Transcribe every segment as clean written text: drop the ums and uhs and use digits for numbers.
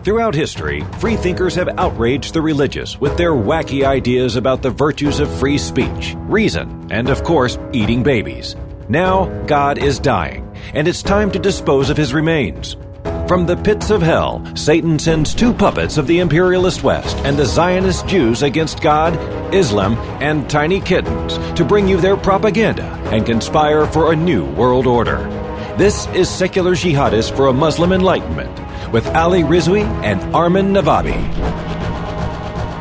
Throughout history, freethinkers have outraged the religious with their wacky ideas about the virtues of free speech, reason, and, of course, eating babies. Now, God is dying, and it's time to dispose of his remains. From the pits of hell, Satan sends two puppets of the imperialist West and the Zionist Jews against God, Islam, and tiny kittens to bring you their propaganda and conspire for a new world order. This is Secular Jihadists for a Muslim Enlightenment with Ali Rizvi and Armin Navabi.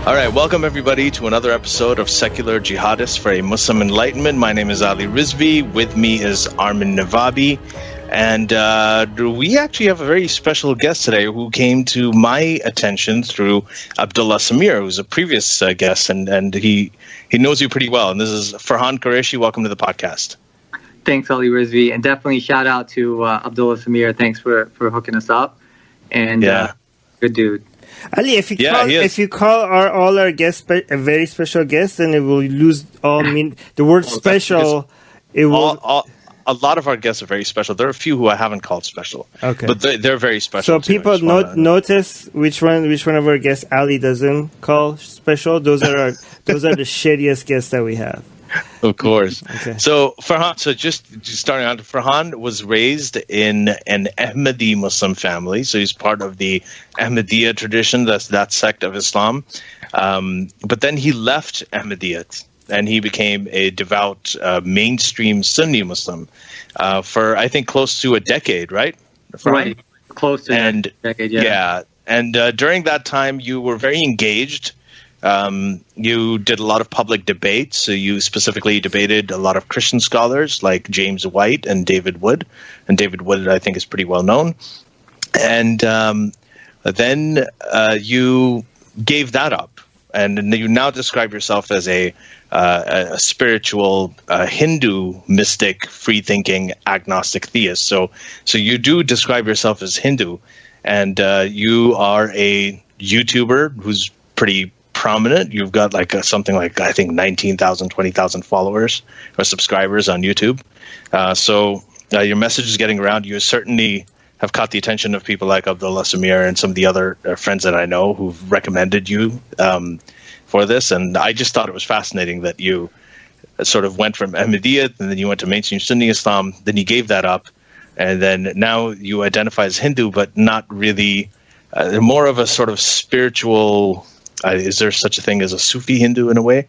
All right, welcome everybody to another episode of Secular Jihadists for a Muslim Enlightenment. My name is Ali Rizvi. With me is Armin Navabi. And we actually have a very special guest today who came to my attention through Abdullah Samir, who's a previous guest, and he knows you pretty well. And this is Farhan Qureshi. Welcome to the podcast. Thanks, Ali Rizvi. And definitely shout out to Abdullah Samir. Thanks for hooking us up. And good dude. Ali, if you call all our guests a very special guest, then it will lose all mean. The word special, it will. A lot of our guests are very special. There are a few who I haven't called special, okay, but they're very special. So people notice which one of our guests Ali doesn't call special. Those are the shittiest guests that we have. Of course. Okay. So Farhan, just starting out, Farhan was raised in an Ahmadi Muslim family, so he's part of the Ahmadiyya tradition. That's that sect of Islam. But then he left Ahmadiyyat, and he became a devout mainstream Sunni Muslim for, I think, close to a decade, right? Right, close to a decade, yeah. Yeah, and during that time, you were very engaged. You did a lot of public debates. So you specifically debated a lot of Christian scholars like James White and David Wood. And David Wood, I think, is pretty well known. And then you gave that up. And you now describe yourself as a spiritual Hindu mystic, free-thinking, agnostic theist. So you do describe yourself as Hindu. And you are a YouTuber who's pretty prominent. You've got something like, I think, 19,000, 20,000 followers or subscribers on YouTube. So your message is getting around. You certainly have caught the attention of people like Abdullah Samir and some of the other friends that I know who've recommended you for this. And I just thought it was fascinating that you sort of went from Ahmadiyyat and then you went to mainstream Sunni Islam. Then you gave that up. And then now you identify as Hindu, but not really more of a sort of spiritual. Is there such a thing as a Sufi Hindu in a way?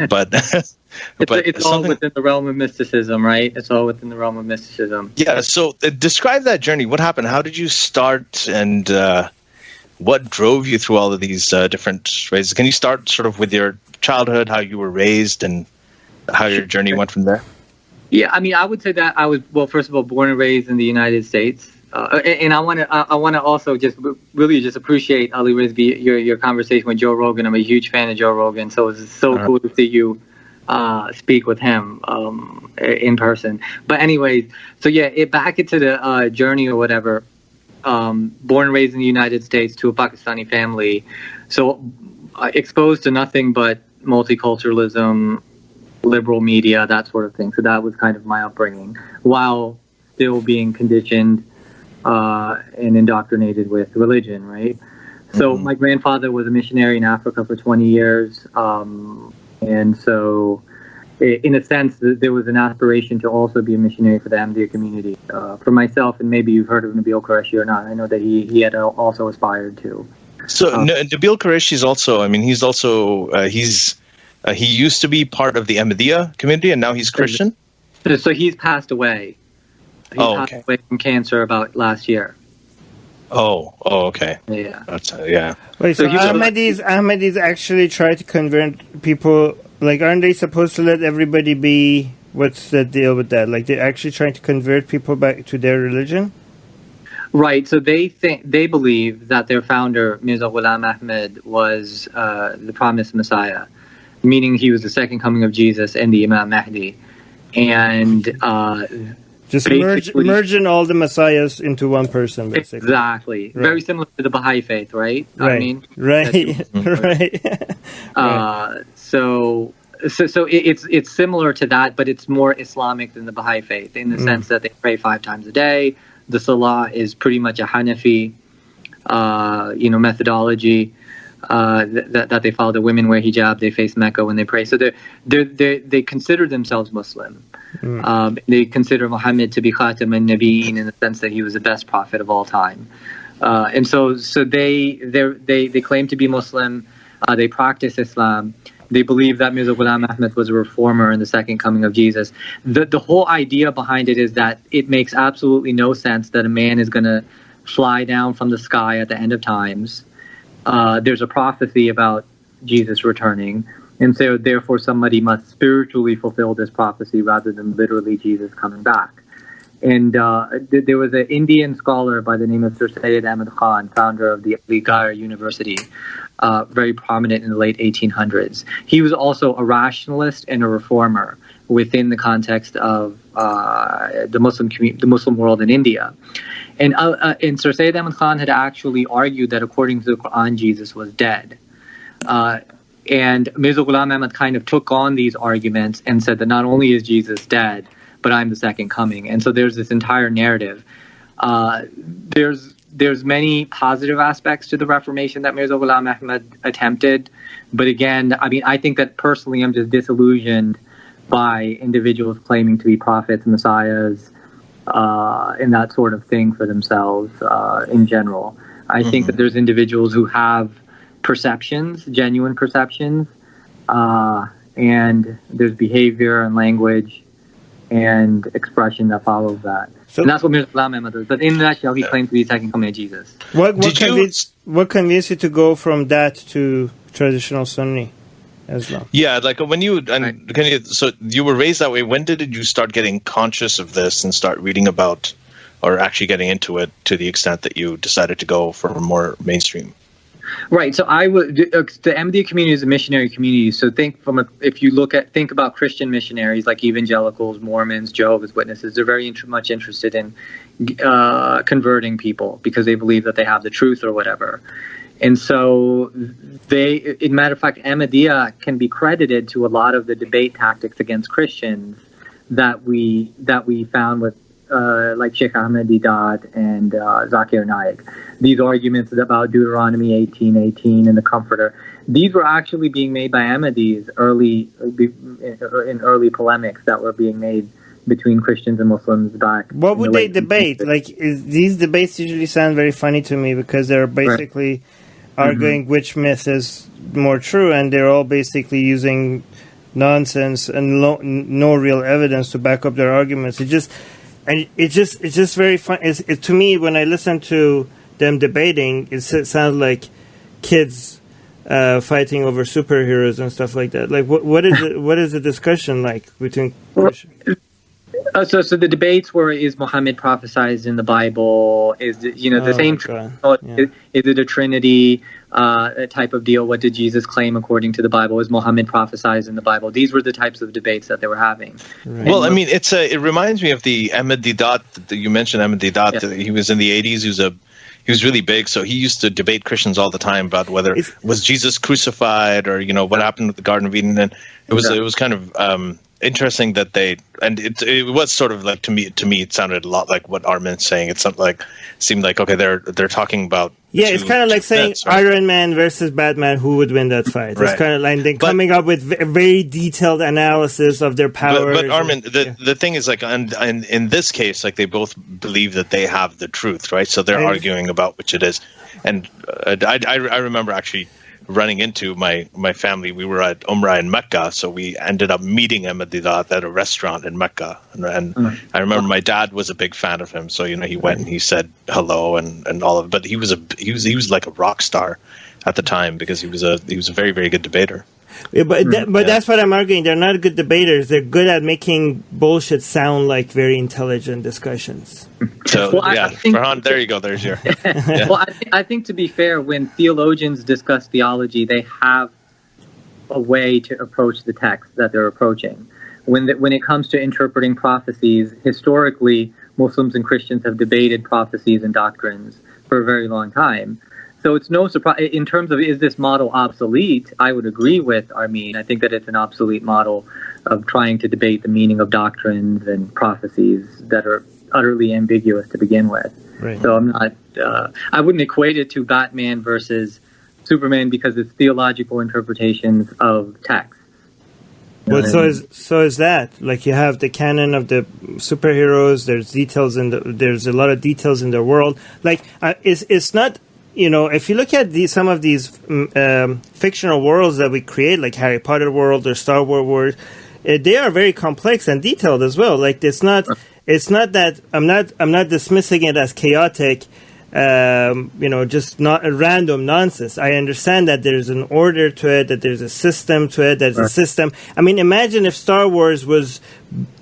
But it's all within the realm of mysticism, right? It's all within the realm of mysticism. Yeah. So describe that journey. What happened? How did you start, and what drove you through all of these different ways? Can you start sort of with your childhood, how you were raised, and how your journey went from there? Yeah, I mean, I would say that I was, well, first of all, born and raised in the United States. And I want to also just really just appreciate Ali Rizvi, your conversation with Joe Rogan. I'm a huge fan of Joe Rogan, so it's so cool to see you speak with him in person. But anyways, so yeah, back into the journey or whatever. Born and raised in the United States to a Pakistani family, so exposed to nothing but multiculturalism, liberal media, that sort of thing. So that was kind of my upbringing, while still being conditioned and indoctrinated with religion, right? So my grandfather was a missionary in Africa for 20 years. And so in a sense, there was an aspiration to also be a missionary for the Ahmadiyya community. For myself, and maybe you've heard of Nabil Qureshi or not, I know that he had also aspired to. So Nabil Qureshi is also, I mean, he's also, he used to be part of the Ahmadiyya community and now he's Christian? So he's passed away. He passed away from cancer about last year. Oh, okay. Yeah. That's, yeah. Wait, so Ahmadis actually try to convert people, like, aren't they supposed to let everybody be? What's the deal with that? Like, they're actually trying to convert people back to their religion? Right, so they believe that their founder, Mirza Ghulam Ahmad, was the promised Messiah, meaning he was the second coming of Jesus and the Imam Mahdi. And just merging all the messiahs into one person, basically. Exactly. Right. Very similar to the Baha'i faith, right? Right. I mean, right. Right. So it's similar to that, but it's more Islamic than the Baha'i faith in the sense that they pray 5 times a day. The Salah is pretty much a Hanafi methodology that they follow. The women wear hijab, they face Mecca when they pray. So they consider themselves Muslim. They consider Muhammad to be Khatam al-Nabiyyin in the sense that he was the best prophet of all time. And so they claim to be Muslim. They practice Islam. They believe that Mirza Ghulam Ahmad was a reformer in the second coming of Jesus. The whole idea behind it is that it makes absolutely no sense that a man is going to fly down from the sky at the end of times. There's a prophecy about Jesus returning, and so therefore somebody must spiritually fulfill this prophecy rather than literally Jesus coming back. And there was an Indian scholar by the name of Sir Syed Ahmad Khan, founder of the Aligarh University, very prominent in the late 1800s. He was also a rationalist and a reformer within the context of the Muslim world in India. And Sir Syed Ahmad Khan had actually argued that according to the Quran, Jesus was dead. And Mirza Ghulam Ahmad kind of took on these arguments and said that not only is Jesus dead, but I'm the second coming. And so there's this entire narrative. There's many positive aspects to the Reformation that Mirza Ghulam Ahmad attempted. But again, I mean, I think that personally I'm just disillusioned by individuals claiming to be prophets, messiahs, and that sort of thing for themselves in general. I think that there's individuals who have perceptions, genuine perceptions, and there's behavior and language and expression that follows that. So, and that's what Mirza Ghulam Ahmad does. But in a nutshell, he claims to be the second coming of Jesus. What convinced you to go from that to traditional Sunni Islam? Yeah, like when you so you were raised that way. When did you start getting conscious of this and start reading about, or actually getting into it to the extent that you decided to go for more mainstream? Right. So the Ahmadiyya community is a missionary community. So think about Christian missionaries like evangelicals, Mormons, Jehovah's Witnesses. They're very much interested in converting people because they believe that they have the truth or whatever. And so in matter of fact, Ahmadiyya can be credited to a lot of the debate tactics against Christians that we found with like Sheikh Ahmadiyat and Zakir Naik. These arguments about Deuteronomy 18:18 and the Comforter, these were actually being made by Ahmadis in early polemics that were being made between Christians and Muslims back. What would they debate? Like, these debates usually sound very funny to me because they're basically arguing which myth is more true, and they're all basically using nonsense and no real evidence to back up their arguments. It's just very fun. To me, when I listen to them debating, it sounds like kids fighting over superheroes and stuff like that. Like, what is the discussion like between? So the debates were: is Muhammad prophesied in the Bible? Is the same? Is it a Trinity type of deal? What did Jesus claim according to the Bible? Is Muhammad prophesied in the Bible? These were the types of debates that they were having. Right. Well, I mean, it reminds me of the Ahmadiyat. You mentioned Ahmadiyat. Yeah. He was in the 80s. He was really big, so he used to debate Christians all the time about whether was Jesus crucified or what happened with the Garden of Eden. And it was kind of interesting that it was sort of like to me it sounded a lot like what Armin's saying. It seemed like okay, they're talking about it's kind of like saying right? Iron Man versus Batman, who would win that fight? Right. It's kind of like then coming up with very detailed analysis of their powers. But Armin, the thing is like, and in this case, like they both believe that they have the truth, right? So they're arguing about which it is. And I remember actually running into my family. We were at Umrah in Mecca, so we ended up meeting Ahmadiyat at a restaurant in Mecca. And I remember my dad was a big fan of him, so he went and he said hello and all of it. But he was like a rock star at the time because he was a very, very good debater. Yeah, but that's what I'm arguing. They're not good debaters. They're good at making bullshit sound like very intelligent discussions. So, Farhan, there you go. There's your... Yeah. Well, I think to be fair, when theologians discuss theology, they have a way to approach the text that they're approaching. When it comes to interpreting prophecies, historically, Muslims and Christians have debated prophecies and doctrines for a very long time. So it's no surprise, in terms of is this model obsolete, I would agree with Armin. I think that it's an obsolete model of trying to debate the meaning of doctrines and prophecies that are utterly ambiguous to begin with. Right. So I'm not. I wouldn't equate it to Batman versus Superman because it's theological interpretations of text. Well, so is that like you have the canon of the superheroes? There's details there's a lot of details in the world. Like it's not. If you look at some of these fictional worlds that we create, like Harry Potter world or Star Wars world, they are very complex and detailed as well. Like it's not that I'm not dismissing it as chaotic, just not a random nonsense. I understand that there's an order to it, that there's a system to it, there's a system. I mean, imagine if Star Wars was.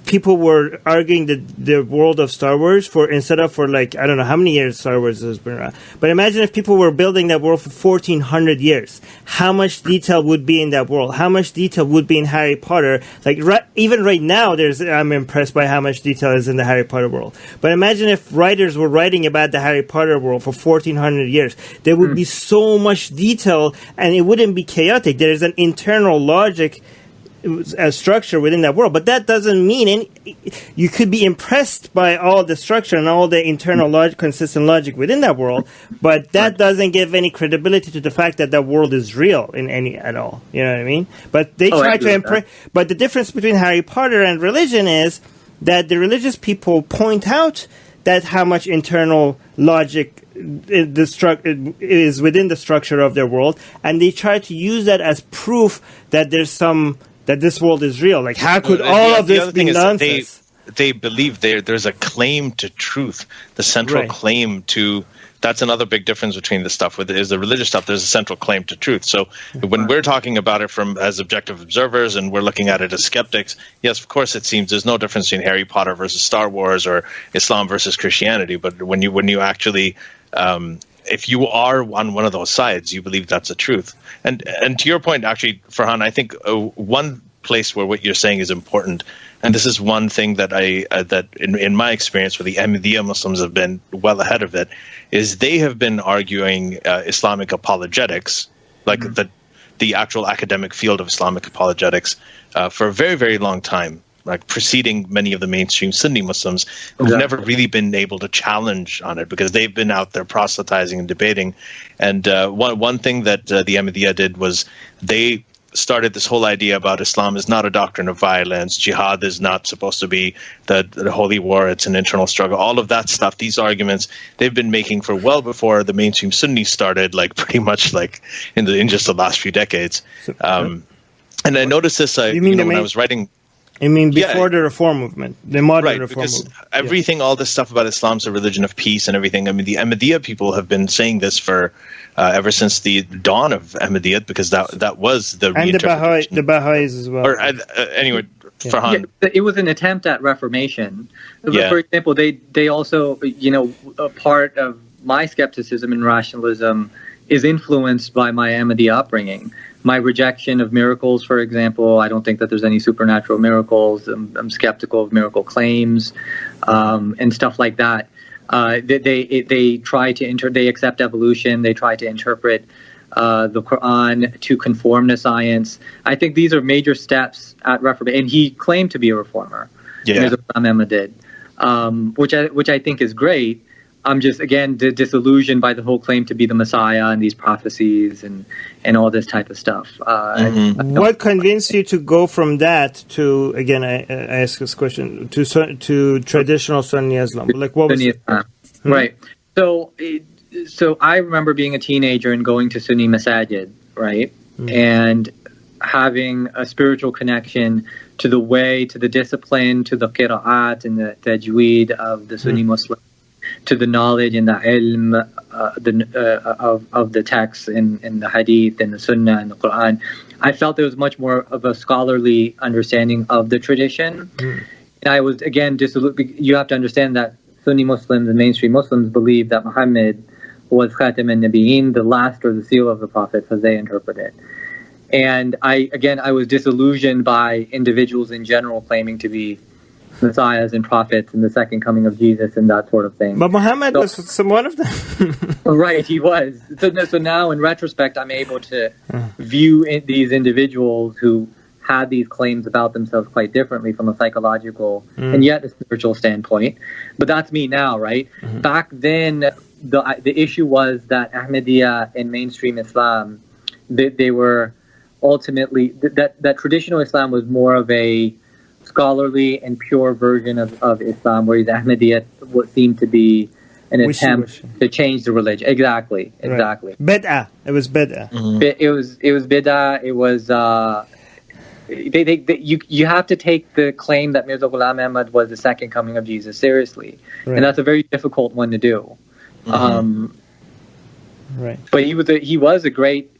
People were arguing the world of Star Wars instead of like, I don't know how many years Star Wars has been around. But imagine if people were building that world for 1400 years. How much detail would be in that world? How much detail would be in Harry Potter? Like even right now, I'm impressed by how much detail is in the Harry Potter world. But imagine if writers were writing about the Harry Potter world for 1400 years. There would be so much detail and it wouldn't be chaotic. There's an internal logic a structure within that world, but that doesn't mean you could be impressed by all the structure and all the internal logic, consistent logic within that world, but that doesn't give any credibility to the fact that that world is real at all. You know what I mean? But they try to impress. But the difference between Harry Potter and religion is that the religious people point out that how much internal logic is within the structure of their world, and they try to use that as proof that that this world is real. Like, how could all of this be nonsense? They believe there's a claim to truth, the central claim to. That's another big difference between the stuff is the religious stuff. There's a central claim to truth. So when we're talking about it as objective observers and we're looking at it as skeptics, yes, of course, it seems there's no difference between Harry Potter versus Star Wars or Islam versus Christianity. But when you actually if you are on one of those sides, you believe that's the truth. And to your point, actually, Farhan, I think one place where what you're saying is important, and this is one thing that that in my experience, where the Ahmadiyya Muslims have been well ahead of it, is they have been arguing Islamic apologetics, like the actual academic field of Islamic apologetics, for a very, very long time. Like preceding many of the mainstream Sunni Muslims who've never really been able to challenge on it because they've been out there proselytizing and debating. And one thing that the Ahmadiyya did was they started this whole idea about Islam is not a doctrine of violence. Jihad is not supposed to be the holy war. It's an internal struggle. All of that stuff, these arguments, they've been making for well before the mainstream Sunnis started, like pretty much like in just the last few decades. And I noticed this when I was writing... I mean, before the Reform movement, the modern Reform movement. Everything, all this stuff about Islam's a religion of peace and everything. I mean, the Ahmadiyya people have been saying this for ever since the dawn of Ahmadiyyat, because that was the reinterpretation. And the Baha'is as well. Anyway, Farhan. Yeah, it was an attempt at reformation. Yeah. For example, they also, a part of my skepticism and rationalism is influenced by my Ahmadiyya upbringing. My rejection of miracles, for example, I don't think that there's any supernatural miracles. I'm skeptical of miracle claims and stuff like that. They try to they accept evolution. They try to interpret the Quran to conform to science. I think these are major steps at reformation. And he claimed to be a reformer. Yeah, Ahmad did, which I think is great. I'm just, again, disillusioned by the whole claim to be the Messiah and these prophecies and all this type of stuff. What convinced you to go from that to, again, I ask this question, to traditional Sunni Islam? Like, what was it? Right. So I remember being a teenager and going to Sunni masajid, right? And having a spiritual connection to the way, to the discipline, to the qira'at and the tajweed of the Sunni Muslim, to the knowledge and the ilm of the texts in the hadith and the sunnah and the Quran. I felt there was much more of a scholarly understanding of the tradition. And I was, again, you have to understand that Sunni Muslims and mainstream Muslims believe that Muhammad was Khatam al-Nabiyyin, the last or the seal of the prophets, as they interpret it. And I was disillusioned by individuals in general claiming to be messiahs and prophets and the second coming of Jesus and that sort of thing. But Muhammad was one of them. Right, he was. So now, in retrospect, I'm able to view these individuals who had these claims about themselves quite differently from a psychological and yet a spiritual standpoint. But that's me now, right? Back then, the issue was that Ahmadiyya and mainstream Islam, they were ultimately, that traditional Islam was more of a scholarly and pure version of Islam, whereas Ahmadiyya what seemed to be an attempt to change the religion. Exactly. Right. Bid'ah. It was bid'ah. It was bid'ah. It was you have to take the claim that Mirza Ghulam Ahmad was the second coming of Jesus seriously, and that's a very difficult one to do. Right. But he was a great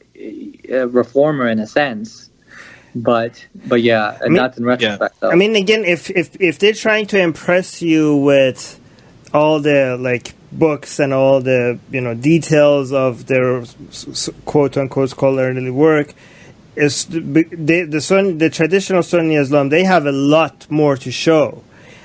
reformer in a sense. But yeah, and that's in retrospect. Though. I mean, again, if they're trying to impress you with all the books and all the details of their quote unquote scholarly work, is the traditional Sunni Islam, they have a lot more to show.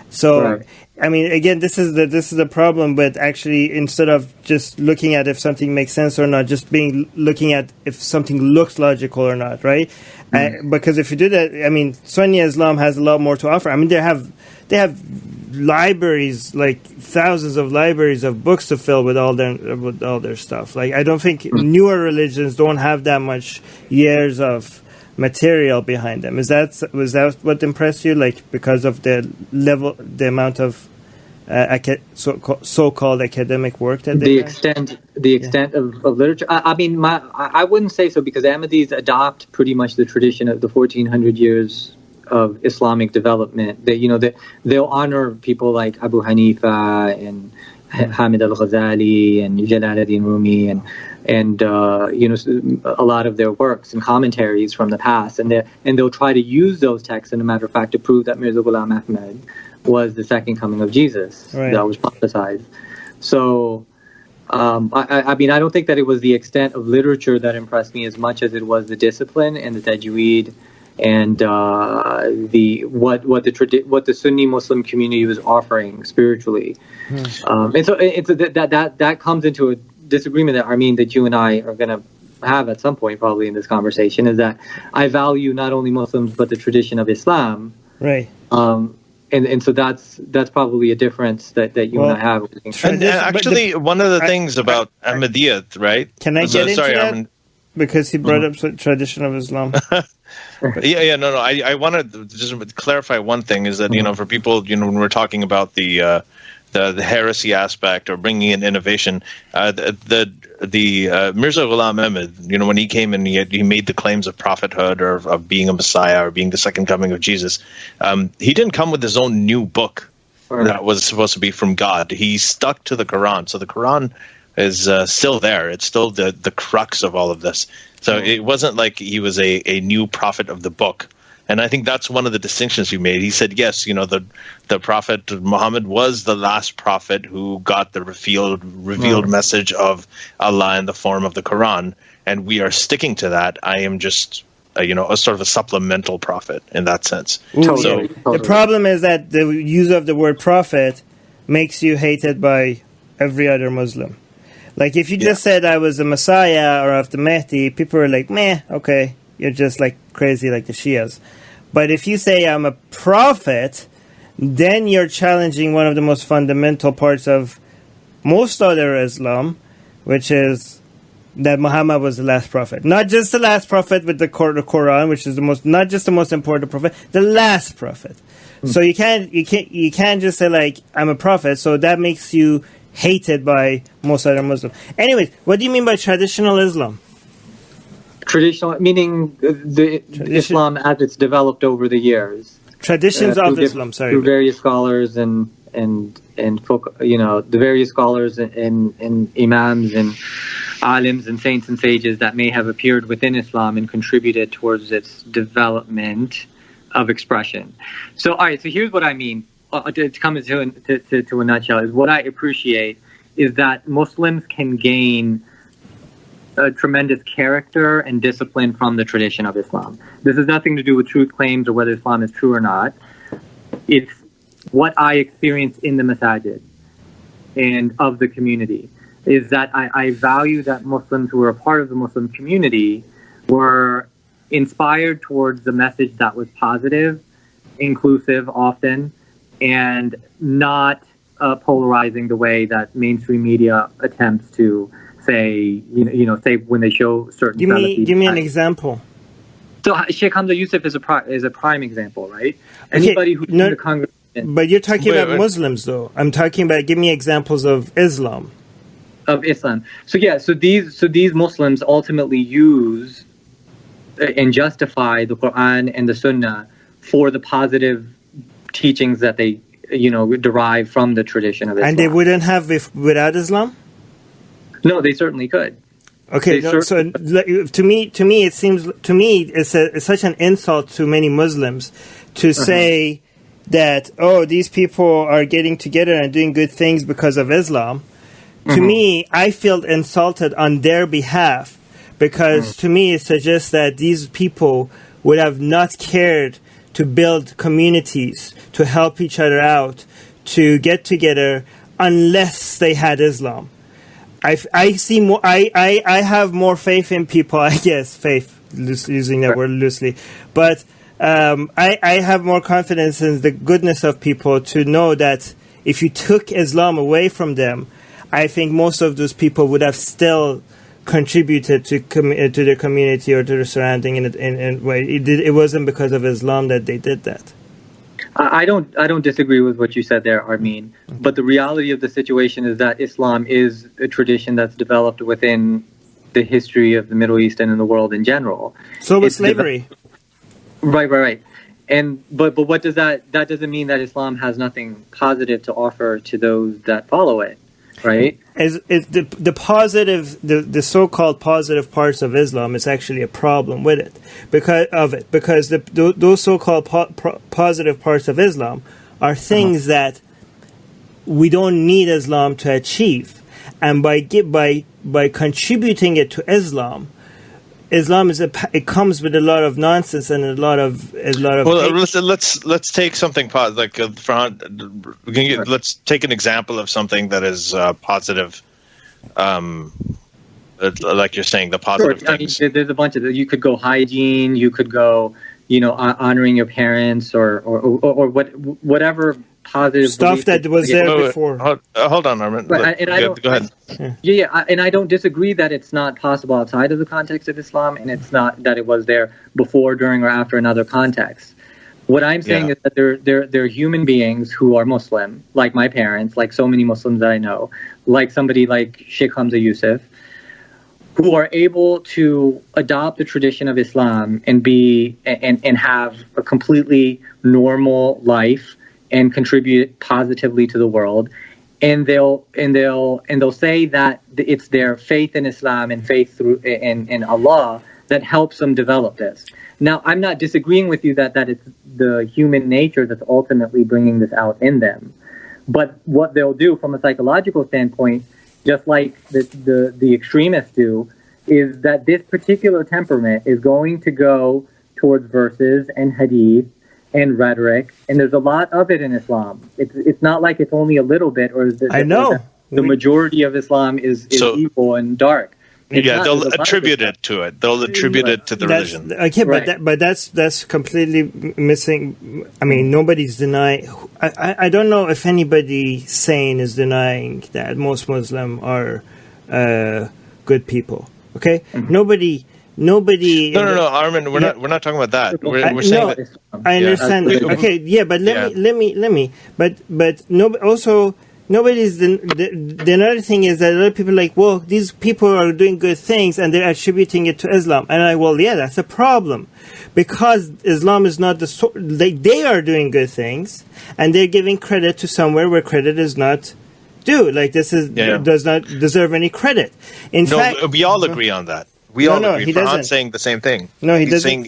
So I mean, again, this is the problem with actually, instead of just looking at if something makes sense or not, just looking at if something looks logical or not, right? Because if you do that, I mean, Sunni Islam has a lot more to offer. I mean, they have libraries, like thousands of libraries of books to fill with all their stuff. Like, I don't think newer religions don't have that much years of material behind them. Was that what impressed you? Like, because of the amount of so-called academic work that they extent of literature. I mean, I wouldn't say so, because Ahmadis adopt pretty much the tradition of the 1400 years of Islamic development. They'll honor people like Abu Hanifa and Hamid al-Ghazali and Jalaluddin Rumi and a lot of their works and commentaries from the past, and they'll try to use those texts, as a matter of fact, to prove that Mirza Ghulam Ahmad was the second coming of Jesus that was prophesied. So, I mean, I don't think that it was the extent of literature that impressed me as much as it was the discipline and the tajweed and what the Sunni Muslim community was offering spiritually. And so that comes into a disagreement that you and I are going to have at some point probably in this conversation, is that I value not only Muslims but the tradition of Islam. Right. And so that's probably a difference that you and I have. And actually, one of the things about Ahmadiyyat, right? Can I get into that? Because he brought up tradition of Islam. No. I want to just clarify one thing, is that, for people, when we're talking about the heresy aspect or bringing in innovation, the Mirza Ghulam Ahmad, when he came and he made the claims of prophethood or of being a messiah or being the second coming of Jesus, he didn't come with his own new book that was supposed to be from God. He stuck to the Quran. So the Quran is still there. It's still the crux of all of this. So it wasn't like he was a new prophet of the book. And I think that's one of the distinctions he made. He said, yes, the prophet Muhammad was the last prophet who got the revealed message of Allah in the form of the Quran, and we are sticking to that. I am just, a sort of a supplemental prophet in that sense. Totally. The problem is that the use of the word prophet makes you hated by every other Muslim. Like, if you just said I was a Messiah or of the Mahdi, people are like, meh, okay, you're just like crazy like the Shias. But if you say I'm a prophet, then you're challenging one of the most fundamental parts of most other Islam, which is that Muhammad was the last prophet. Not just the last prophet with the Quran, which is not just the most important prophet, the last prophet. So you can't just say like I'm a prophet. So that makes you hated by most other Muslims. Anyways, what do you mean by traditional Islam? Traditional, meaning Islam as it's developed over the years. Traditions of Islam, through various scholars and the various scholars and imams and alims and saints and sages that may have appeared within Islam and contributed towards its development of expression. So, all right. So here's what I mean. To come into a nutshell, is what I appreciate is that Muslims can gain a tremendous character and discipline from the tradition of Islam. This has nothing to do with truth claims or whether Islam is true or not. It's what I experience in the masajid and of the community, is that I value that Muslims who are a part of the Muslim community were inspired towards the message that was positive, inclusive often, and not polarizing the way that mainstream media attempts to say, say when they show certain. Give me an example. So Sheikh Hamza Yusuf is a prime example, right? Anybody who's in the congregation. But you're talking about Muslims, though. I'm talking about. Give me examples of Islam. Of Islam. So these Muslims ultimately use and justify the Quran and the Sunnah for the positive teachings that they derive from the tradition of Islam. And they wouldn't have without Islam? No, they certainly could. Okay, so to me, it seems it's such an insult to many Muslims to say that these people are getting together and doing good things because of Islam. To me, I feel insulted on their behalf because to me it suggests that these people would have not cared to build communities, to help each other out, to get together unless they had Islam. I see more. I have more faith in people. I guess faith, using that word loosely, but I have more confidence in the goodness of people to know that if you took Islam away from them, I think most of those people would have still contributed to their community or to the surrounding in way. It wasn't because of Islam that they did that. I don't disagree with what you said there, Armin. But the reality of the situation is that Islam is a tradition that's developed within the history of the Middle East and in the world in general. So was slavery. Right. But what does that doesn't mean that Islam has nothing positive to offer to those that follow it, right? The positive, the so-called positive parts of Islam is actually a problem with it because those so-called positive parts of Islam are things that we don't need Islam to achieve, and by contributing it to Islam it comes with a lot of nonsense and a lot of. Well, let's take something like let's take an example of something that is positive. Like you're saying, the positive things. I mean, there's a bunch of. You could go hygiene. You could go, honoring your parents or whatever positive stuff that was there before. Hold on, Armin. Go ahead. And I don't disagree that it's not possible outside of the context of Islam, and it's not that it was there before, during, or after in other contexts. What I'm saying is that there are human beings who are Muslim, like my parents, like so many Muslims that I know, like somebody like Sheikh Hamza Yusuf, who are able to adopt the tradition of Islam and have a completely normal life and contribute positively to the world, and they'll say that it's their faith in Islam and faith in Allah that helps them develop this. Now, I'm not disagreeing with you that it's the human nature that's ultimately bringing this out in them, but what they'll do from a psychological standpoint, just like the extremists do, is that this particular temperament is going to go towards verses and hadith and rhetoric, and there's a lot of it in Islam. It's not like it's only a little bit, or the majority of Islam is evil and dark. They'll attribute it to it. They'll attribute it to the religion. Okay, right. but that's completely missing. I mean, nobody's denying. I don't know if anybody sane is denying that most Muslims are good people. Okay, nobody. No, Armin, we're not talking about that. We're saying that. I understand. Okay, but let me. But nobody's. The another thing is that a lot of people are like, well, these people are doing good things and they're attributing it to Islam, and that's a problem, because Islam is not they are doing good things and they're giving credit to somewhere where credit is not due. Like this does not deserve any credit. In fact, we all agree on that. We all agree. He doesn't. Saying the same thing. No, he doesn't.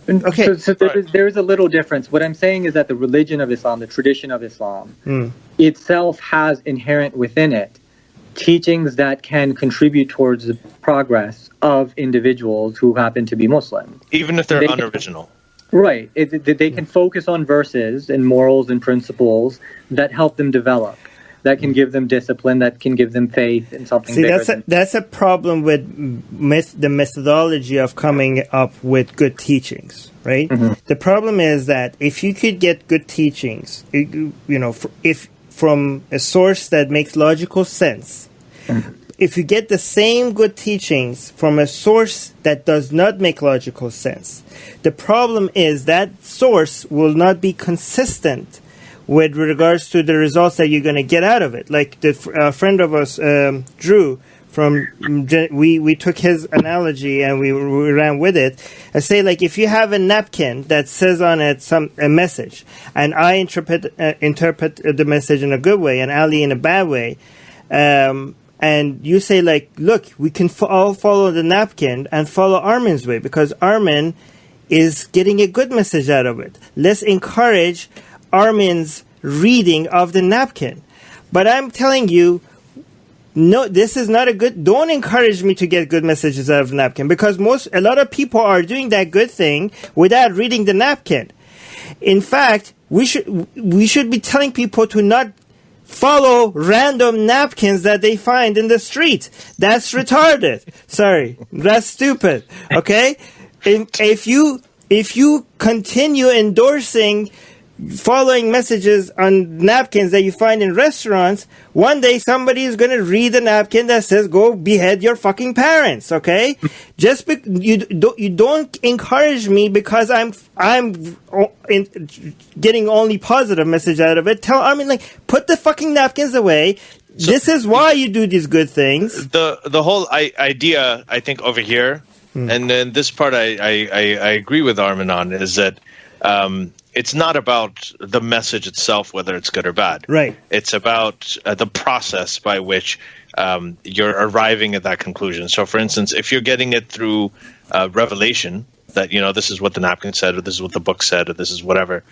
Okay. So there is a little difference. What I'm saying is that the religion of Islam, the tradition of Islam, itself has inherent within it teachings that can contribute towards the progress of individuals who happen to be Muslim. Even if they're unoriginal. Right. They can focus on verses and morals and principles that help them develop. that can give them discipline, that can give them faith in something bigger. That's a problem with the methodology of coming up with good teachings, right? Mm-hmm. The problem is that if you could get good teachings, if from a source that makes logical sense, mm-hmm. if you get the same good teachings from a source that does not make logical sense, the problem is that source will not be consistent with regards to the results that you're going to get out of it. Like the friend of us, Drew, we took his analogy and we ran with it. I say, like, if you have a napkin that says on it a message, and I interpret the message in a good way and Ali in a bad way, and you say, like, look, we can all follow the napkin and follow Armin's way because Armin is getting a good message out of it. Let's encourage Armin's reading of the napkin. But I'm telling you, no, this is not don't encourage me to get good messages out of the napkin because a lot of people are doing that good thing without reading the napkin. In fact, we should be telling people to not follow random napkins that they find in the street. That's retarded. Sorry, that's stupid. Okay? If you continue endorsing following messages on napkins that you find in restaurants, one day somebody is going to read a napkin that says, go behead your fucking parents, okay? Just you don't encourage me because I'm getting only positive message out of it. Tell Armin, like, put the fucking napkins away. So, this is why you do these good things. The whole idea, I think, over here, and then this part I agree with Armin on, is that it's not about the message itself, whether it's good or bad. Right. It's about the process by which you're arriving at that conclusion. So, for instance, if you're getting it through revelation, that, this is what the napkin said, or this is what the book said, or this is whatever,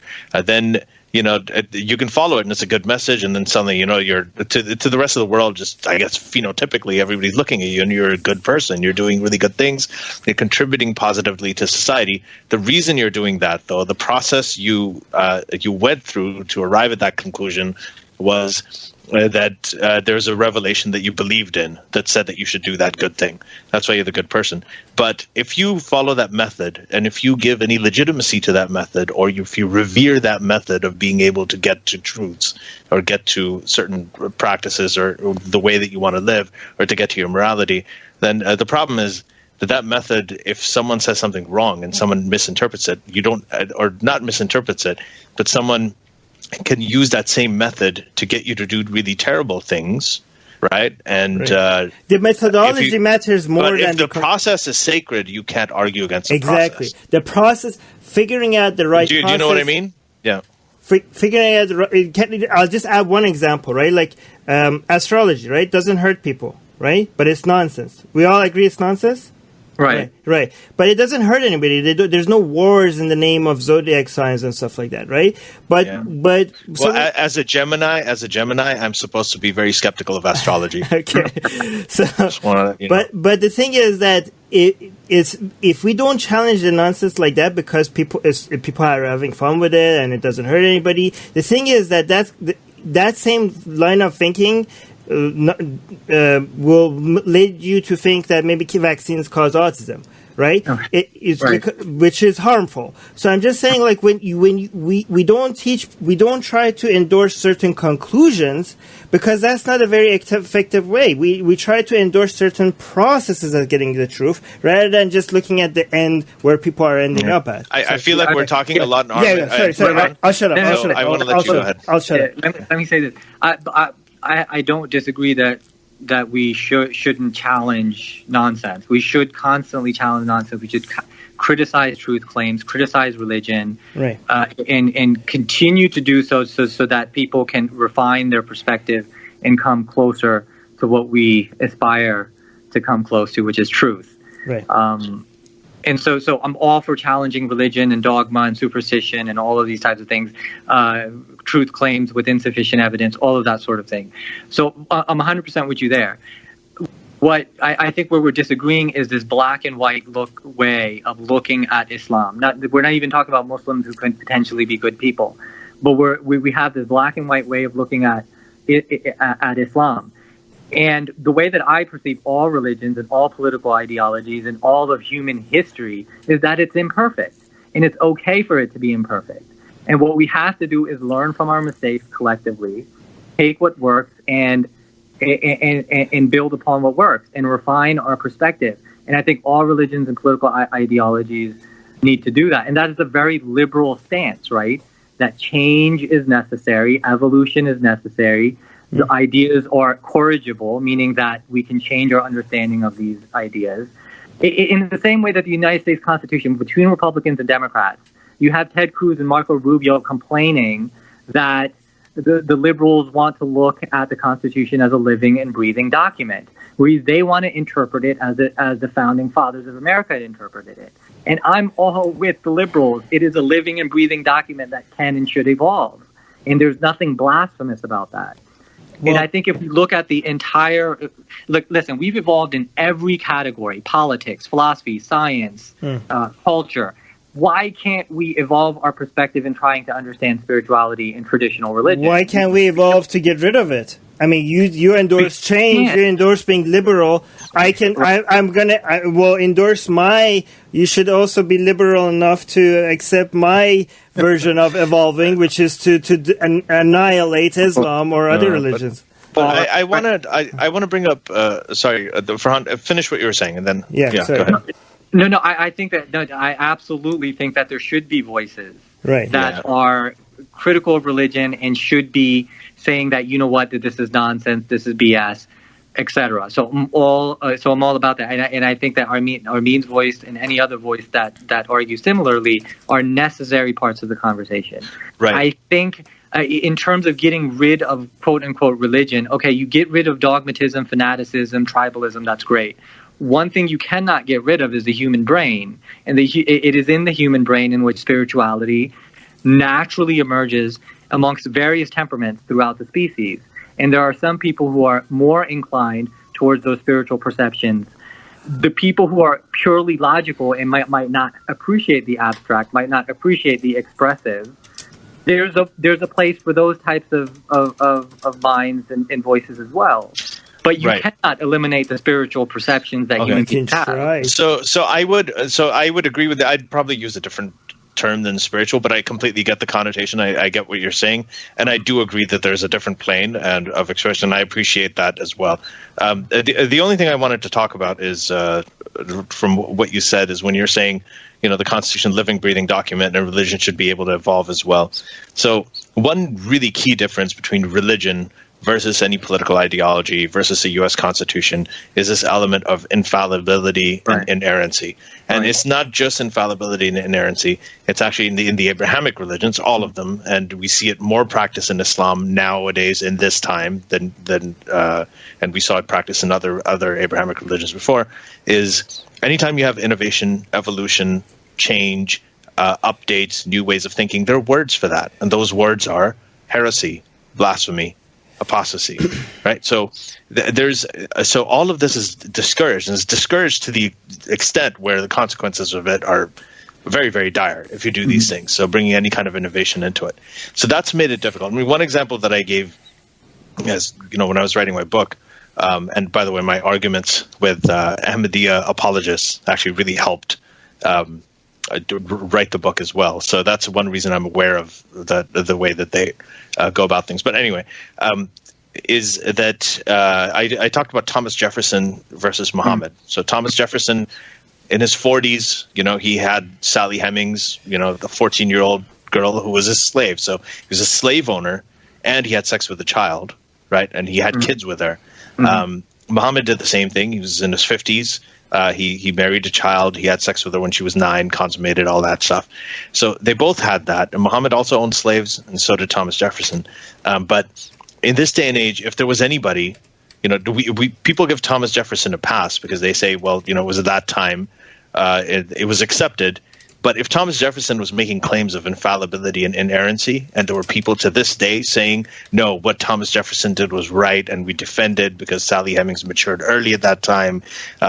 then, you can follow it, and it's a good message, and then suddenly, you're to the rest of the world, just, I guess, phenotypically, everybody's looking at you, and you're a good person. You're doing really good things. You're contributing positively to society. The reason you're doing that, though, the process you went through to arrive at that conclusion was that there's a revelation that you believed in that said that you should do that good thing. That's why you're the good person. But if you follow that method, and if you give any legitimacy to that method, or if you revere that method of being able to get to truths or get to certain practices or the way that you want to live or to get to your morality, then the problem is that method, if someone says something wrong and someone misinterprets it, you don't, or not misinterprets it, but someone can use that same method to get you to do really terrible things, right? And right. The methodology matters more than if the process is sacred, you can't argue against the exactly process. The process, figuring out the right. Do you know what I mean? Yeah. Figuring out the right. I'll just add one example, right? Like astrology, right? Doesn't hurt people, right? But it's nonsense. We all agree it's nonsense. Right. But it doesn't hurt anybody. There's no wars in the name of zodiac signs and stuff like that, right? But as a Gemini, I'm supposed to be very skeptical of astrology. Okay. So, but the thing is that if we don't challenge the nonsense like that because people are having fun with it and it doesn't hurt anybody, the thing is that same line of thinking will lead you to think that maybe vaccines cause autism, right? Okay. Which is harmful. So I'm just saying, like, we don't try to endorse certain conclusions because that's not a very effective way. We try to endorse certain processes of getting the truth rather than just looking at the end where people are ending up at. I feel like we're talking a lot. Sorry. I'll shut up. I want to let you go ahead. I'll shut up. Let me say this. I don't disagree that we shouldn't challenge nonsense. We should constantly challenge nonsense. We should criticize truth claims, criticize religion, right? And continue to do so that people can refine their perspective and come closer to what we aspire to come close to, which is truth. Right. And so I'm all for challenging religion and dogma and superstition and all of these types of things, truth claims with insufficient evidence, all of that sort of thing. So I'm 100% with you there. What I think where we're disagreeing is this black and white way of looking at Islam. We're not even talking about Muslims who could potentially be good people, but we have this black and white way of looking at at Islam. And the way that I perceive all religions and all political ideologies and all of human history is that it's imperfect, and it's okay for it to be imperfect. And what we have to do is learn from our mistakes collectively, take what works and build upon what works and refine our perspective. And I think all religions and political ideologies need to do that. And that is a very liberal stance, right? That change is necessary, evolution is necessary. The ideas are corrigible, meaning that we can change our understanding of these ideas. In the same way that the United States Constitution, between Republicans and Democrats, you have Ted Cruz and Marco Rubio complaining that the liberals want to look at the Constitution as a living and breathing document, whereas they want to interpret it as the founding fathers of America had interpreted it. And I'm all with the liberals. It is a living and breathing document that can and should evolve. And there's nothing blasphemous about that. Well, and I think if we look at the entire, listen, we've evolved in every category: politics, philosophy, science, culture. Why can't we evolve our perspective in trying to understand spirituality in traditional religion? Why can't we evolve to get rid of it? I mean, you endorse change, you endorse being liberal. I will endorse you should also be liberal enough to accept my version of evolving, which is to annihilate Islam or other religions. But I want to bring up, Farhan, finish what you were saying, and then go ahead. No, I think that I absolutely think that there should be voices that are critical of religion and should be saying that, you know what, that this is nonsense, this is BS, etc. So I'm all about that, and I think that Armin's voice and any other voice that argue similarly are necessary parts of the conversation. Right. I think in terms of getting rid of quote unquote religion, okay, you get rid of dogmatism, fanaticism, tribalism. That's great. One thing you cannot get rid of is the human brain, and it is in the human brain in which spirituality naturally emerges amongst various temperaments throughout the species. And there are some people who are more inclined towards those spiritual perceptions. The people who are purely logical and might not appreciate the abstract, might not appreciate the expressive. There's a place for those types of minds and voices as well. But you cannot eliminate the spiritual perceptions that human beings have. Right. So I would agree with that. I'd probably use a different term than spiritual, but I completely get the connotation. I get what you're saying, and I do agree that there's a different plane and of expression. I appreciate that as well. The only thing I wanted to talk about is from what you said is when you're saying, the Constitution, living, breathing document, and religion should be able to evolve as well. So one really key difference between religion versus any political ideology versus the U.S. Constitution is this element of infallibility and inerrancy. And it's not just infallibility and inerrancy. It's actually in the Abrahamic religions, all of them, and we see it more practiced in Islam nowadays in this time than and we saw it practiced in other Abrahamic religions before, is anytime you have innovation, evolution, change, updates, new ways of thinking, there are words for that. And those words are heresy, blasphemy, apostasy, right? So so all of this is discouraged, and it's discouraged to the extent where the consequences of it are very, very dire if you do these things. So bringing any kind of innovation into it. So that's made it difficult. I mean, one example that I gave is, when I was writing my book, and by the way, my arguments with Ahmadiyya apologists actually really helped write the book as well. So that's one reason I'm aware of the way that they go about things. But anyway, is that I talked about Thomas Jefferson versus Muhammad. So Thomas Jefferson, in his 40s, he had Sally Hemings, the 14-year-old girl who was his slave. So he was a slave owner, and he had sex with a child, right? And he had kids with her. Muhammad did the same thing. He was in his 50s. He married a child. He had sex with her when she was 9, consummated all that stuff. So they both had that. And Muhammad also owned slaves, and so did Thomas Jefferson. But in this day and age, if there was anybody, people give Thomas Jefferson a pass because they say, well, it was at that time, it was accepted. But if Thomas Jefferson was making claims of infallibility and inerrancy, and there were people to this day saying, no, what Thomas Jefferson did was right, and we defended because Sally Hemings matured early at that time,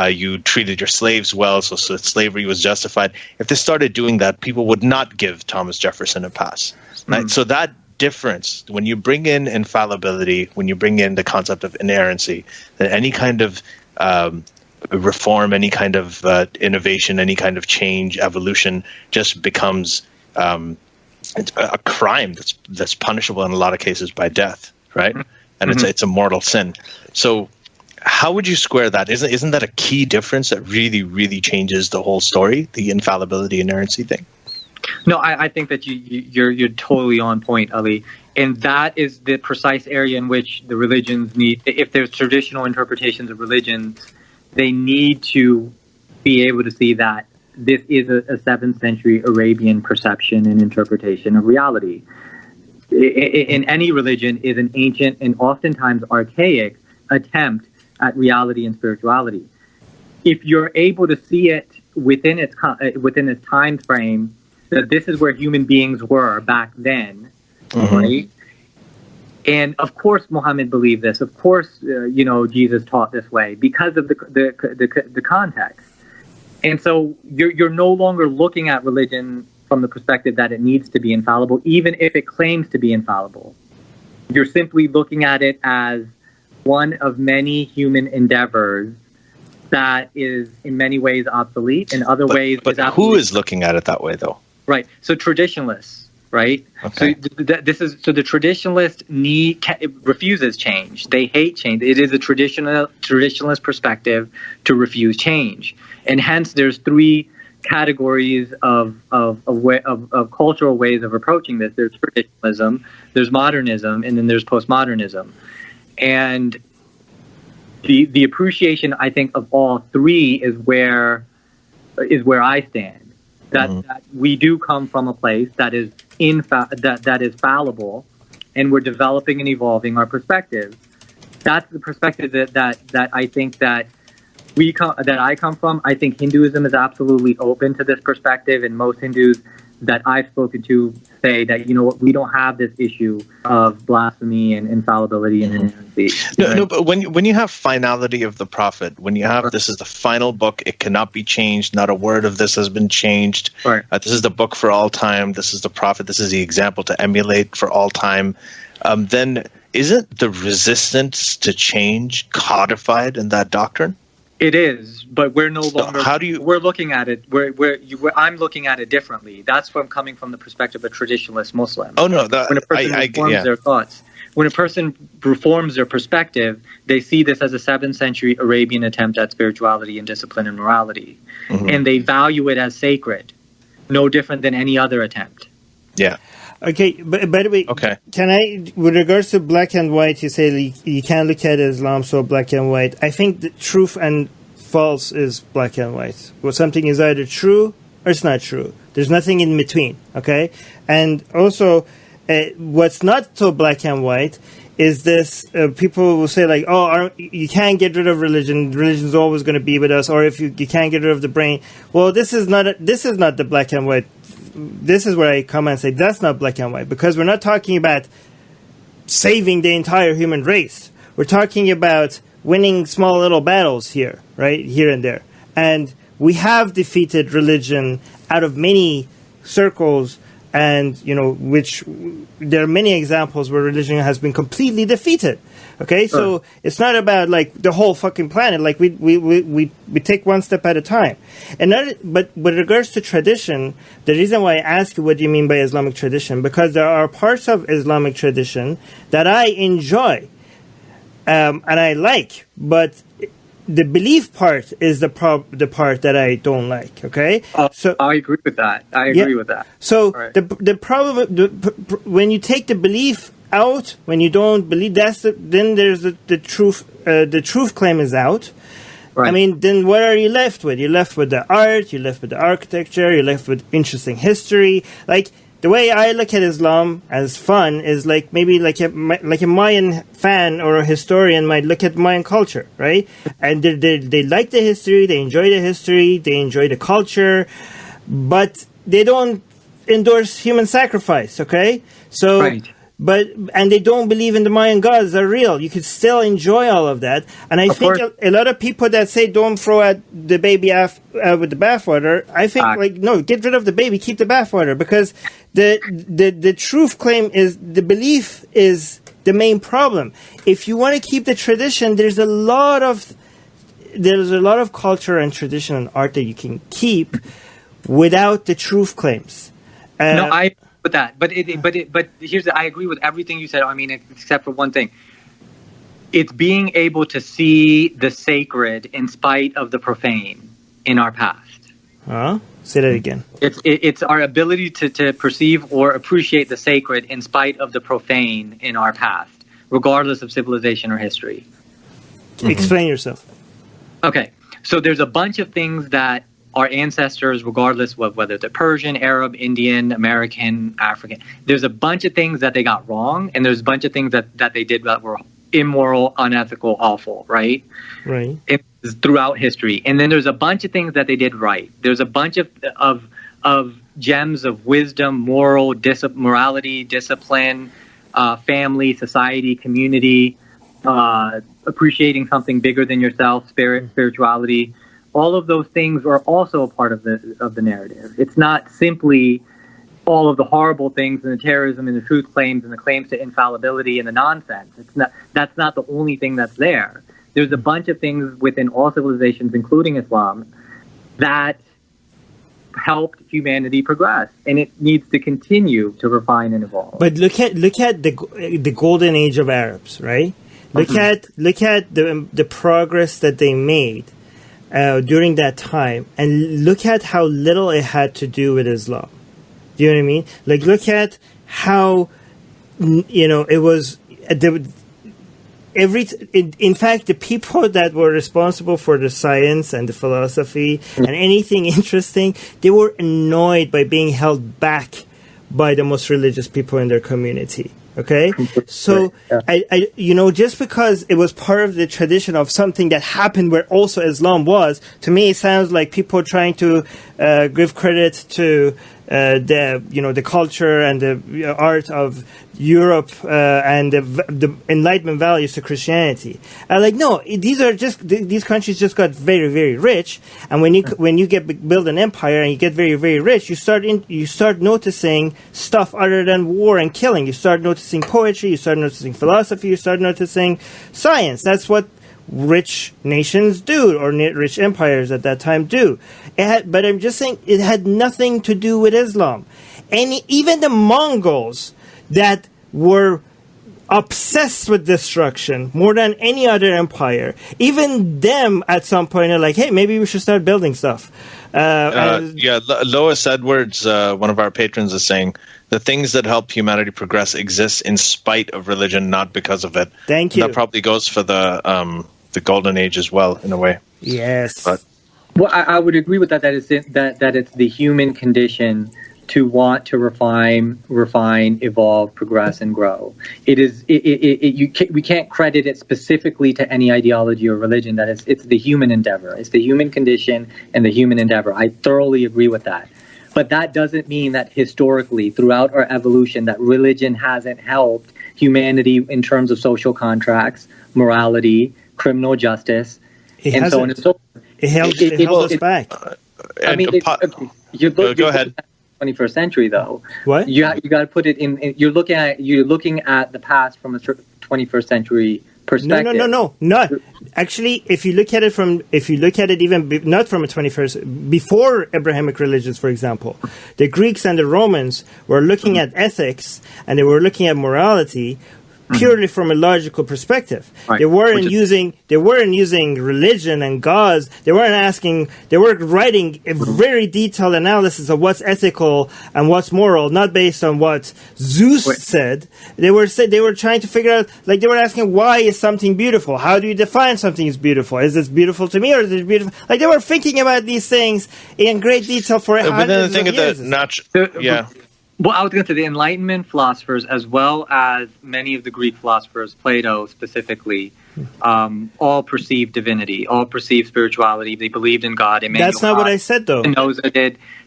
you treated your slaves well, so slavery was justified. If they started doing that, people would not give Thomas Jefferson a pass. Right? So that difference when you bring in infallibility, when you bring in the concept of inerrancy, that any kind of reform, any kind of innovation, any kind of change, evolution just becomes a crime that's punishable in a lot of cases by death, right? And it's a mortal sin. So how would you square that? Isn't that a key difference that really, really changes the whole story, the infallibility, inerrancy thing? No, I think that you're totally on point, Ali. And that is the precise area in which the religions need, if there's traditional interpretations of religions, they need to be able to see that this is a 7th century Arabian perception and interpretation of reality. In any religion is an ancient and oftentimes archaic attempt at reality and spirituality. If you're able to see it within its time frame, that this is where human beings were back then, right? And of course, Muhammad believed this. Of course, Jesus taught this way because of the context. And so you're no longer looking at religion from the perspective that it needs to be infallible, even if it claims to be infallible. You're simply looking at it as one of many human endeavors that is in many ways obsolete, in other ways but is who is looking at it that way, though? Right. So traditionalists, right? Okay. So the traditionalist refuses change. They hate change. It is a traditionalist perspective to refuse change, and hence there's 3 categories of cultural ways of approaching this. There's traditionalism, there's modernism, and then there's postmodernism. And the appreciation, I think, of all 3 is where I stand. That we do come from a place that is that is fallible, and we're developing and evolving our perspective. That's the perspective that I think that I come from. I think Hinduism is absolutely open to this perspective, and most Hindus that I've spoken to say that, we don't have this issue of blasphemy and infallibility and inerrancy. No, but when you have finality of the prophet, when you have this is the final book, it cannot be changed, not a word of this has been changed. Right. This is the book for all time. This is the prophet. This is the example to emulate for all time. Then isn't the resistance to change codified in that doctrine? It is, but we're no longer. We're looking at it. I'm looking at it differently. That's from coming from the perspective of a traditionalist Muslim. Oh no, when a person reforms their thoughts, when a person reforms their perspective, they see this as a 7th century Arabian attempt at spirituality and discipline and morality, and they value it as sacred, no different than any other attempt. Yeah. Okay, but by the way, can I, with regards to black and white, you say you can't look at Islam so black and white. I think the truth and false is black and white. Well, something is either true or it's not true. There's nothing in between, okay? And also, what's not so black and white is this, people will say like, you can't get rid of religion. Religion's always going to be with us. Or if you can't get rid of the brain. Well, this is not the black and white. This is where I come and say that's not black and white, because we're not talking about saving the entire human race. We're talking about winning small little battles here, right? Here and there. And we have defeated religion out of many circles, and, which there are many examples where religion has been completely defeated. Okay, so it's not about like the whole fucking planet. Like we take one step at a time. But with regards to tradition, the reason why I ask you what do you mean by Islamic tradition, because there are parts of Islamic tradition that I enjoy and I like, but the belief part is the part that I don't like. Okay, so I agree with that. With that. So the problem when you take the belief out, when you don't believe, then there's the truth. The truth claim is out. Right. I mean, then what are you left with? You're left with the art. You're left with the architecture. You're left with interesting history. Like the way I look at Islam as fun is like maybe like a Mayan fan or a historian might look at Mayan culture, right? And they like the history. They enjoy the history. They enjoy the culture, but they don't endorse human sacrifice. Okay, so. Right. and they don't believe in the Mayan gods are real. You could still enjoy all of that. And I think a lot of people that say don't throw out the baby with the bathwater, I think no, get rid of the baby, keep the bathwater, because the truth claim is the belief is the main problem. If you want to keep the tradition, there's a lot of culture and tradition and art that you can keep without the truth claims. No, I with that, but here's I agree with everything you said. I mean, except for one thing. It's being able to see the sacred in spite of the profane in our past. Huh? Say that again. It's our ability to perceive or appreciate the sacred in spite of the profane in our past, regardless of civilization or history. Explain yourself. Okay, so there's a bunch of things that our ancestors, regardless of whether they're Persian, Arab, Indian, American, African, there's a bunch of things that they got wrong, and there's a bunch of things that they did that were immoral, unethical, awful, right? Right. It's throughout history. And then there's a bunch of things that they did right. There's a bunch of gems of wisdom, morality, discipline, family, society, community, appreciating something bigger than yourself, spirituality. All of those things are also a part of the narrative. It's not simply all of the horrible things and the terrorism and the truth claims and the claims to infallibility and the nonsense. That's not the only thing that's there. There's a bunch of things within all civilizations, including Islam, that helped humanity progress, and it needs to continue to refine and evolve. But look at the golden age of Arabs, right? Look at the progress that they made during that time, and look at how little it had to do with Islam. Do you know what I mean? Like, look at how it was. In fact, the people that were responsible for the science and the philosophy and anything interesting, they were annoyed by being held back by the most religious people in their community. Okay, so I just because it was part of the tradition of something that happened where also Islam was, to me it sounds like people trying to give credit to the culture and the art of Europe and the Enlightenment values to Christianity. No, these countries just got very, very rich, and when you build an empire and you get very, very rich, you start noticing stuff other than war and killing. You start noticing poetry, you start noticing philosophy, you start noticing science. That's what rich nations do, or rich empires at that time do. But I'm just saying it had nothing to do with Islam. And even the Mongols that were obsessed with destruction more than any other empire, even them at some point are like, hey, maybe we should start building stuff. Lois Edwards, one of our patrons, is saying the things that help humanity progress exist in spite of religion, not because of it. Thank you. And that probably goes for the golden age as well, in a way. Yes. Well, I would agree with that. That it's the human condition to want to refine, evolve, progress, and grow. We can't credit it specifically to any ideology or religion. That it's the human endeavor. It's the human condition and the human endeavor. I thoroughly agree with that. But that doesn't mean that historically, throughout our evolution, that religion hasn't helped humanity in terms of social contracts, morality, criminal justice, and so on and so forth. It held us back. Go ahead. 21st century, though. What? You got to put it in. You're looking at the past from a 21st century perspective. No. Not actually. If you look at it even not from a 21st, before Abrahamic religions, for example, the Greeks and the Romans were looking at ethics and they were looking at morality purely from a logical perspective. Right. They weren't using religion and gods. They were writing a very detailed analysis of what's ethical and what's moral, not based on what Zeus said. They were trying to figure out, like, they were asking, why is something beautiful? How do you define something as beautiful? Is this beautiful to me, or is it beautiful? Like, they were thinking about these things in great detail for hundreds of years. Well, I was going to say the Enlightenment philosophers, as well as many of the Greek philosophers, Plato specifically, all perceived divinity, all perceived spirituality. They believed in God. That's not what I said, though.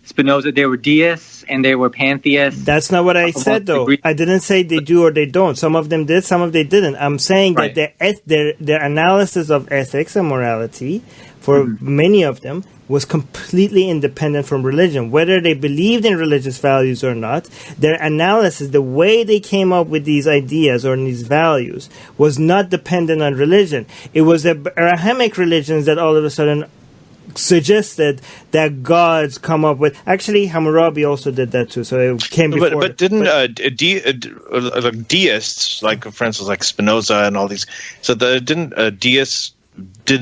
Spinoza, they were deists and they were pantheists. That's not what I said, though. I didn't say they do or they don't. Some of them did, some of them didn't. I'm saying that their analysis of ethics and morality, for many of them, was completely independent from religion. Whether they believed in religious values or not, their analysis, the way they came up with these ideas or these values, was not dependent on religion. It was the Abrahamic religions that all of a sudden suggested that gods come up with. Actually, Hammurabi also did that too, so it came before. But didn't deists, like for instance, like Spinoza and all these, so didn't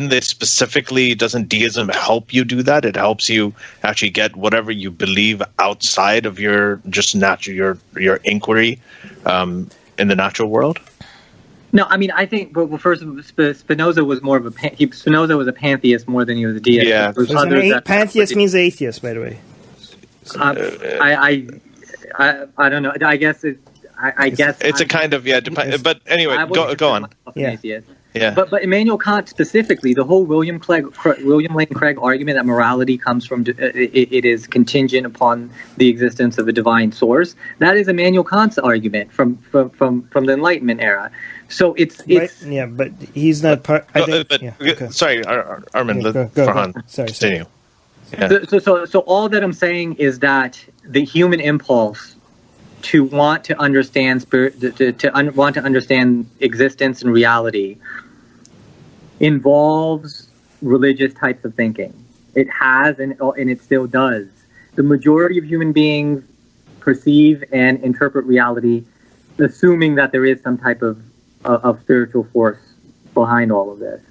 they specifically, doesn't deism help you do that? It helps you actually get whatever you believe outside of your just natural your inquiry in the natural world? No, I mean, I think, well, first, Spinoza was more of Spinoza was a pantheist more than he was a deist. Yeah. Pantheist means atheist, by the way. I don't know. I guess it's a kind of, but anyway, go on. Yeah. But Immanuel Kant specifically, the whole William Lane Craig argument that morality comes from it is contingent upon the existence of a divine source. That is Immanuel Kant's argument from the Enlightenment era. So it's but he's not part. Sorry, Armin. Farhan, continue. Yeah. So all that I'm saying is that the human impulse to want to understand want to understand existence and reality involves religious types of thinking. It has and it still does. The majority of human beings perceive and interpret reality assuming that there is some type of spiritual force behind all of this.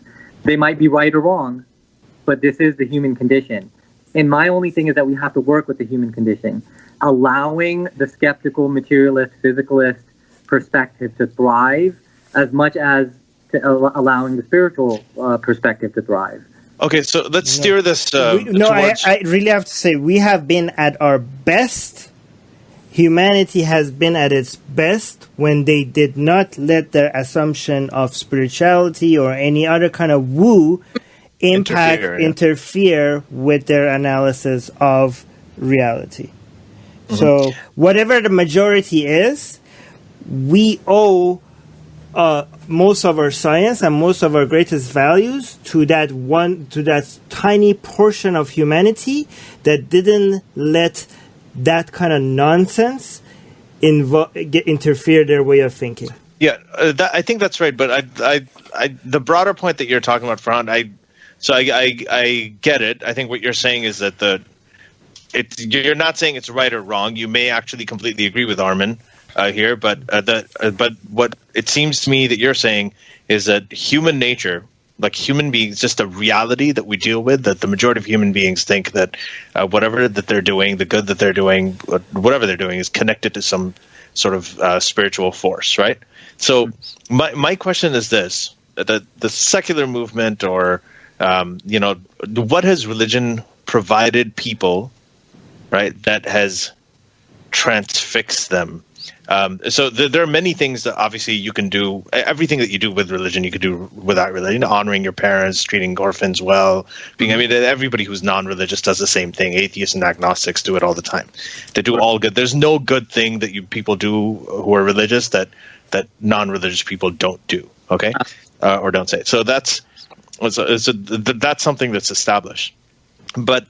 They might be right or wrong, but this is the human condition. And my only thing is that we have to work with the human condition, allowing the skeptical, materialist, physicalist perspective to thrive as much as allowing the spiritual perspective to thrive. Okay, so let's steer this I really have to say, we have been at our best. Humanity has been at its best when they did not let their assumption of spirituality or any other kind of woo interfere with their analysis of reality. Mm-hmm. So whatever the majority is, we owe most of our science and most of our greatest values to that tiny portion of humanity that didn't let that kind of nonsense interfere their way of thinking. Yeah, I think that's right. But the broader point that you're talking about, Farhan, I get it. I think what you're saying is that you're not saying it's right or wrong. You may actually completely agree with Armin here, but what it seems to me that you're saying is that human nature, like human beings, just a reality that we deal with, that the majority of human beings think that whatever that they're doing, the good that they're doing, whatever they're doing is connected to some sort of spiritual force, right? So my question is this, the secular movement or, what has religion provided people, right, that has transfixed them? So there are many things that obviously you can do. Everything that you do with religion, you could do without religion. Honoring your parents, treating orphans well. Everybody who's non-religious does the same thing. Atheists and agnostics do it all the time. They do all good. There's no good thing that people do who are religious that non-religious people don't do. Okay, or don't say. So that's something that's established. But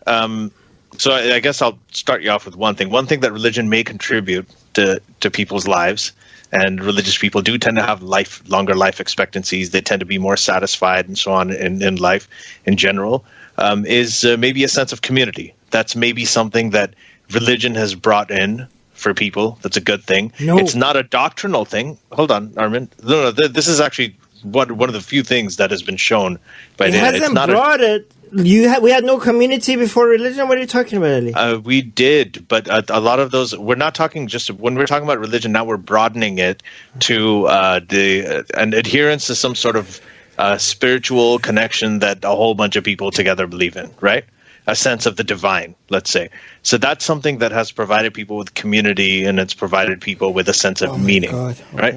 so I guess I'll start you off with one thing. One thing that religion may contribute to people's lives, and religious people do tend to have longer life expectancies. They tend to be more satisfied and so on in life in general, is maybe a sense of community. That's maybe something that religion has brought in for people. That's a good thing. No. It's not a doctrinal thing. Hold on, Armin. No, this is actually one of the few things that has been shown by data. It hasn't brought it. We had no community before religion. What are you talking about, Ali? We did, but a lot of those, we're not talking just when we're talking about religion. Now we're broadening it to an adherence to some sort of spiritual connection that a whole bunch of people together believe in, right? A sense of the divine, let's say. So that's something that has provided people with community, and it's provided people with a sense of meaning, right?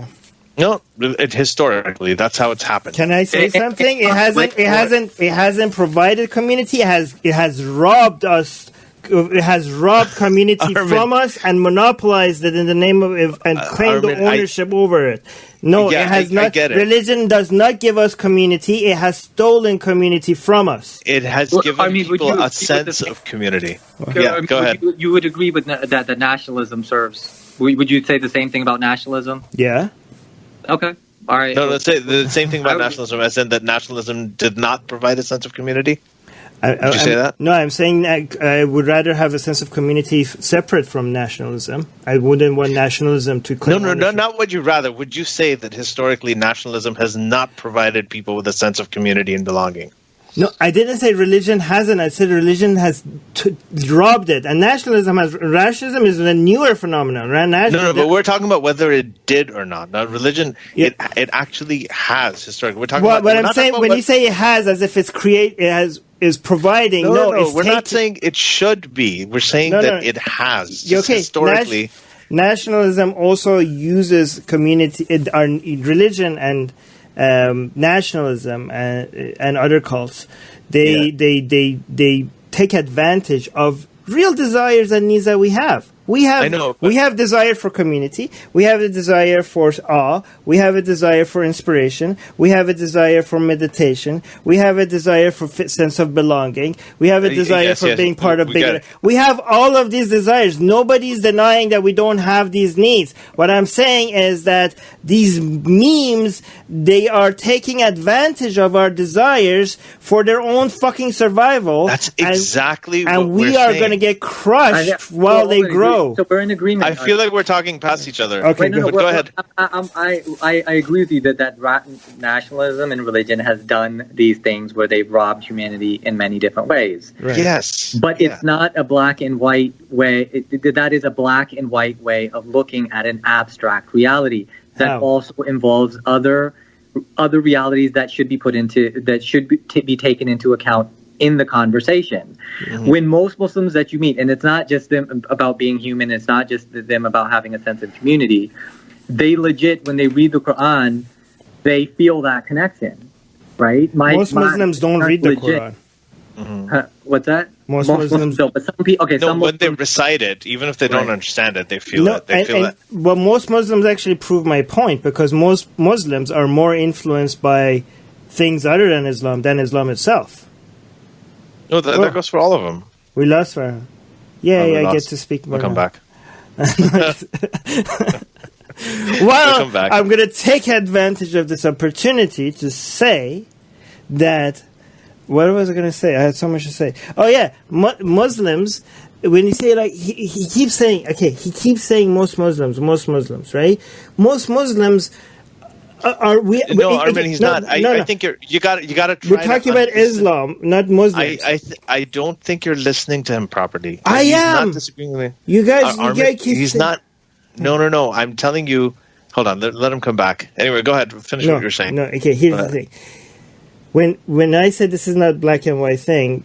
No, historically, that's how it's happened. Can I say something? It hasn't provided community. It has robbed us. It has robbed community from us and monopolized it in the name of and claimed the ownership over it. No, it has not. I get it. Religion does not give us community. It has stolen community from us. It has given people a sense of community. Go ahead. You would agree with that nationalism serves. Would you say the same thing about nationalism? Yeah. Okay. All right. No, let's say the same thing about nationalism, as in that nationalism did not provide a sense of community. Did you say that? No, I'm saying that I would rather have a sense of community separate from nationalism. I wouldn't want nationalism to claim No, not would you rather. Would you say that historically nationalism has not provided people with a sense of community and belonging? No, I didn't say religion hasn't. I said religion has robbed it. And nationalism is a newer phenomenon. Right? But we're talking about whether it did or not. Now, religion, it actually has historically. We're talking about. What I'm saying, when you say it has, as if it's is providing. No, we're not saying it should be. We're saying that it has. Okay, historically. Nationalism also uses community, religion and nationalism and other cults. They take advantage of real desires and needs that we have. We have desire for community. We have a desire for awe. We have a desire for inspiration. We have a desire for meditation. We have a desire for sense of belonging. We have a desire for being part of bigger. We have all of these desires. Nobody's denying that we don't have these needs. What I'm saying is that these memes, they are taking advantage of our desires for their own fucking survival. That's exactly what and we are going to get crushed while they grow. So we're in agreement. I feel like we're talking past each other. Okay, go ahead. I agree with you that nationalism and religion has done these things where they've robbed humanity in many different ways. Right. Yes. But it's not a black and white way. That is a black and white way of looking at an abstract reality that also involves other realities that should be be taken into account in the conversation. Mm-hmm. When most Muslims that you meet, and it's not just them about being human, it's not just them about having a sense of community, they legit, when they read the Quran, they feel that connection, right? Most Muslims don't read the Quran. Mm-hmm. What's that? Most Muslims don't, but some people. Okay, some when Muslims, they recite it, even if they don't understand it, they feel it. They feel it. Well, most Muslims actually prove my point, because most Muslims are more influenced by things other than Islam itself. No, that goes for all of them. We lost Farhan. I get to speak more. We'll come back. Well, I'm going to take advantage of this opportunity to say that. What was I going to say? I had so much to say. Oh yeah, Muslims. When you say he keeps saying, he keeps saying most Muslims, right? Most Muslims. He's not. I think you got to. We're talking about Islam, not Muslims. I don't think you're listening to him properly. I am. Not disagreeing with me. You guys keep. He's not. No. I'm telling you. Hold on. Let him come back. Anyway, go ahead. Finish what you're saying. No. Okay. Here's the thing. When I said this is not black and white thing.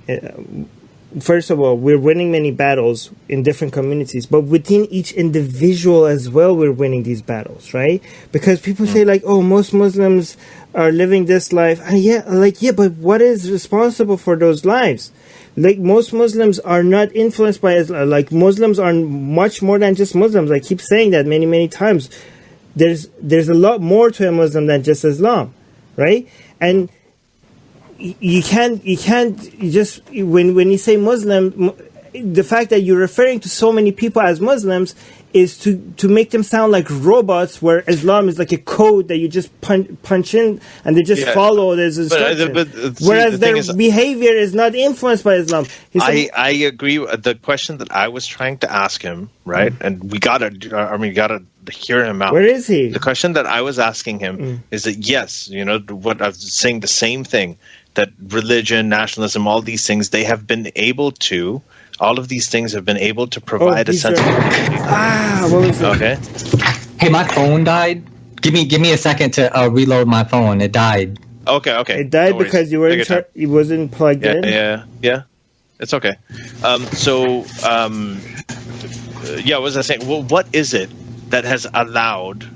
First of all, we're winning many battles in different communities, but within each individual as well, we're winning these battles, right? Because people say most Muslims are living this life. But what is responsible for those lives? Most Muslims are not influenced by Islam. Muslims are much more than just Muslims. I keep saying that many, many times. There's a lot more to a Muslim than just Islam, right? And you can't just when you say Muslim, the fact that you're referring to so many people as Muslims is to make them sound like robots, where Islam is like a code that you just punch in and they just follow those instructions. Whereas their behavior is not influenced by Islam. I agree. The question that I was trying to ask him, right, and we gotta hear him out. Where is he? The question that I was asking him is that what I was saying, the same thing, that religion, nationalism, all these things, all of these things have been able to provide a sense of community. What was that? Okay. Hey, my phone died. Give me a second to reload my phone. It died. Okay. It died because you weren't. It wasn't plugged in. Yeah. It's okay. What was I saying? Well, what is it that has allowed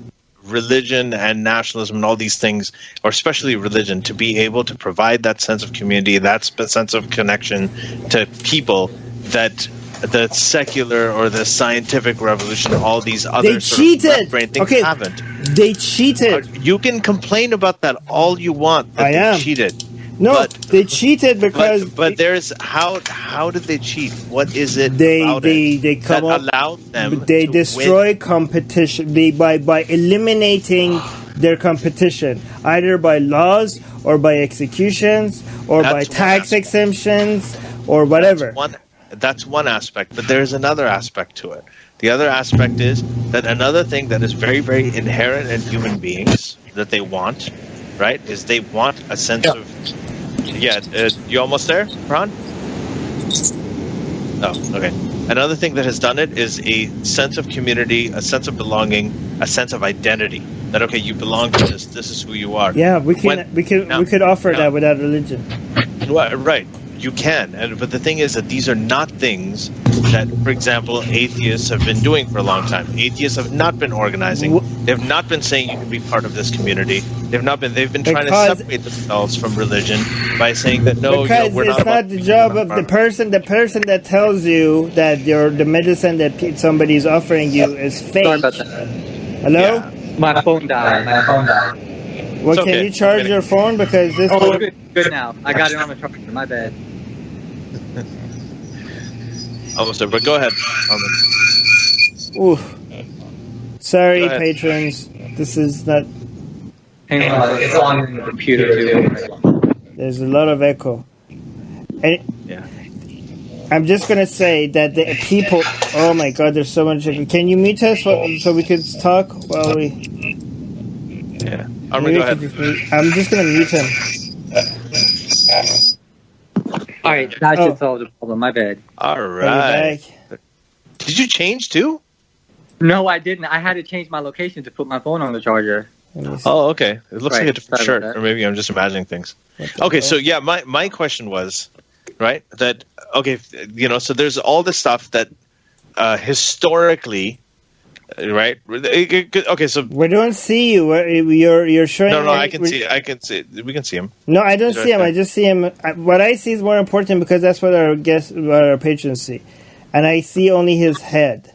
religion and nationalism and all these things, or especially religion, to be able to provide that sense of community, that sense of connection to people that the secular or the scientific revolution, all these other brain things haven't. They cheated. You can complain about that all you want. That they cheated. No, they cheated because. But there's how did they cheat? What is it they that allowed them? They to destroy win? competition by eliminating their competition, either by laws or by executions or by tax exemptions or whatever. That's one aspect, but there's another aspect to it. The other aspect is that another thing that is very, very inherent in human beings that they want, right, is they want a sense of... you almost there, Ron? Oh, okay. Another thing that has done it is a sense of community, a sense of belonging, a sense of identity. That, okay, you belong to this. This is who you are. Yeah, we could offer that without religion. Right. You can, but the thing is that these are not things that, for example, atheists have been doing for a long time. Atheists have not been organizing. They've not been saying you can be part of this community. They've been trying to separate themselves from religion by saying that we're not. It's not the job of the person. The person that tells you that the medicine that somebody's offering you is fake. Sorry about that. Hello? Yeah. My phone died. Well, can you charge your phone because this? Oh, good now. I got it on the charger. My bad. Almost there, but go ahead. Oof. Sorry, patrons. This is not. Hang on, it's on the computer too. There's a lot of echo. I'm just gonna say that the people. Oh my God, there's so much echo. Can you mute us so we can talk while we? Yeah. Go ahead. I'm just gonna mute him. All right, that should solve the problem. My bad. All right. Did you change too? No, I didn't. I had to change my location to put my phone on the charger. Oh, okay. It looks like a different shirt, or maybe I'm just imagining things. Okay, so yeah, my question was, right, that so there's all this stuff that historically. Right. Okay. So we don't see you. You're showing. No. I can see. We can see him. No, I don't see him. I just see him. What I see is more important because that's what our patrons see, and I see only his head.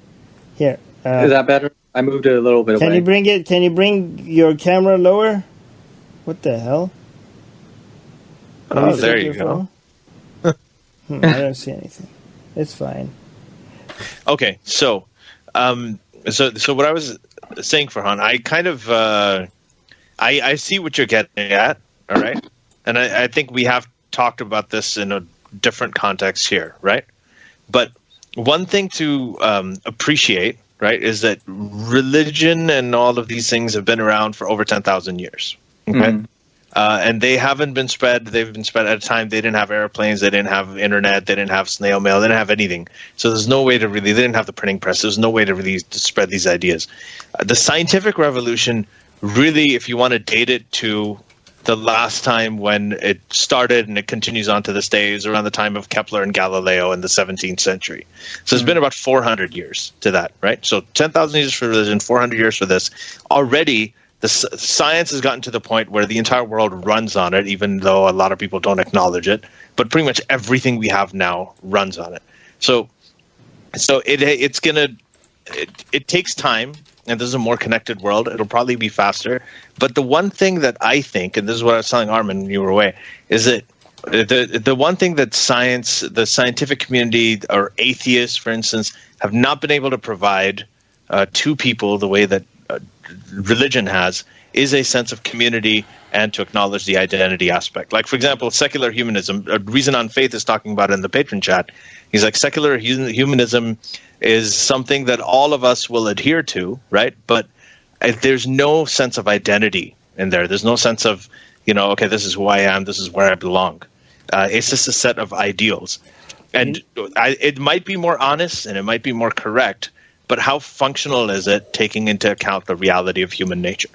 Here. Is that better? I moved it a little bit away. Can you bring your camera lower? What the hell? Oh, there you go. I don't see anything. It's fine. Okay, so. So what I was saying, Farhan, I kind of I see what you're getting at, all right, and I think we have talked about this in a different context here, right? But one thing to appreciate, right, is that religion and all of these things have been around for over 10,000 years, okay? Mm-hmm. And they haven't been spread. They've been spread at a time. They didn't have airplanes. They didn't have internet. They didn't have snail mail. They didn't have anything. So there's no way to really. They didn't have the printing press. There's no way to really spread these ideas. The scientific revolution, really, if you want to date it to the last time when it started and it continues on to this day, is around the time of Kepler and Galileo in the 17th century. So it's been about 400 years to that, right? So 10,000 years for religion, 400 years for this. Already. The science has gotten to the point where the entire world runs on it, even though a lot of people don't acknowledge it. But pretty much everything we have now runs on it. So it takes time, and this is a more connected world. It'll probably be faster. But the one thing that I think, and this is what I was telling Armin when you were away, is that the one thing that the scientific community, or atheists, for instance, have not been able to provide to people the way that religion has, is a sense of community and to acknowledge the identity aspect. Like, for example, secular humanism, Reason on Faith is talking about it in the patron chat. He's like, secular humanism is something that all of us will adhere to, right? But there's no sense of identity in there. There's no sense of, okay, this is who I am, this is where I belong. It's just a set of ideals. And it might be more honest and it might be more correct, but how functional is it, taking into account the reality of human nature?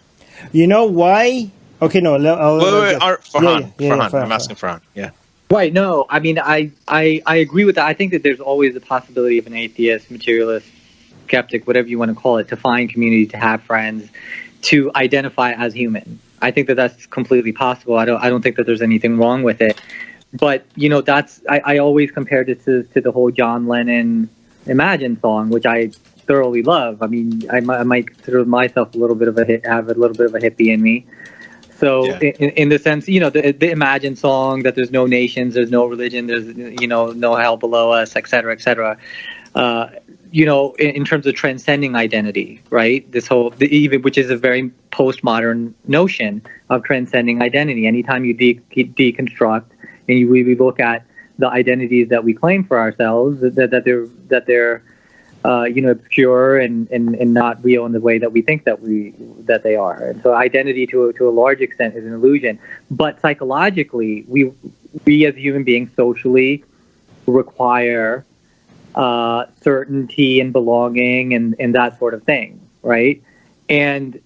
You know why? Okay, no. Farhan. I'm asking Farhan. Yeah. Right. No, I mean, I agree with that. I think that there's always the possibility of an atheist, materialist, skeptic, whatever you want to call it, to find community, to have friends, to identify as human. I think that that's completely possible. I don't think that there's anything wrong with it. But, you know, I always compared it to the whole John Lennon Imagine song, which I thoroughly love. I mean, I might consider myself have a little bit of a hippie in me. So yeah. in the sense, you know, the Imagine song, that there's no nations, there's no religion, there's, you know, no hell below us, et cetera, et cetera. You know, in terms of transcending identity, right? This whole, which is a very postmodern notion of transcending identity. Anytime you deconstruct and we look at the identities that we claim for ourselves, that they're you know, obscure and not real in the way that we think that they are. And so identity to a large extent is an illusion. But psychologically, we as human beings socially require certainty and belonging and that sort of thing, right? And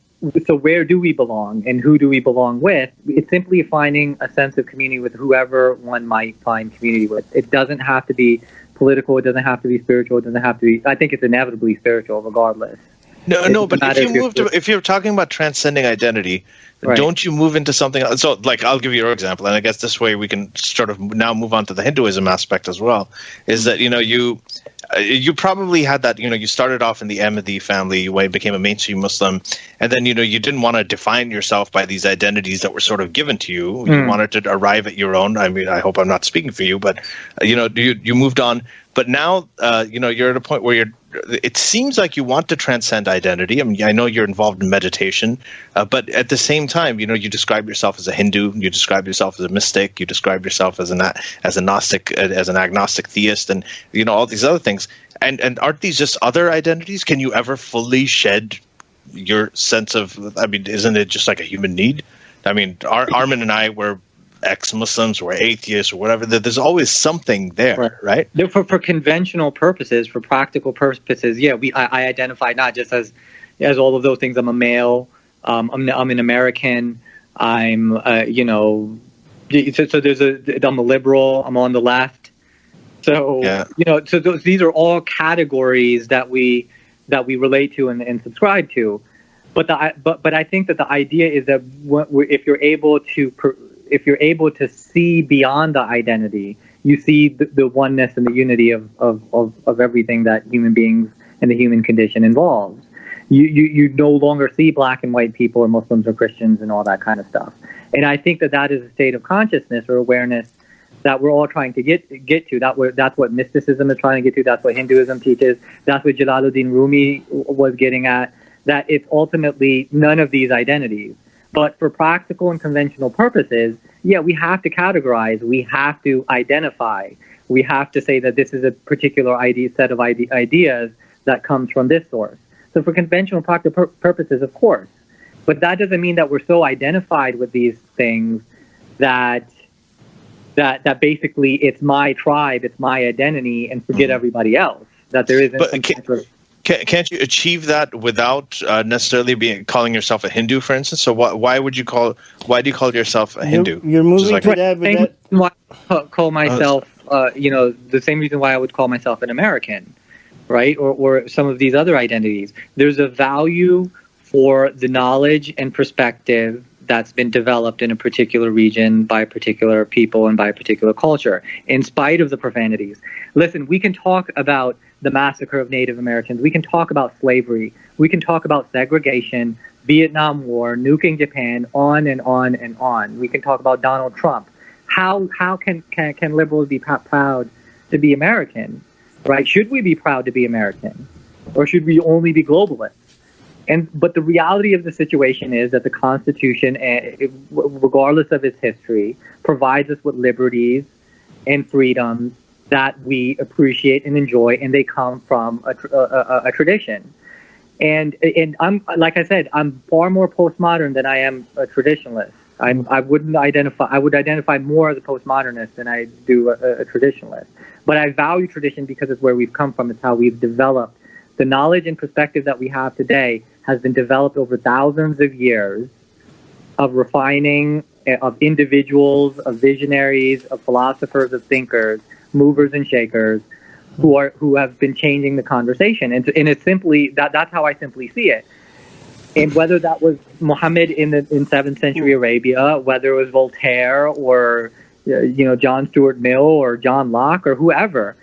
so where do we belong and who do we belong with? It's simply finding a sense of community with whoever one might find community with. It doesn't have to be political, it doesn't have to be spiritual, it doesn't have to be, I think it's inevitably spiritual regardless. No, but if you're talking about transcending identity, right, don't you move into something else? So, like, I'll give you your example, and I guess this way we can sort of now move on to the Hinduism aspect as well, is that, you know, you probably had that, you know, you started off in the Ahmadi family, you became a mainstream Muslim, and then, you know, you didn't want to define yourself by these identities that were sort of given to you. You wanted to arrive at your own. I mean, I hope I'm not speaking for you, but, you know, you moved on. But now, you know, you're at a point where it seems like you want to transcend identity. I mean, I know you're involved in meditation, but at the same time, you know, you describe yourself as a Hindu, you describe yourself as a mystic, you describe yourself as a Gnostic, as an agnostic theist, and, you know, all these other things. And aren't these just other identities? Can you ever fully shed your sense of, I mean, isn't it just like a human need? I mean, Armin and I were ex-Muslims or atheists or whatever. There's always something there, right? For conventional purposes, for practical purposes, yeah, I identify not just as all of those things. I'm a male. I'm an American. I'm you know, so I'm a liberal. I'm on the left. So yeah, you know, so these are all categories that we relate to and subscribe to. But I think that the idea is that if you're able to see beyond the identity, you see the oneness and the unity of everything that human beings and the human condition involves. You no longer see black and white people or Muslims or Christians and all that kind of stuff. And I think that is a state of consciousness or awareness that we're all trying to get to. That's what mysticism is trying to get to. That's what Hinduism teaches. That's what Jalaluddin Rumi was getting at. That it's ultimately none of these identities. But for practical and conventional purposes, yeah, we have to categorize. We have to identify. We have to say that this is a particular set of ideas that comes from this source. So for conventional practical purposes, of course. But that doesn't mean that we're so identified with these things that basically it's my tribe, it's my identity, and forget everybody else. That there isn't some Can't you achieve that without necessarily calling yourself a Hindu, for instance? So why do you call yourself a Hindu? You're moving to that. Why I call myself, you know, the same reason why I would call myself an American, right? Or some of these other identities. There's a value for the knowledge and perspective that's been developed in a particular region by particular people and by a particular culture, in spite of the profanities. Listen, we can talk about the massacre of Native Americans. We can talk about slavery. We can talk about segregation, Vietnam War, nuking Japan, on and on and on. We can talk about Donald Trump. How can liberals be proud to be American, right? Should we be proud to be American, or should we only be globalists? But the reality of the situation is that the Constitution, regardless of its history, provides us with liberties and freedoms that we appreciate and enjoy, and they come from a tradition. And I'm, like I said, I'm far more postmodern than I am a traditionalist. I would identify more as a postmodernist than I do a traditionalist. But I value tradition because it's where we've come from. It's how we've developed. The knowledge and perspective that we have today has been developed over thousands of years of refining, of individuals, of visionaries, of philosophers, of thinkers, movers and shakers, who have been changing the conversation. And it's simply that's how I simply see it. And whether that was Muhammad in 7th century Arabia, whether it was Voltaire or John Stuart Mill or John Locke or whoever,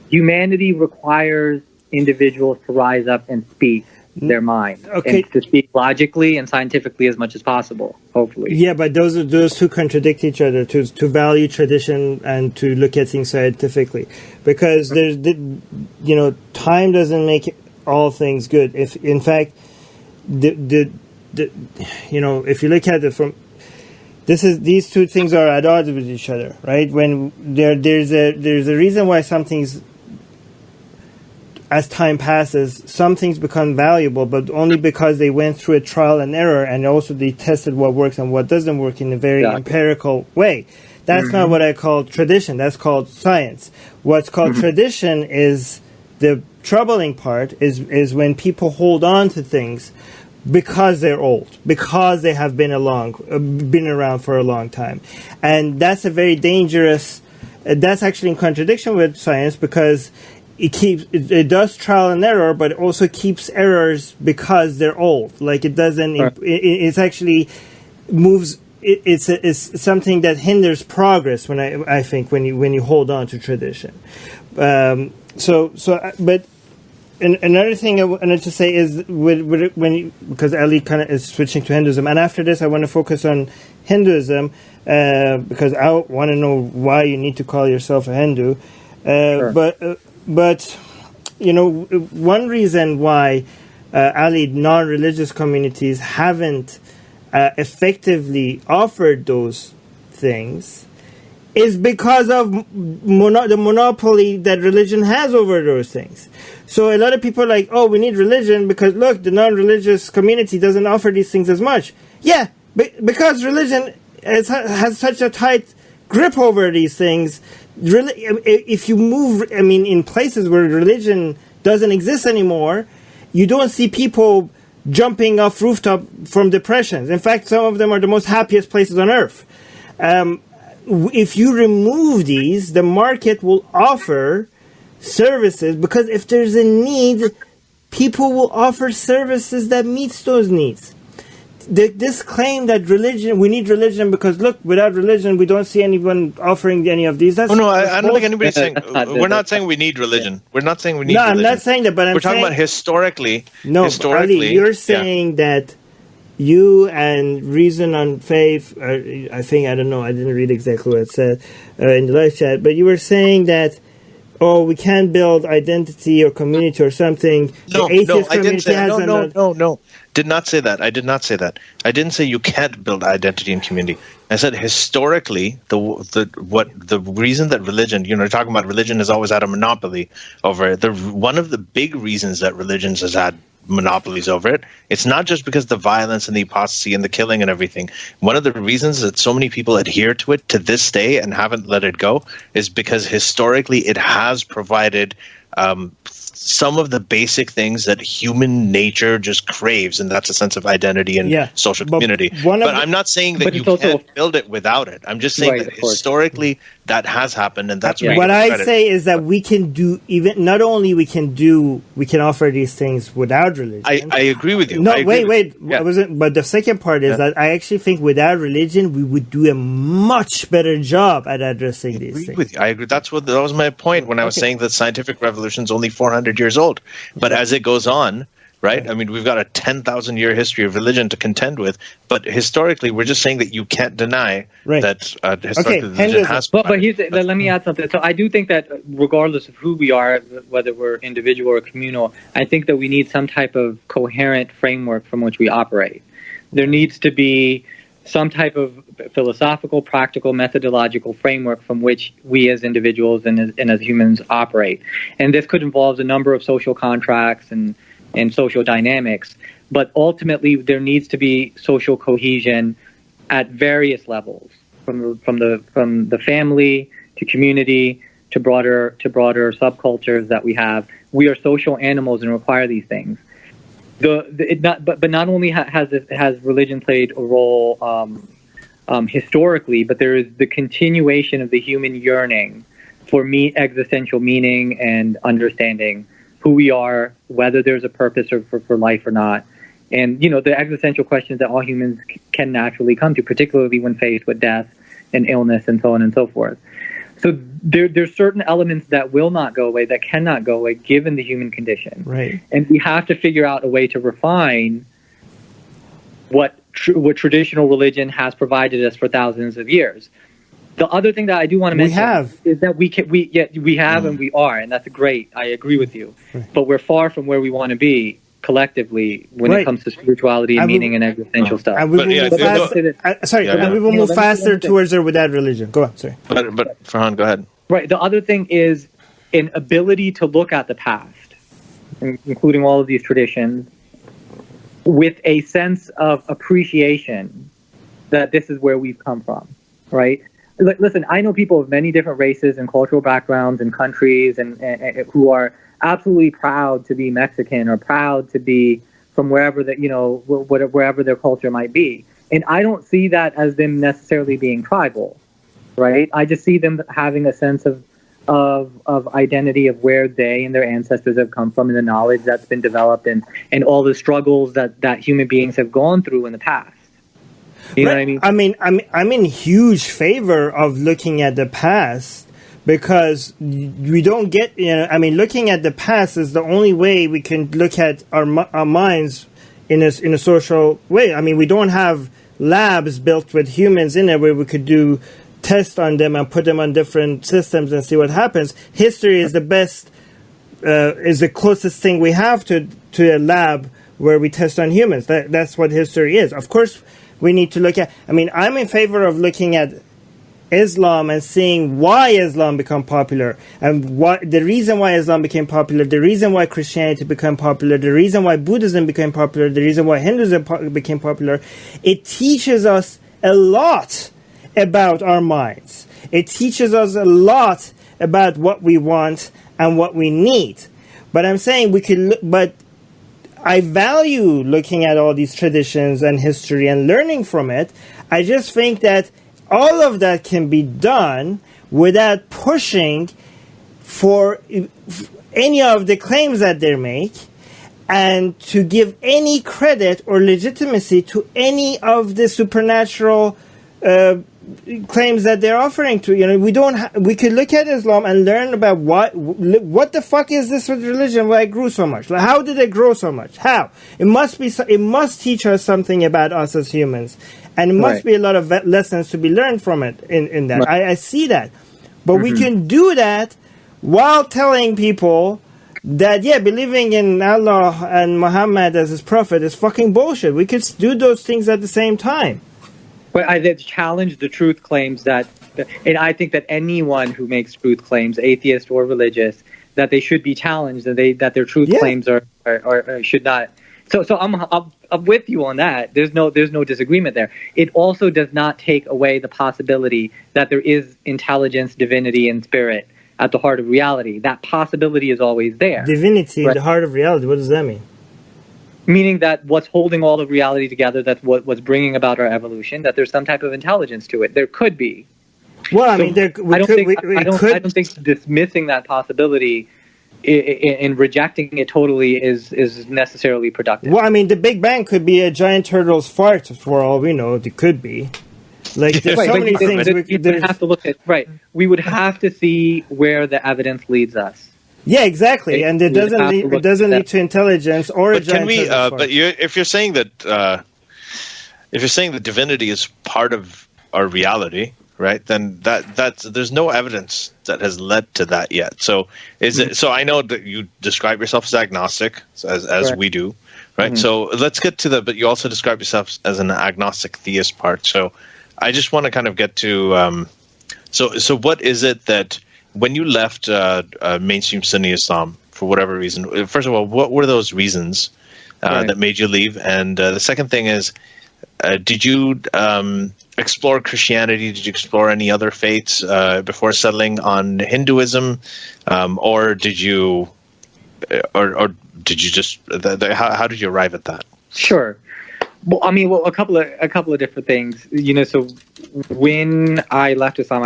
humanity requires individuals to rise up and speak their mind, and to speak logically and scientifically as much as possible, hopefully. Yeah, but those two contradict each other, to value tradition and to look at things scientifically, because there's time doesn't make all things good. If in fact if you look at it from these two things are at odds with each other, right? When there's a reason why some things, as time passes, some things become valuable, but only because they went through a trial and error, and also they tested what works and what doesn't work in a very empirical way. That's not what I call tradition. That's called science. What's called tradition is the troubling part, is when people hold on to things because they're old, because they have been around for a long time. And that's a very dangerous, that's actually in contradiction with science, because it does trial and error, but it also keeps errors because they're old. Like it doesn't, it's actually moves, it's something that hinders progress I think when you hold on to tradition. But another thing I wanted to say is because Ali kind of is switching to Hinduism, and after this I want to focus on Hinduism because I want to know why you need to call yourself a Hindu. But one reason why Ali, non-religious communities haven't effectively offered those things is because of the monopoly that religion has over those things. So a lot of people are like, oh, we need religion because, look, the non-religious community doesn't offer these things as much. Yeah, because religion has such a tight grip over these things. If you move, in places where religion doesn't exist anymore, you don't see people jumping off rooftop from depressions. In fact, some of them are the most happiest places on earth. If you remove these, the market will offer services, because if there's a need, people will offer services that meets those needs. This claim that we need religion because, look, without religion, we don't see anyone offering any of these. I don't think anybody's saying, we're not saying we need religion. We're not saying we need religion. No, I'm not saying that, but we're talking about historically. No, Ali, you're saying that you and Reason on Faith, I didn't read exactly what it said in the live chat, but you were saying that, we can't build identity or community or something. No, I didn't say that. No. Did not say that. I did not say that. I didn't say you can't build identity and community. I said historically, the reason that religion, talking about religion has always had a monopoly over it. One of the big reasons that religions has had monopolies over it, it's not just because the violence and the apostasy and the killing and everything. One of the reasons that so many people adhere to it to this day and haven't let it go is because historically it has provided some of the basic things that human nature just craves, and that's a sense of identity and social community. But I'm not saying that you can't build it without it. I'm just saying that historically that has happened, and that's what I say is that we can do, even not only we can offer these things without religion. I agree with you. No, wait. Yeah. But the second part is that I actually think without religion we would do a much better job at addressing these things. With you. I agree. That was my point when I was saying that scientific revolution is only 400 years old. But as it goes on, right? We've got a 10,000-year history of religion to contend with. But historically, we're just saying that you can't deny that historically religion has. But let me add something. So I do think that regardless of who we are, whether we're individual or communal, I think that we need some type of coherent framework from which we operate. There needs to be some type of philosophical, practical, methodological framework from which we as individuals and as humans operate. And this could involve a number of social contracts and social dynamics. But ultimately, there needs to be social cohesion at various levels, from the family to community to broader subcultures that we have. We are social animals and require these things. But not only has religion played a role historically, but there is the continuation of the human yearning for existential meaning and understanding who we are, whether there's a purpose for life or not, and the existential questions that all humans can naturally come to, particularly when faced with death and illness and so on and so forth. So there's certain elements that will not go away, that cannot go away, given the human condition. Right. And we have to figure out a way to refine what traditional religion has provided us for thousands of years. The other thing that I do want to mention is that we have and we are, and that's great. I agree with you. Right. But we're far from where we want to be collectively when it comes to spirituality and meaning and existential stuff. And we will move faster towards or without religion. Go on, sorry. But Farhan, go ahead. Right. The other thing is an ability to look at the past, including all of these traditions, with a sense of appreciation that this is where we've come from, right? Listen, I know people of many different races and cultural backgrounds and countries and who are absolutely proud to be Mexican or proud to be from wherever that, wherever their culture might be. And I don't see that as them necessarily being tribal, right? I just see them having a sense of identity of where they and their ancestors have come from and the knowledge that's been developed and all the struggles that human beings have gone through in the past. You know what I mean? I'm in huge favor of looking at the past because we don't get, looking at the past is the only way we can look at our minds in a social way. I mean, we don't have labs built with humans in it where we could do tests on them and put them on different systems and see what happens. History is the best, is the closest thing we have to a lab where we test on humans. That's what history is. Of course, we need to look at, I'm in favor of looking at Islam and seeing why Islam became popular and what the reason why Islam became popular, the reason why Christianity became popular, the reason why Buddhism became popular, the reason why Hinduism became popular. It teaches us a lot about our minds. It teaches us a lot about what we want and what we need. But I'm saying but I value looking at all these traditions and history and learning from it. I just think that all of that can be done without pushing for any of the claims that they make and to give any credit or legitimacy to any of the supernatural claims that they're offering to. We could look at Islam and learn about what the fuck is this with religion? Why it grew so much? Like, how did it grow so much? How? It must teach us something about us as humans, and it must be a lot of lessons to be learned from it. In that, I see that, but we can do that while telling people that believing in Allah and Muhammad as his prophet is fucking bullshit. We could do those things at the same time. But I challenge the truth claims and I think that anyone who makes truth claims, atheist or religious, that they should be challenged, and that their truth claims are should not. So I'm with you on that. There's no disagreement there. It also does not take away the possibility that there is intelligence, divinity, and spirit at the heart of reality. That possibility is always there. Divinity at the heart of reality. What does that mean? Meaning that what's holding all of reality together, that's what's bringing about our evolution, that there's some type of intelligence to it. There could be. Well, I don't think dismissing that possibility and rejecting it totally is necessarily productive. Well, the Big Bang could be a giant turtle's fart for all we know. It could be. Like, there's so many things we would have to look at. Right. We would have to see where the evidence leads us. Yeah, exactly, and it doesn't lead to intelligence or a giant. If you're saying that divinity is part of our reality, right? Then there's no evidence that has led to that yet. So So I know that you describe yourself as agnostic, as we do, right? Mm-hmm. So let's get to but you also describe yourself as an agnostic theist part. So I just want to kind of get to so what is it that, when you left mainstream Sunni Islam for whatever reason, first of all, what were those reasons that made you leave? And the second thing is, did you explore Christianity? Did you explore any other faiths before settling on Hinduism, or did you, or did you just? How did you arrive at that? Sure. Well, a couple of different things. So when I left Islam,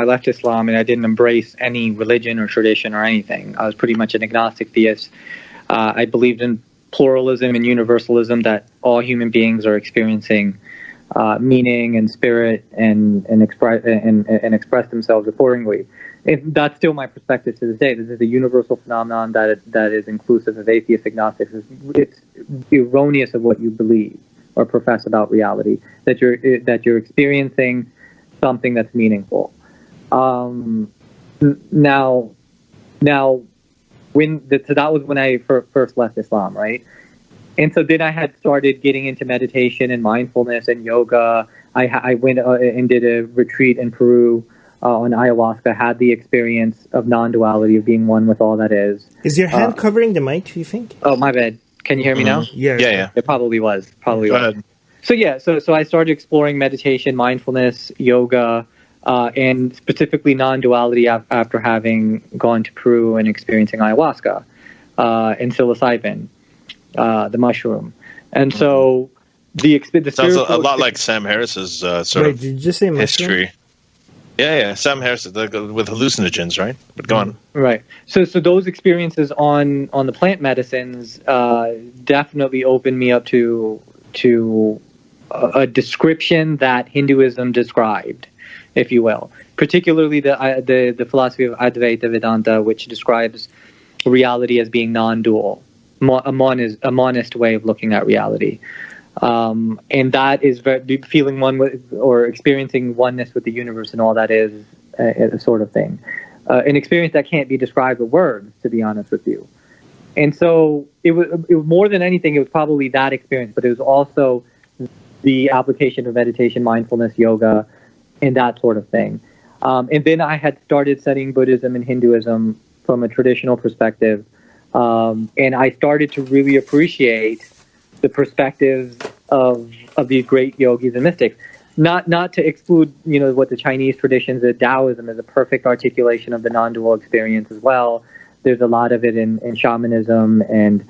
and I didn't embrace any religion or tradition or anything. I was pretty much an agnostic theist. I believed in pluralism and universalism, that all human beings are experiencing meaning and spirit and express themselves accordingly. That's still my perspective to this day. This is a universal phenomenon that is inclusive of atheists, agnostics. It's erroneous of what you believe or profess about reality, that you're experiencing something that's meaningful. Now, so that was when I first left Islam, right? And so then I had started getting into meditation and mindfulness and yoga. I went and did a retreat in Peru on ayahuasca, had the experience of non-duality, of being one with all that is. Is your hand covering the mic, do you think? Oh, my bad. Can you hear me now? Yeah. It probably was. Go ahead. So I started exploring meditation, mindfulness, yoga, and specifically non-duality after having gone to Peru and experiencing ayahuasca and psilocybin, the mushroom. And so the sounds a lot like Sam Harris's did you just say mushroom? history. Yeah, Sam Harris with hallucinogens, right? But go on. Right. So those experiences on the plant medicines definitely opened me up to a description that Hinduism described, if you will, particularly the philosophy of Advaita Vedanta, which describes reality as being non-dual, a monist way of looking at reality. And that is feeling one with, or experiencing oneness with the universe and all that is a sort of thing. An experience that can't be described with words, to be honest with you. And so it was more than anything, it was probably that experience, but it was also the application of meditation, mindfulness, yoga, and that sort of thing. And then I had started studying Buddhism and Hinduism from a traditional perspective. And I started to really appreciate the perspectives of these great yogis and mystics. Not to exclude, what the Chinese traditions, that Taoism is a perfect articulation of the non-dual experience as well. There's a lot of it in shamanism and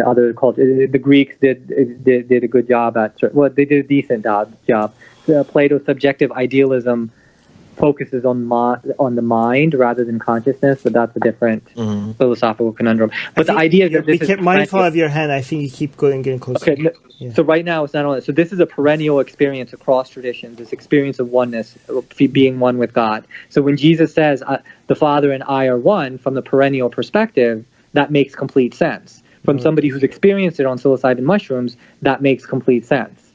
other cultures. The Greeks did a good job they did a decent job. Plato's subjective idealism focuses on the mind rather than consciousness, but that's a different philosophical conundrum. But the idea is that this is mindful of your hand. I think you keep getting closer. Okay, so right now it's not only so. This is a perennial experience across traditions. This experience of oneness, being one with God. So when Jesus says the Father and I are one, from the perennial perspective, that makes complete sense. From somebody who's experienced it on psilocybin mushrooms, that makes complete sense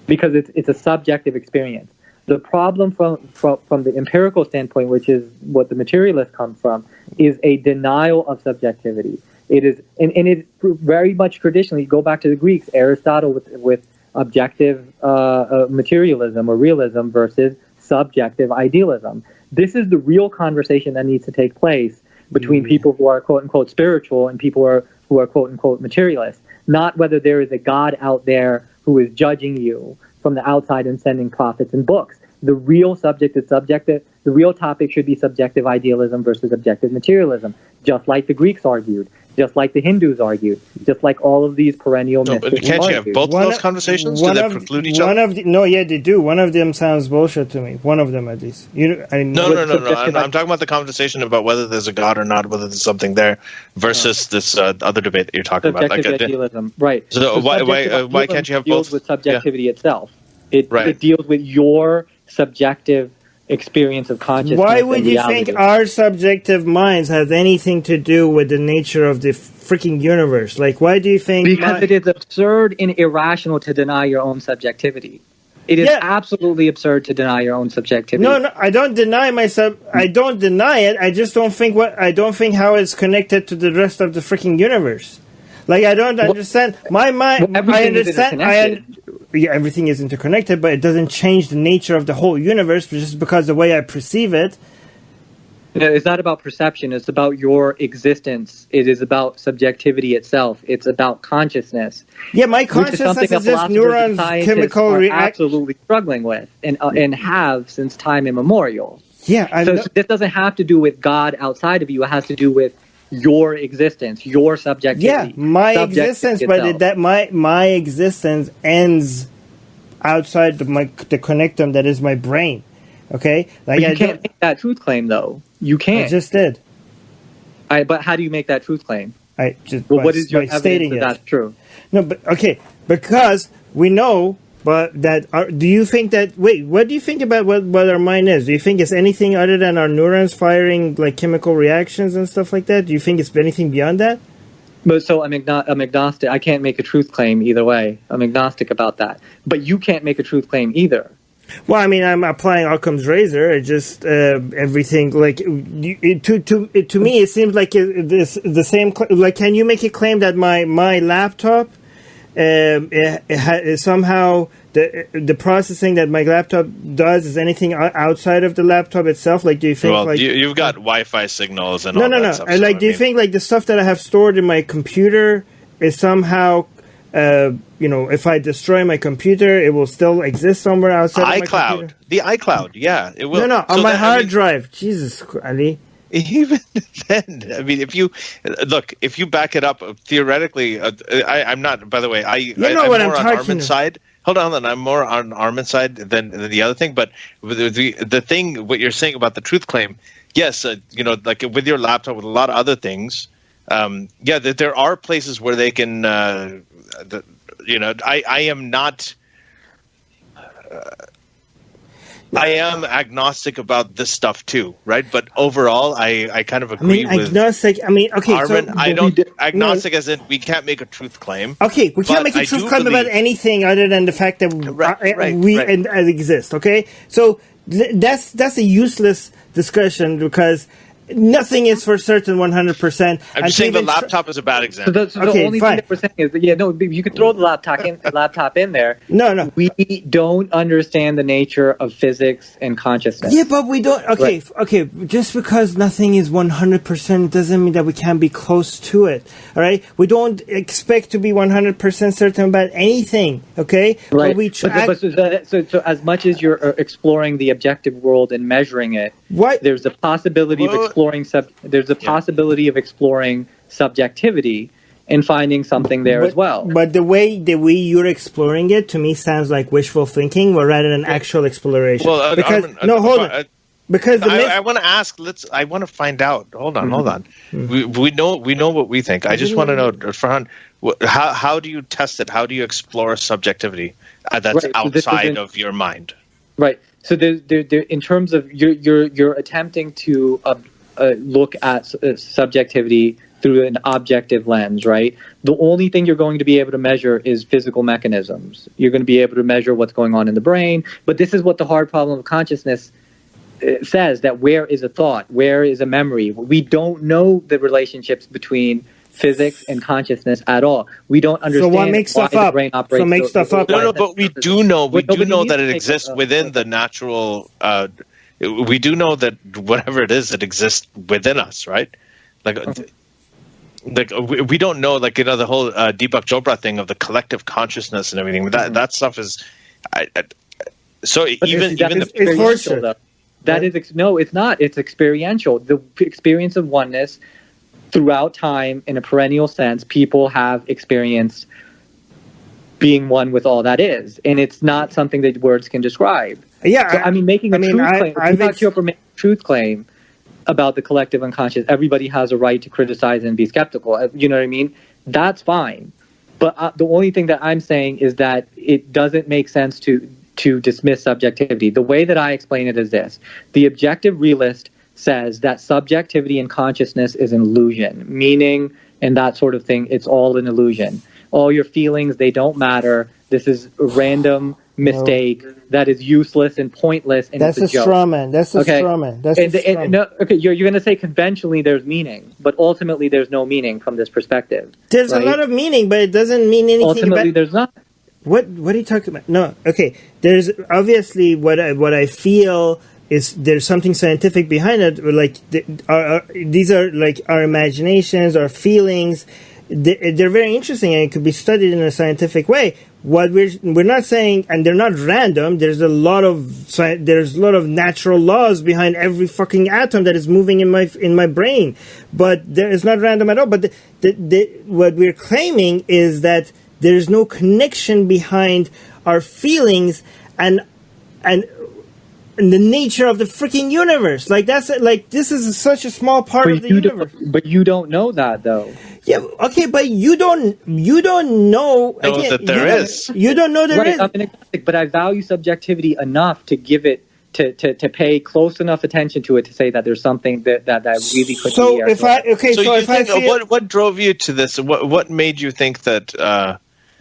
because it's a subjective experience. The problem from the empirical standpoint, which is what the materialists come from, is a denial of subjectivity. It is, and it's very much traditionally, go back to the Greeks, Aristotle with objective materialism or realism versus subjective idealism. This is the real conversation that needs to take place between people who are quote-unquote spiritual and people who are quote-unquote materialists, not whether there is a God out there who is judging you from the outside and sending prophets and books. The real subject is subjective. The real topic should be subjective idealism versus objective materialism, just like the Greeks argued, just like the Hindus argued, just like all of these perennial mystics but can't you have both of those conversations? Do they preclude each other? They do. One of them sounds bullshit to me. One of them, at least. No. I'm talking about the conversation about whether there's a God or not, whether there's something there, versus this other debate that you're talking about. Subjective idealism, right. So why can't you have both? It deals with subjectivity itself. It deals with your subjective experience of consciousness. Why would you think our subjective minds has anything to do with the nature of the freaking universe? Like, why do you think? Because it is absurd and irrational to deny your own subjectivity. It is absolutely absurd to deny your own subjectivity. No, I don't deny I don't deny it. I just don't think how it's connected to the rest of the freaking universe. Like, I don't understand. My mind. I understand. Everything is interconnected, but it doesn't change the nature of the whole universe just because the way I perceive it. It's not about perception. It's about your existence. It is about subjectivity itself. It's about consciousness. Yeah, my consciousness is just neurons, chemical reaction. Absolutely struggling with and have since time immemorial. Yeah, so this doesn't have to do with God outside of you. It has to do with your existence, your subjectivity. Yeah, my existence, but my existence ends outside the connectum that is my brain. Okay, like you can't make that truth claim, though. You can't. I just did. But how do you make that truth claim? What is your evidence that that's true? No, but okay, because we know, but do you think that? Wait, what do you think about what our mind is? Do you think it's anything other than our neurons firing like chemical reactions and stuff like that? Do you think it's anything beyond that? But so I'm agnostic. I can't make a truth claim either way. I'm agnostic about that. But you can't make a truth claim either. Well, I mean, I'm applying Occam's razor. It just everything like to me, it seems like this the same. Like, can you make a claim that my laptop somehow the processing that my laptop does is anything outside of the laptop itself? Like, do you think? Well, you've got Wi-Fi signals and no. Stuff, like, do you think like the stuff that I have stored in my computer is somehow? If I destroy my computer, it will still exist somewhere outside of my computer? The iCloud, yeah, it will. No, on my hard drive. Jesus, Ali. Even then, I mean, if you back it up theoretically, I'm not. By the way, I'm more on Armin's side. Hold on, I'm more on Armin's side than the other thing. But the thing, what you're saying about the truth claim, yes, like with your laptop, with a lot of other things. That there are places where they can, I am not, I am agnostic about this stuff too, right? But overall, I kind of agree with agnostic. I mean, okay, Armin, agnostic as in we can't make a truth claim. Okay, we can't make a truth claim about anything other than the fact that we exist. Okay, so that's a useless discussion because. Nothing is for certain 100%. I'm just saying the laptop is a bad example. So the only thing that we're saying is you could throw the laptop in there. No. We don't understand the nature of physics and consciousness. Yeah, but we don't. Okay. Just because nothing is 100% doesn't mean that we can't be close to it. All right. We don't expect to be 100% certain about anything. Okay. Right. But so as much as you're exploring the objective world and measuring it, there's a possibility of exploring. There's a possibility of exploring subjectivity and finding something there as well. But the way you're exploring it to me sounds like wishful thinking, rather than actual exploration. Well, hold on. Because I want to ask. I want to find out. Hold on. Mm-hmm. We know what we think. I just want to know, Farhan, how do you test it? How do you explore subjectivity that's outside of your mind? Right. So there, in terms of you're attempting to look at subjectivity through an objective lens, right? The only thing you're going to be able to measure is physical mechanisms. You're going to be able to measure what's going on in the brain. But this is what the hard problem of consciousness says, that where is a thought? Where is a memory? We don't know the relationships between physics and consciousness at all. We don't understand why the brain operates. So make stuff up. No, but we do know that it exists within the natural. We do know that whatever it is, it exists within us, right? Like we don't know, the whole Deepak Chopra thing of the collective consciousness and everything. That stuff is. Even it's experiential. No, it's not. It's experiential. The experience of oneness. Throughout time, in a perennial sense, people have experienced being one with all that is, and it's not something that words can describe. Yeah, making a truth claim about the collective unconscious. Everybody has a right to criticize and be skeptical. You know what I mean? That's fine. But the only thing that I'm saying is that it doesn't make sense to dismiss subjectivity. The way that I explain it is this: the objective realist says that subjectivity and consciousness is an illusion, meaning and that sort of thing, it's all an illusion. All your feelings, they don't matter. This is a random mistake that is useless and pointless, and that's it's a joke. Straw man. That's a straw man. You're going to say conventionally there's meaning, but ultimately there's no meaning from this perspective. There's a lot of meaning, but it doesn't mean anything. Ultimately, there's not. What are you talking about? No, okay. There's obviously what I feel is there's something scientific behind it. Like these are like our imaginations, our feelings. They're very interesting and it could be studied in a scientific way. What we're not saying, and they're not random. There's a lot of natural laws behind every fucking atom that is moving in my brain. But it's not random at all. But what we're claiming is that there's no connection behind our feelings and the nature of the freaking universe. Like this is such a small part of the universe. But you don't know that though. Yeah, okay, but you don't know again, that there is. You don't know there is. I'm an agnostic, but I value subjectivity enough to give it to pay close enough attention to it to say that there's something that really could so be. What drove you to this? What made you think that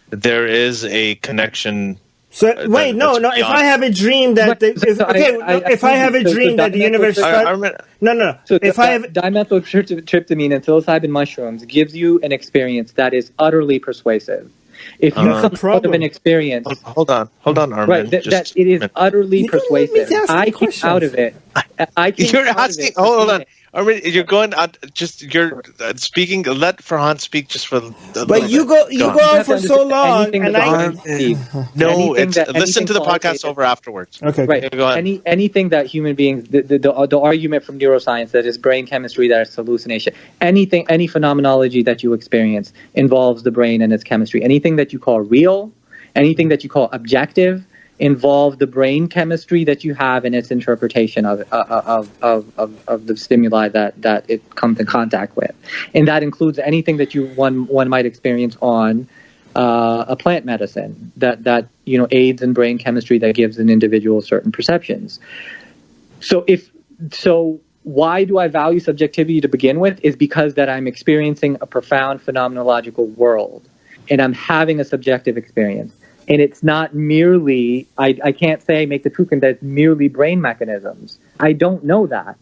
there is a connection? So wait, no. If I have a dream that if I have a dream that the universe starts, no. So if I have dimethyltryptamine and psilocybin mushrooms gives you an experience that is utterly persuasive. If you come out of an experience, hold on, Armin. Right, that it is utterly persuasive. I came out of it. You're asking. Hold on. Armin, you're going on. You're speaking. Let Farhan speak just for. But you go on for so long, and listen to the podcast over afterwards. Okay, right. Go on. Anything that human beings, the argument from neuroscience that is brain chemistry, that is hallucination. Any phenomenology that you experience involves the brain and its chemistry. Anything that you call real, anything that you call objective, involve the brain chemistry that you have in its interpretation of the stimuli that it comes in contact with, and that includes anything that one might experience on a plant medicine that aids in brain chemistry that gives an individual certain perceptions. So why do I value subjectivity to begin with? Is because that I'm experiencing a profound phenomenological world, and I'm having a subjective experience. And it's not merely, I can't say, make the truth claim that it's merely brain mechanisms. I don't know that.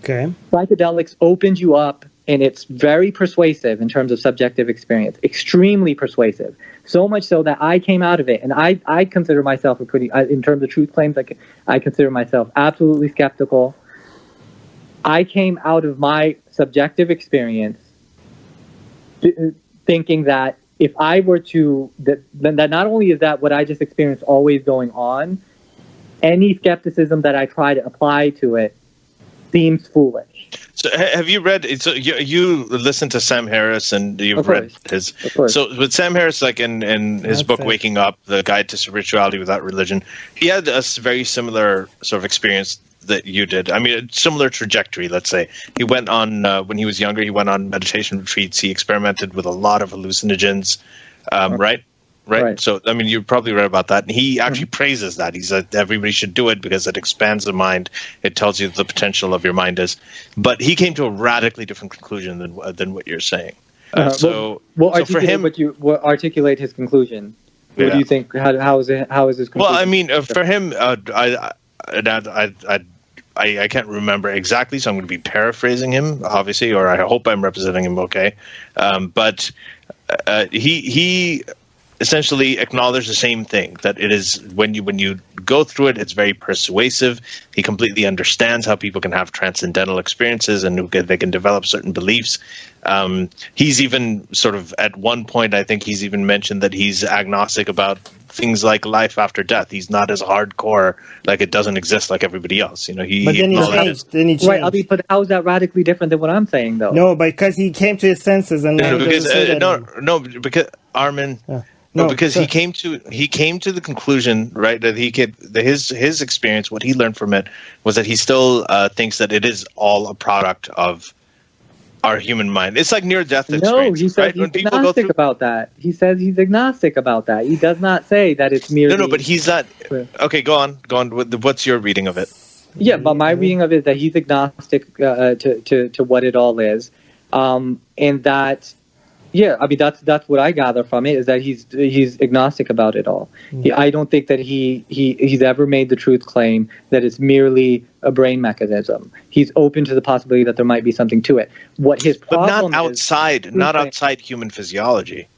Okay. Psychedelics opened you up, and it's very persuasive in terms of subjective experience, extremely persuasive. So much so that I came out of it, and I consider myself in terms of truth claims, I consider myself absolutely skeptical. I came out of my subjective experience thinking that if I were to, that not only is that what I just experienced always going on, any skepticism that I try to apply to it seems foolish. So have you read, so you listened to Sam Harris and you've read his, so with Sam Harris, like in his book, Waking Up, The Guide to Spirituality Without Religion, he had a very similar sort of experience that you did. I mean, a similar trajectory, let's say. He went on, when he was younger, he went on meditation retreats. He experimented with a lot of hallucinogens, right? So, I mean, you probably read about that. And he actually praises that. He said everybody should do it because it expands the mind. It tells you the potential of your mind is. But he came to a radically different conclusion than what you're saying. For him, articulate his conclusion. What do you think? How is his conclusion? Well, I mean, for him, I can't remember exactly, so I'm going to be paraphrasing him, obviously, or I hope I'm representing him okay. But he essentially acknowledged the same thing, that it is when you go through it, it's very persuasive. He completely understands how people can have transcendental experiences and they can develop certain beliefs. He's even sort of at one point, I think he's even mentioned that he's agnostic about things like life after death. He's not as hardcore, like it doesn't exist like everybody else. But then he changed. Right, I mean, but how is that radically different than what I'm saying, though? No, because he came to his senses and because Armin. Because he came to the conclusion, right, that his experience, what he learned from it, was that he still thinks that it is all a product of our human mind. It's like near-death experience. No, he says he's agnostic about that. He says he's agnostic about that. He does not say that it's merely... No, but he's not... Okay, go on. What's your reading of it? Yeah, but my reading of it is that he's agnostic to what it all is, and that... Yeah, I mean that's what I gather from it, is that he's agnostic about it all. I don't think that he's ever made the truth claim that it's merely a brain mechanism. He's open to the possibility that there might be something to it. What his problem not outside human physiology.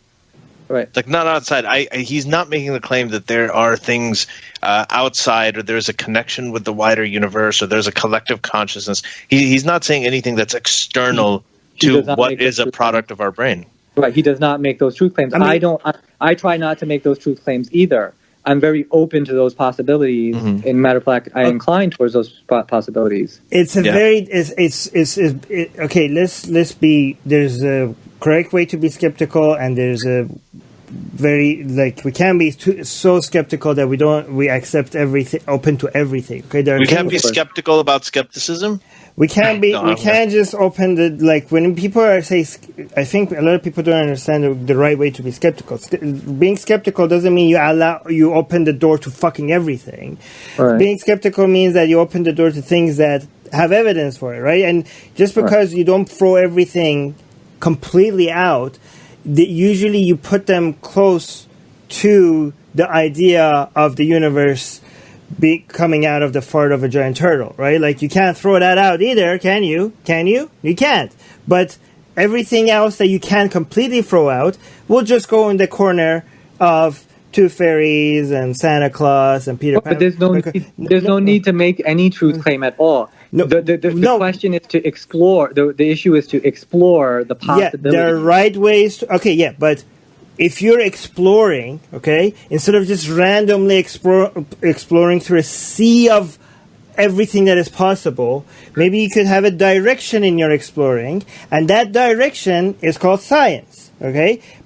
Right. Like not outside. He's not making the claim that there are things outside, or there's a connection with the wider universe, or there's a collective consciousness. He's not saying anything that's external to what is a product of our brain. Right, he does not make those truth claims. I try not to make those truth claims either. I'm very open to those possibilities. In matter of fact, I incline towards those possibilities. It's a very okay. Let's be. There's a correct way to be skeptical, and there's a very we can't be so skeptical that we accept everything, open to everything. Okay, we can't be skeptical about skepticism. We can't be. We can't just open the when people are say. I think a lot of people don't understand the right way to be skeptical. Being skeptical doesn't mean you open the door to fucking everything. Right. Being skeptical means that you open the door to things that have evidence for it, right? And just because you don't throw everything completely out, usually you put them close to the idea of the universe coming out of the fart of a giant turtle, right? Like, you can't throw that out either, can you? Can you? You can't. But everything else that you can't completely throw out will just go in the corner of Tooth Fairies and Santa Claus and Peter Pan. But there's no need to make any truth claim at all. No, the question is to explore. The issue is to explore the possibilities. Yeah, there are right ways. But if you're exploring, instead of just randomly exploring through a sea of everything that is possible, maybe you could have a direction in your exploring, and that direction is called science,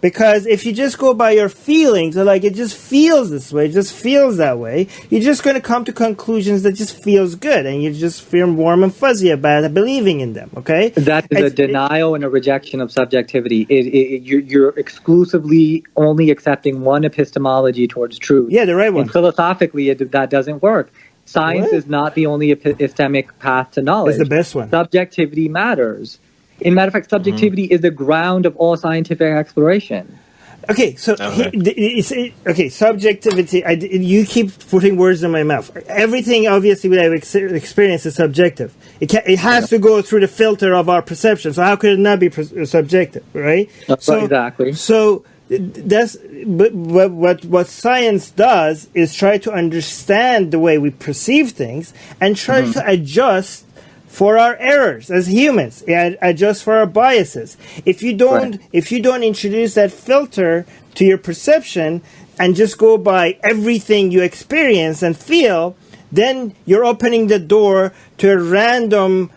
Because if you just go by your feelings, or it just feels this way, it just feels that way, you're just going to come to conclusions that just feels good, and you just feel warm and fuzzy about believing in them, That is a denial and a rejection of subjectivity. You're exclusively only accepting one epistemology towards truth. Yeah, the right one. And philosophically, that doesn't work. Science is not the only epistemic path to knowledge. It's the best one. Subjectivity matters. In matter of fact, subjectivity is the ground of all scientific exploration. Subjectivity. You keep putting words in my mouth. Everything, obviously, we have experience is subjective. It has to go through the filter of our perception. So how could it not be subjective, right? Exactly. So what science does is try to understand the way we perceive things and try to adjust for our errors as humans, adjust for our biases. If you don't introduce that filter to your perception and just go by everything you experience and feel, then you're opening the door to a random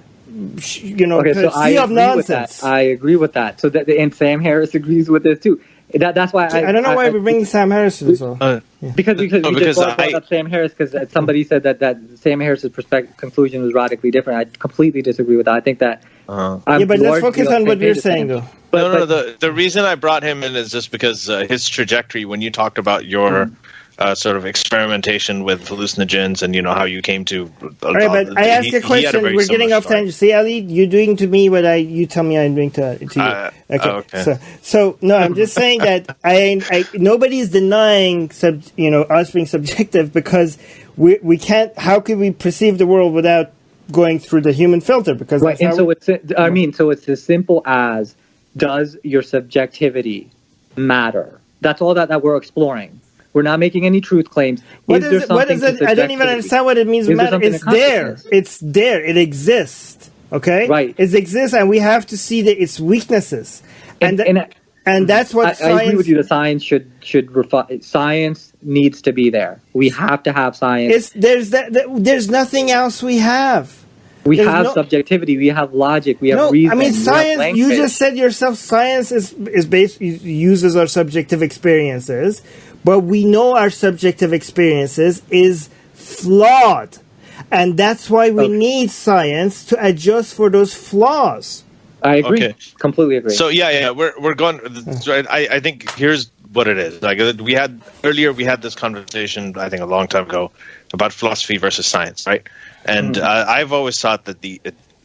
sea of nonsense. I agree with that. And Sam Harris agrees with this too. That's why I don't know why we're bringing Sam Harris to this. Because we just brought up Sam Harris because somebody said that Sam Harris's conclusion was radically different. I completely disagree with that. I think that. But let's focus on what you're saying, though. The reason I brought him in is just because his trajectory, when you talked about your sort of experimentation with hallucinogens and how you came to. All right, but I asked a question. We're getting off tangent. See, Ali, you're doing to me what you tell me I'm doing to you. Okay. So no, I'm just saying that nobody's denying us being subjective because we can't. How could we perceive the world without going through the human filter? Because so it's as simple as, does your subjectivity matter? That's all that we're exploring. We're not making any truth claims. What is it? I don't even understand what it means. It's there. It's there. It exists. Okay? Right. It exists, and we have to see its weaknesses. And that's what science... I agree with you. The science should science needs to be there. We have to have science. There's nothing else we have. We have subjectivity. We have logic. We have reason. I mean, science. You just said yourself. Science is uses our subjective experiences. But we know our subjective experiences is flawed. And that's why we need science to adjust for those flaws. I agree. Okay. Completely agree. So, we're going... Right, I think here's what it is. We had this conversation, I think, a long time ago about philosophy versus science, right? And I've always thought that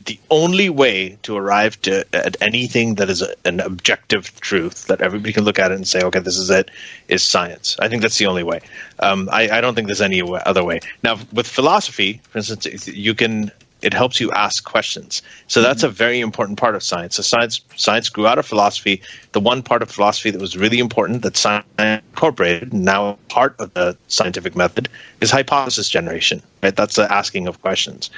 the only way to arrive at anything that is an objective truth that everybody can look at it and say, okay, this is it, is science. I think that's the only way. I don't think there's any other way. Now, with philosophy, for instance, it helps you ask questions. So that's a very important part of science. So science grew out of philosophy. The one part of philosophy that was really important that science incorporated, now part of the scientific method, is hypothesis generation. Right? That's the asking of questions.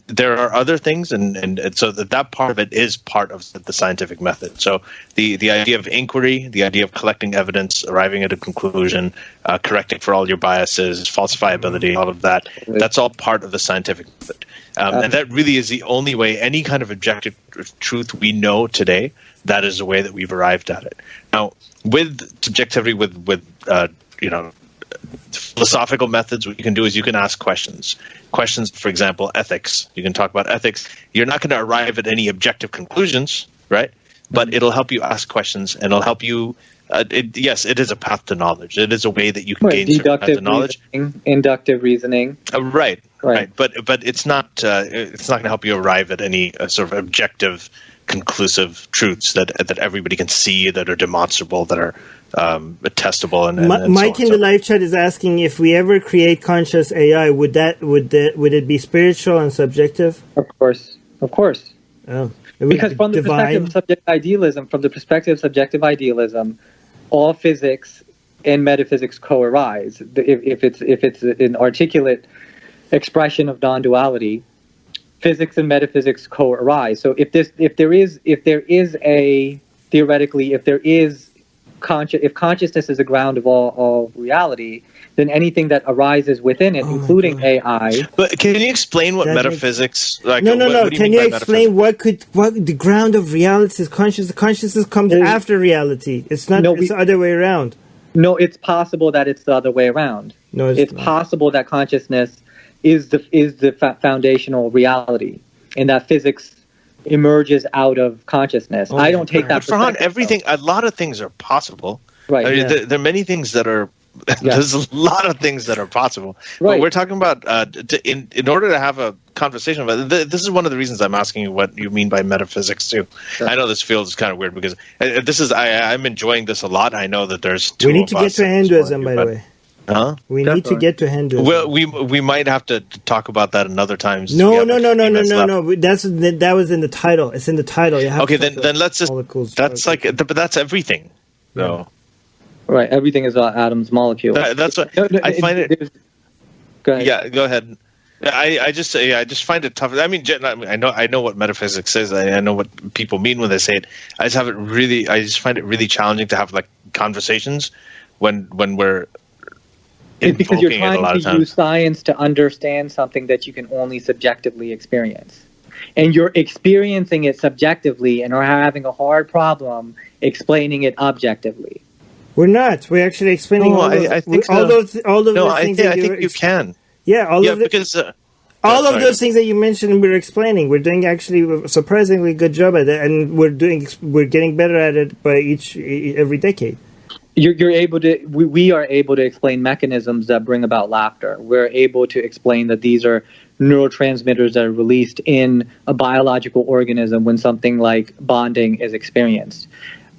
There are other things, and so that part of it is part of the scientific method. So the idea of inquiry, the idea of collecting evidence, arriving at a conclusion, correcting for all your biases, falsifiability, all of that, that's all part of the scientific method. And that really is the only way, any kind of objective truth we know today, that is the way that we've arrived at it. Now, with subjectivity, with philosophical methods, what you can do is you can ask questions. Questions, for example, ethics. You can talk about ethics. You're not going to arrive at any objective conclusions, right? But it'll help you ask questions, and it'll help you. Yes, it is a path to knowledge. It is a way that you can gain certain path to knowledge. Inductive reasoning. Right. But it's not going to help you arrive at any sort of objective, conclusive truths that everybody can see, that are demonstrable, that are testable. And Mike in the live chat is asking, if we ever create conscious AI, would it be spiritual and subjective? Of course. Oh. Because from the perspective of subjective idealism, all physics and metaphysics co-arise. If it's an articulate expression of non-duality, physics and metaphysics co-arise. So if consciousness is the ground of all reality, then anything that arises within it, including AI. But can you explain what metaphysics? No. Can you explain what the ground of reality is? Consciousness comes after reality. It's not. It's the other way around. No, it's possible that it's the other way around. No, it's possible that consciousness is the foundational reality, and that physics emerges out of consciousness. I don't take that. Farhan, a lot of things are possible. Right. I mean, there are many things that are. There's a lot of things that are possible. Right. But we're talking about in order to have a conversation about this is one of the reasons I'm asking you what you mean by metaphysics too. Sure. I know this feels kind of weird because I'm enjoying this a lot. I know that there's two. We need to get to Hinduism, by the way. Huh? We need to get to Hinduism. Well, we might have to talk about that another time. No. That was in the title. It's in the title. Okay, then let's just. But that's everything. No. Right, everything is atoms, molecules. That's what I find it. Go ahead. Yeah, go ahead. I just find it tough. I mean, I know what metaphysics is. I know what people mean when they say it. I just find it really challenging to have like conversations when we're. It's because you're trying to use science to understand something that you can only subjectively experience. And you're experiencing it subjectively and are having a hard problem explaining it objectively. We're not. We're actually explaining all those things. I think you can. Yeah, all of those things that you mentioned, we're explaining. We're doing actually a surprisingly good job at it, and we're getting better at it by every decade. We are able to explain mechanisms that bring about laughter. We're able to explain that these are neurotransmitters that are released in a biological organism when something like bonding is experienced.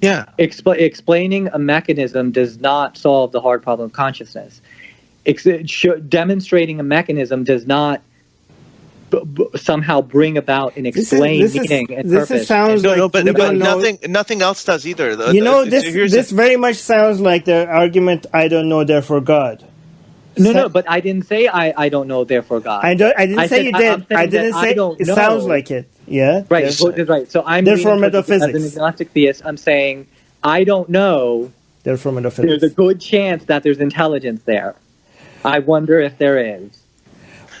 Yeah. Explaining a mechanism does not solve the hard problem of consciousness. Demonstrating a mechanism does not somehow bring about an explained meaning and purpose. Nothing else does either. This very much sounds like the argument, I don't know, therefore God. No, but I didn't say I don't know, therefore God. I didn't say you did. I didn't say it sounds like it. Yeah. Right. So I'm therefore metaphysics. As an agnostic theist, I'm saying I don't know. Therefore metaphysics. There's a good chance that there's intelligence there. I wonder if there is.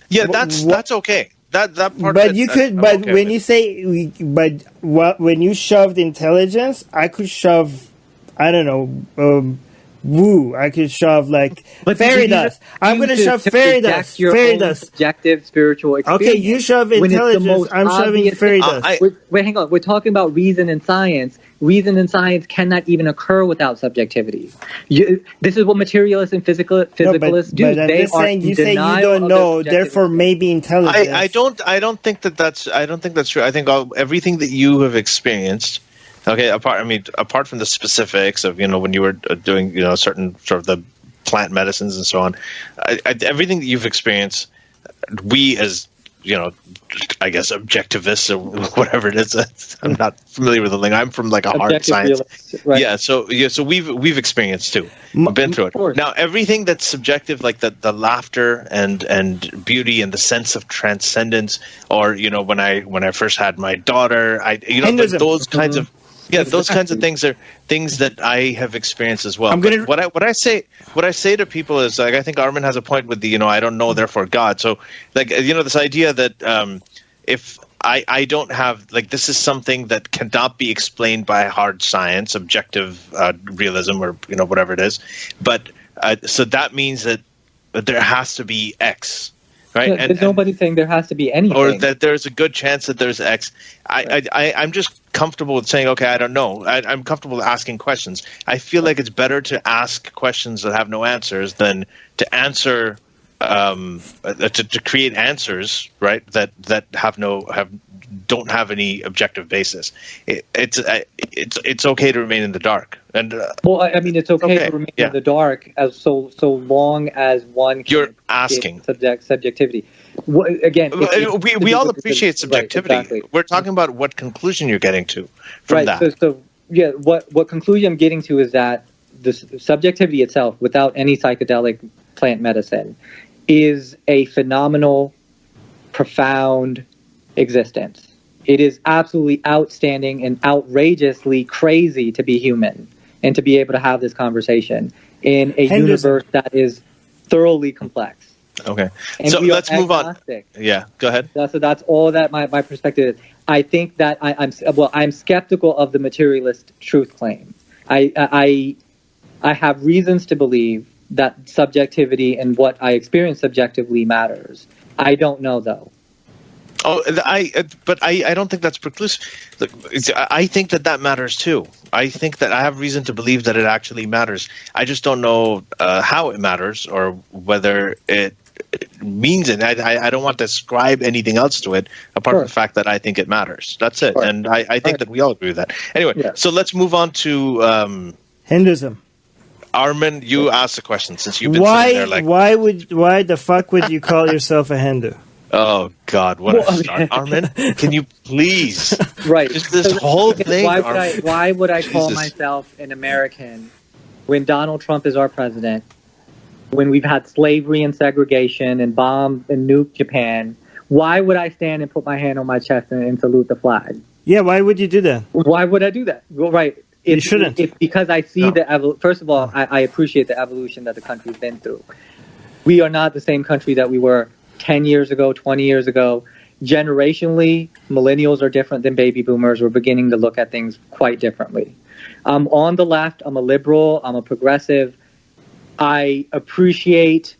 Yeah, that's okay. That part. But you could. But okay when you say, when you shoved intelligence, I could shove. I don't know. Woo! I could shove like fairy dust. I'm going to shove fairy dust. Fairy dust. Subjective spiritual experience. Okay, you shove intelligence. I'm shoving fairy dust. Wait, hang on. We're talking about reason and science. Reason and science cannot even occur without subjectivity. This is what materialists and physicalists do. But I'm just saying, you say you don't know, therefore maybe intelligence. I don't think that's true. I think everything that you have experienced. Okay, apart from the specifics of when you were doing certain sort of the plant medicines and so on, everything that you've experienced, we as I guess objectivists or whatever it is. I'm not familiar with the lingo. I'm from like a hard science. Right. Yeah, so we've experienced too. We've been through it. Now everything that's subjective, like the laughter and beauty and the sense of transcendence, or when I first had my daughter, those kinds of. Yeah, those kinds of things are things that I have experienced as well. What I say to people is, like, I think Armin has a point with the I don't know, therefore God. So like this idea that if I don't have, like, this is something that cannot be explained by hard science, objective realism, or whatever it is, but So that means that there has to be X, right? No, there's nobody saying there has to be anything. Or that there's a good chance that there's X. I'm just comfortable with saying, okay, I don't know. I'm comfortable with asking questions. I feel like it's better to ask questions that have no answers than to answer to create answers, right? That don't have any objective basis. It's okay to remain in the dark. And well, I mean, it's okay to remain in the dark as so long as one can you're asking subjectivity. Again, we all appreciate subjectivity. Right, exactly. We're talking about what conclusion you're getting to from that. So what conclusion I'm getting to is that the subjectivity itself, without any psychedelic plant medicine, is a phenomenal, profound existence. It is absolutely outstanding and outrageously crazy to be human and to be able to have this conversation in a universe that is thoroughly complex. Okay, and so let's move on. Yeah, go ahead. So that's all that my perspective is. I think that I'm skeptical of the materialist truth claim. I have reasons to believe that subjectivity and what I experience subjectively matters. I don't know though. But I don't think that's preclusive. Look, I think that matters too. I think that I have reason to believe that it actually matters. I just don't know how it matters or whether it means it. I don't want to ascribe anything else to it apart from the fact that I think it matters. That's it. Sure. And I think that we all agree with that. Anyway, so let's move on to Hinduism. Armin, you asked the question since you've been sitting there like... Why the fuck would you call yourself a Hindu? Oh, God, what a start. Armin, can you please? Right. Just this whole thing. Why would I call myself an American when Donald Trump is our president, when we've had slavery and segregation and bomb and nuke Japan? Why would I stand and put my hand on my chest and salute the flag? Yeah, why would you do that? Why would I do that? Well, right. You shouldn't. It's because I see first of all, I appreciate the evolution that the country's been through. We are not the same country that we were 10 years ago, 20 years ago. Generationally, millennials are different than baby boomers. We're beginning to look at things quite differently. I'm on the left. I'm a liberal. I'm a progressive. I appreciate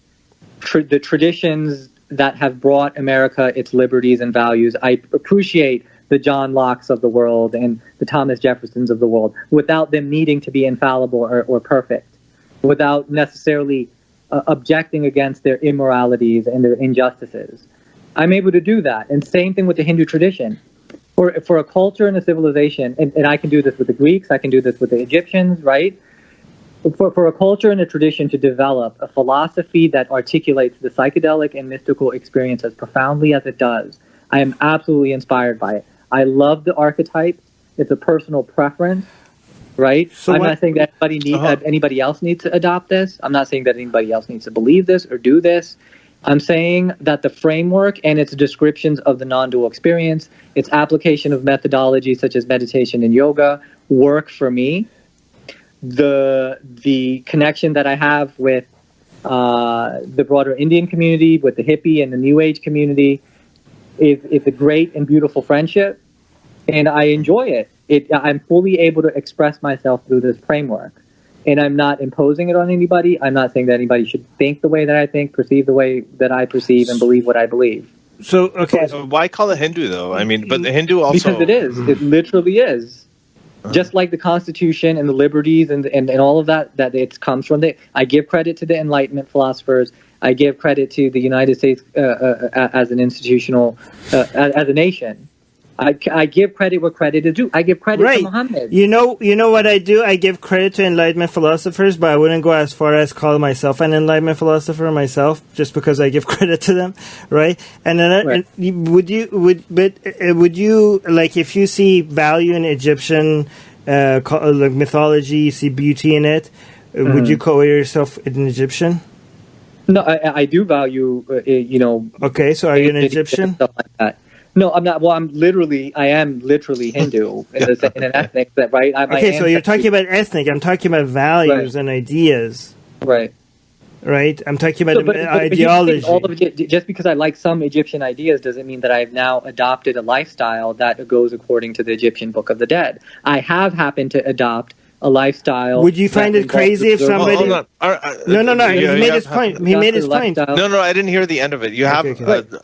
the traditions that have brought America its liberties and values. I appreciate the John Locke's of the world and the Thomas Jeffersons of the world without them needing to be infallible or perfect, without necessarily objecting against their immoralities and their injustices. I'm able to do that. And same thing with the Hindu tradition. For a culture and a civilization, and I can do this with the Greeks, I can do this with the Egyptians, right? For a culture and a tradition to develop a philosophy that articulates the psychedelic and mystical experience as profoundly as it does, I am absolutely inspired by it. I love the archetype. It's a personal preference, right? So I'm not saying that anybody else needs to adopt this. I'm not saying that anybody else needs to believe this or do this. I'm saying that the framework and its descriptions of the non-dual experience, its application of methodology such as meditation and yoga work for me. The connection that I have with the broader Indian community, with the hippie and the New Age community, is a great and beautiful friendship, and I enjoy it. I'm fully able to express myself through this framework, and I'm not imposing it on anybody. I'm not saying that anybody should think the way that I think, perceive the way that I perceive, and believe what I believe. So, okay. So why call it Hindu, though? I mean, but the Hindu also... Because it is. It literally is. Just like the Constitution and the liberties and all of that it comes from. I give credit to the Enlightenment philosophers. I give credit to the United States as an institutional, as a nation. I give credit where credit is due. I give credit to Muhammad. You know what I do? I give credit to Enlightenment philosophers, but I wouldn't go as far as call myself an Enlightenment philosopher myself, just because I give credit to them, right? And then would you like, if you see value in Egyptian like mythology, you see beauty in it, would you call yourself an Egyptian? No, I do value, Okay, so are you an Egyptian? Stuff like that. No, I'm not. Well, I am literally Hindu in an ethnic, right? Okay, so you're talking about ethnic. I'm talking about values and ideas. Right. Right? I'm talking about ideology. Just because I like some Egyptian ideas doesn't mean that I've now adopted a lifestyle that goes according to the Egyptian Book of the Dead. I have happened to adopt a lifestyle. Would you find it crazy if somebody? Hold on. No. He made his point. He made his point. No, I didn't hear the end of it. You have.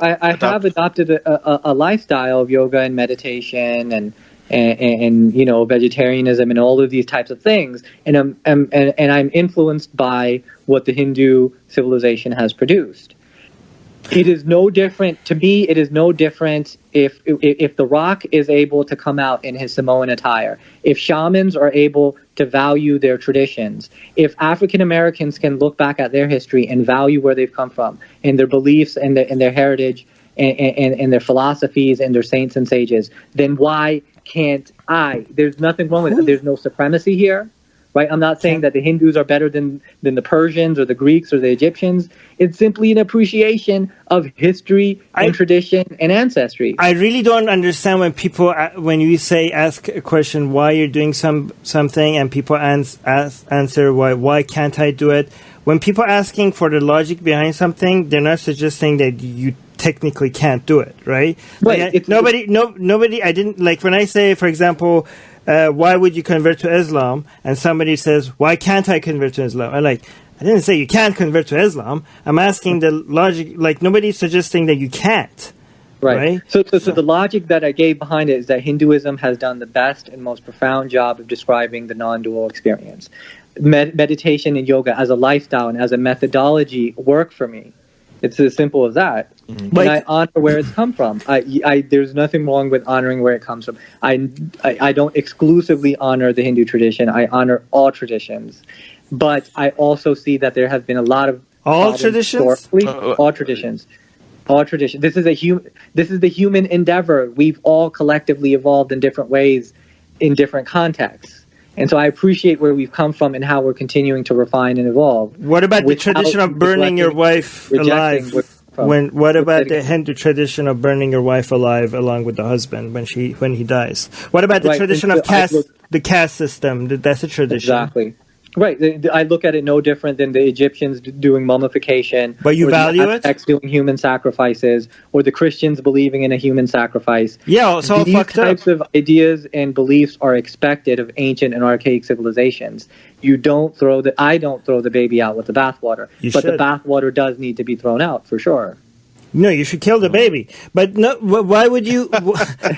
I have adopted a lifestyle of yoga and meditation and vegetarianism and all of these types of things, and I'm influenced by what the Hindu civilization has produced. It is no different to me. It is no different if The Rock is able to come out in his Samoan attire, if shamans are able to value their traditions, if African Americans can look back at their history and value where they've come from and their beliefs and their heritage and their philosophies and their saints and sages, then why can't I? There's nothing wrong with it. There's no supremacy here. Right? I'm not saying that the Hindus are better than the Persians or the Greeks or the Egyptians. It's simply an appreciation of history and tradition and ancestry. I really don't understand when you say ask a question why you're doing something and people answer why can't I do it. When people are asking for the logic behind something, they're not suggesting that you technically can't do it, right? Right. Like, nobody. I didn't like when I say, for example. Why would you convert to Islam? And somebody says, why can't I convert to Islam? I didn't say you can't convert to Islam. I'm asking the logic, like nobody's suggesting that you can't. Right? So the logic that I gave behind it is that Hinduism has done the best and most profound job of describing the non-dual experience. Meditation and yoga as a lifestyle and as a methodology work for me. It's as simple as that. Mm-hmm. And I honor where it's come from. There's nothing wrong with honoring where it comes from. I don't exclusively honor the Hindu tradition. I honor all traditions. But I also see that there has been a lot of all traditions. All traditions. This is the human endeavor. We've all collectively evolved in different ways, in different contexts. And so I appreciate where we've come from and how we're continuing to refine and evolve. What about the tradition of burning your wife alive? What about the Hindu tradition of burning your wife alive along with the husband when he dies? What about the tradition of the caste system? That's a tradition. Exactly. Right. I look at it no different than the Egyptians doing mummification. But you value it? The Aztecs doing human sacrifices, or the Christians believing in a human sacrifice. Yeah, it's all fucked up. These types of ideas and beliefs are expected of ancient and archaic civilizations. I don't throw the baby out with the bathwater. But the bathwater does need to be thrown out, for sure. No, you should kill the baby. But no, why would you?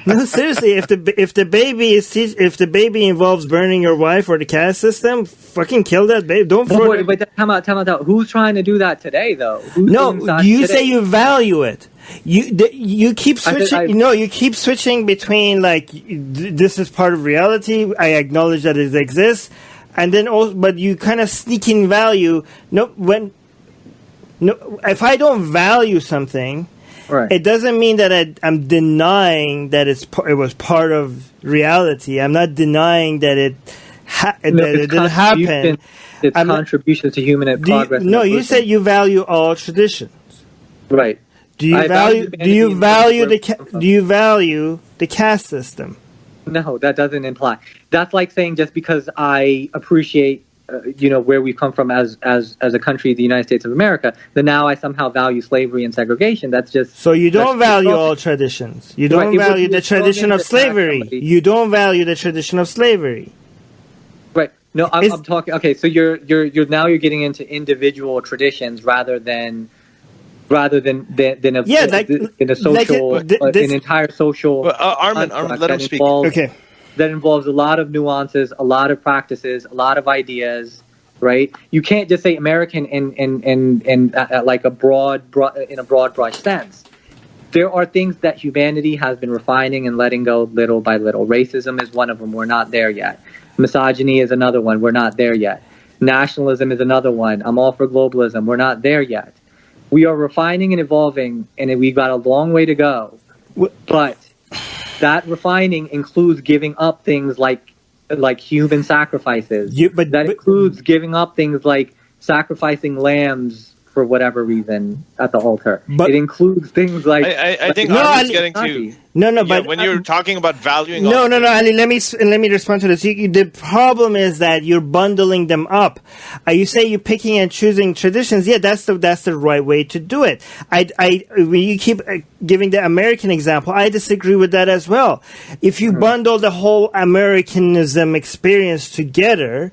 No, seriously. If the baby involves burning your wife or the caste system, fucking kill that baby. Don't. But time out. Who's trying to do that today, though? You say you value it. You keep switching. You keep switching between this is part of reality. I acknowledge that it exists, and then also, but you kind of sneak in value. If I don't value something, right, it doesn't mean that I'm denying that it was part of reality. I'm not denying that it didn't happen. It's contributions to human progress. You said you value all traditions, right? Do you value the caste system? No, that doesn't imply. That's like saying just because I appreciate. Where we come from as a country, the United States of America, then now I somehow value slavery and segregation. That's just... So you don't value all traditions. You don't value the tradition of slavery. You don't value the tradition of slavery. Right. No, I'm talking... Okay, so you're getting into individual traditions rather than a social... an entire social... Armin, let him speak. Okay. That involves a lot of nuances, a lot of practices, a lot of ideas, right? You can't just say American in like a broad brush sense. There are things that humanity has been refining and letting go little by little. Racism is one of them. We're not there yet. Misogyny is another one. We're not there yet. Nationalism is another one. I'm all for globalism. We're not there yet. We are refining and evolving, and we've got a long way to go. But that refining includes giving up things like human sacrifices. That includes giving up things like sacrificing lambs for whatever reason at the altar. But it includes things like... I think Armin's getting to... but when you're talking about valuing, no, Ali, let me respond to this. The problem is that you're bundling them up. You say you're picking and choosing traditions. Yeah, that's the right way to do it. When you keep giving the American example, I disagree with that as well. If you bundle the whole Americanism experience together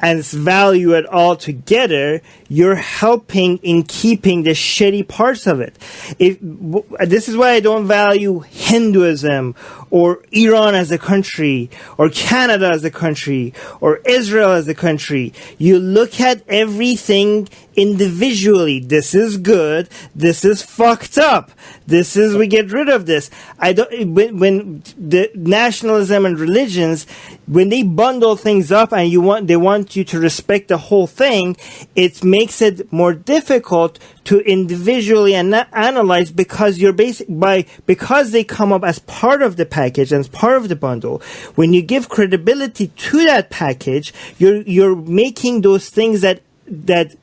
and value it all together, you're helping in keeping the shitty parts of it. This is why I don't value Hinduism or Iran as a country or Canada as a country or Israel as a country. You look at everything individually. This is good. This is fucked up. We get rid of this. When the nationalism and religions, when they bundle things up and they want you to respect the whole thing, it makes it more difficult to individually analyze because because they come up as part of the package and as part of the bundle. When you give credibility to that package, you're making those things that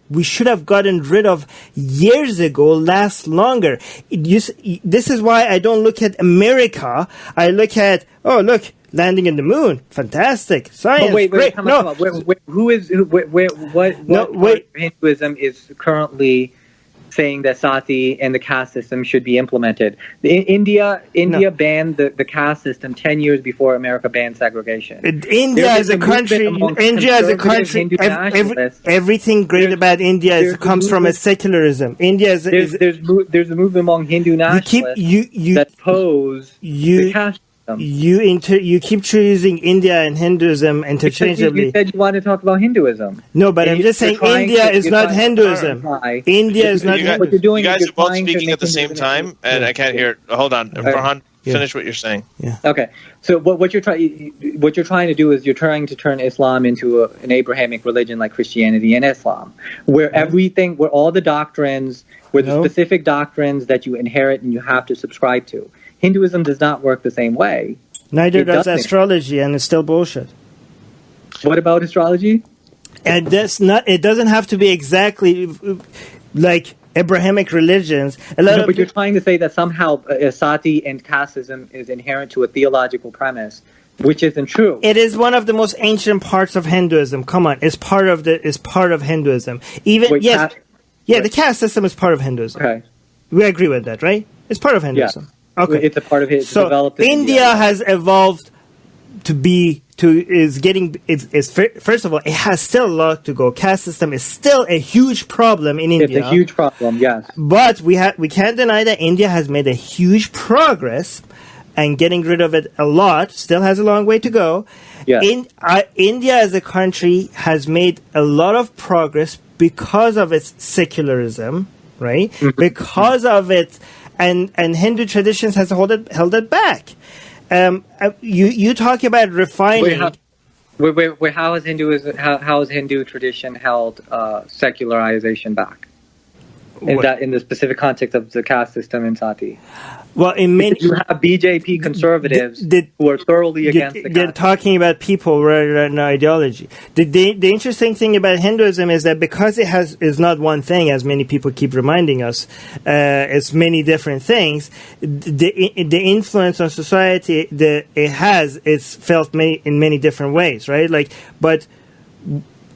we should have gotten rid of years ago last longer. This is why I don't look at America. I look at, landing in the moon, fantastic, science. But wait, great. Come on. What Hinduism is currently saying that sati and the caste system should be implemented? India banned the caste system 10 years before America banned segregation. India as a country, everything great about India comes from a secularism. There's a movement among Hindu nationalists that oppose the caste system. You keep choosing India and Hinduism interchangeably. You said you wanted to talk about Hinduism. No, but I'm just saying India is not Hinduism. India is not. What you're doing. You guys are both speaking at the same time, and I can't hear. Hold on, Farhan. Finish what you're saying. Yeah. Okay. So what you're trying to do is you're trying to turn Islam into an Abrahamic religion like Christianity and Islam, where where all the doctrines, the specific doctrines that you inherit and you have to subscribe to. Hinduism does not work the same way. Neither does astrology, and it's still bullshit. What about astrology? And it doesn't have to be exactly like Abrahamic religions. But you're trying to say that somehow sati and casteism is inherent to a theological premise, which isn't true. It is one of the most ancient parts of Hinduism. Come on, it's part of Hinduism. The caste system is part of Hinduism. Okay, we agree with that, right? It's part of Hinduism. Yeah. Okay, it's a part of it. So India has evolved first of all, it has still a lot to go. Caste system is still a huge problem in India. It's a huge problem, yes. But we can't deny that India has made a huge progress, and getting rid of it a lot. Still has a long way to go. Yes. India as a country has made a lot of progress because of its secularism, right? Mm-hmm. Because of it. And Hindu traditions has held it back. You talk about refining. How is Hindu tradition held secularization back? In the specific context of the caste system in Sati. Well, in many you have BJP conservatives who are thoroughly against the caste. They're talking about people rather than ideology. The interesting thing about Hinduism is that because it is not one thing, as many people keep reminding us, it's many different things. The influence on society it's felt in many different ways, right?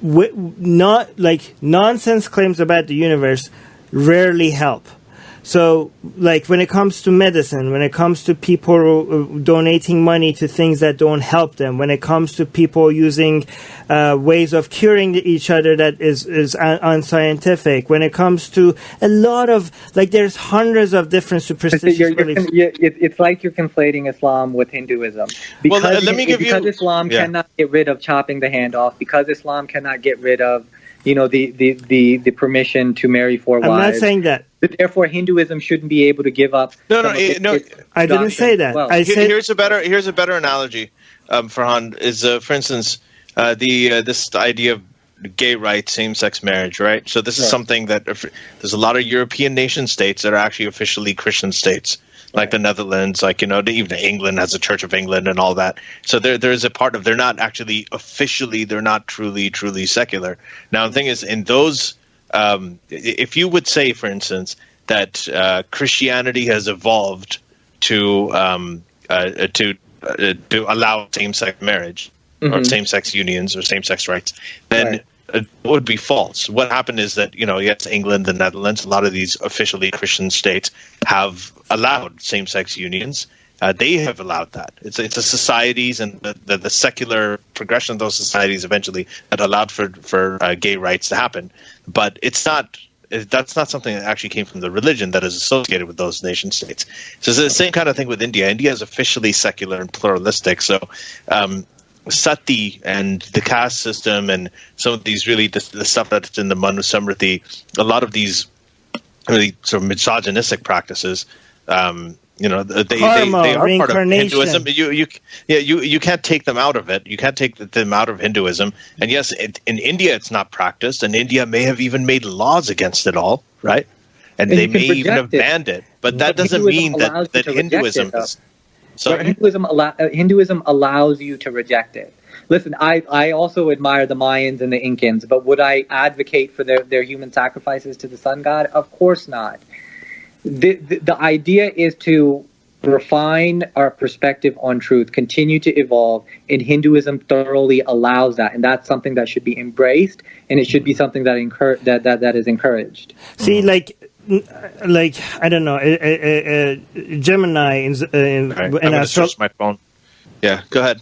Not like nonsense claims about the universe rarely help. So, when it comes to medicine, when it comes to people donating money to things that don't help them, when it comes to people using ways of curing each other that is unscientific, when it comes to a lot of, there's hundreds of different superstitious beliefs. It's like you're conflating Islam with Hinduism. Because Islam cannot get rid of chopping the hand off, because Islam cannot get rid of the permission to marry 4 wives. I'm not saying that. But therefore, Hinduism shouldn't be able to give up. No. I didn't say that. Well. Here's a better analogy, Farhan. Is for instance, this idea of gay rights, same-sex marriage, right? So this is something that there's a lot of European nation states that are actually officially Christian states, like the Netherlands, even England has a Church of England and all that. So there is a part of, they're not actually officially, they're not truly secular. Now the thing is, in those, if you would say, for instance, that Christianity has evolved to allow same-sex marriage or same-sex unions or same-sex rights, then it would be false. What happened is that, yes, England, the Netherlands, a lot of these officially Christian states have allowed same-sex unions. They have allowed that. It's the societies and the secular progression of those societies eventually that allowed for gay rights to happen. But that's not something that actually came from the religion that is associated with those nation states. So it's the same kind of thing with India. India is officially secular and pluralistic. So Sati and the caste system and some of these really the stuff that's in the Manu Samriti, a lot of these really sort of misogynistic practices, they are part of Hinduism. You can't take them out of it. You can't take them out of Hinduism. And yes, in India it's not practiced, and India may have even made laws against it all, right? And they may even have banned it. But that doesn't mean that Hinduism is. So Hinduism allows you to reject it. Listen, I also admire the Mayans and the Incans, but would I advocate for their human sacrifices to the sun god? Of course not. The idea is to refine our perspective on truth, continue to evolve, and Hinduism thoroughly allows that, and that's something that should be embraced, and it should be something that is encouraged. See, like I don't know, Gemini in astrology. My phone. Yeah, go ahead.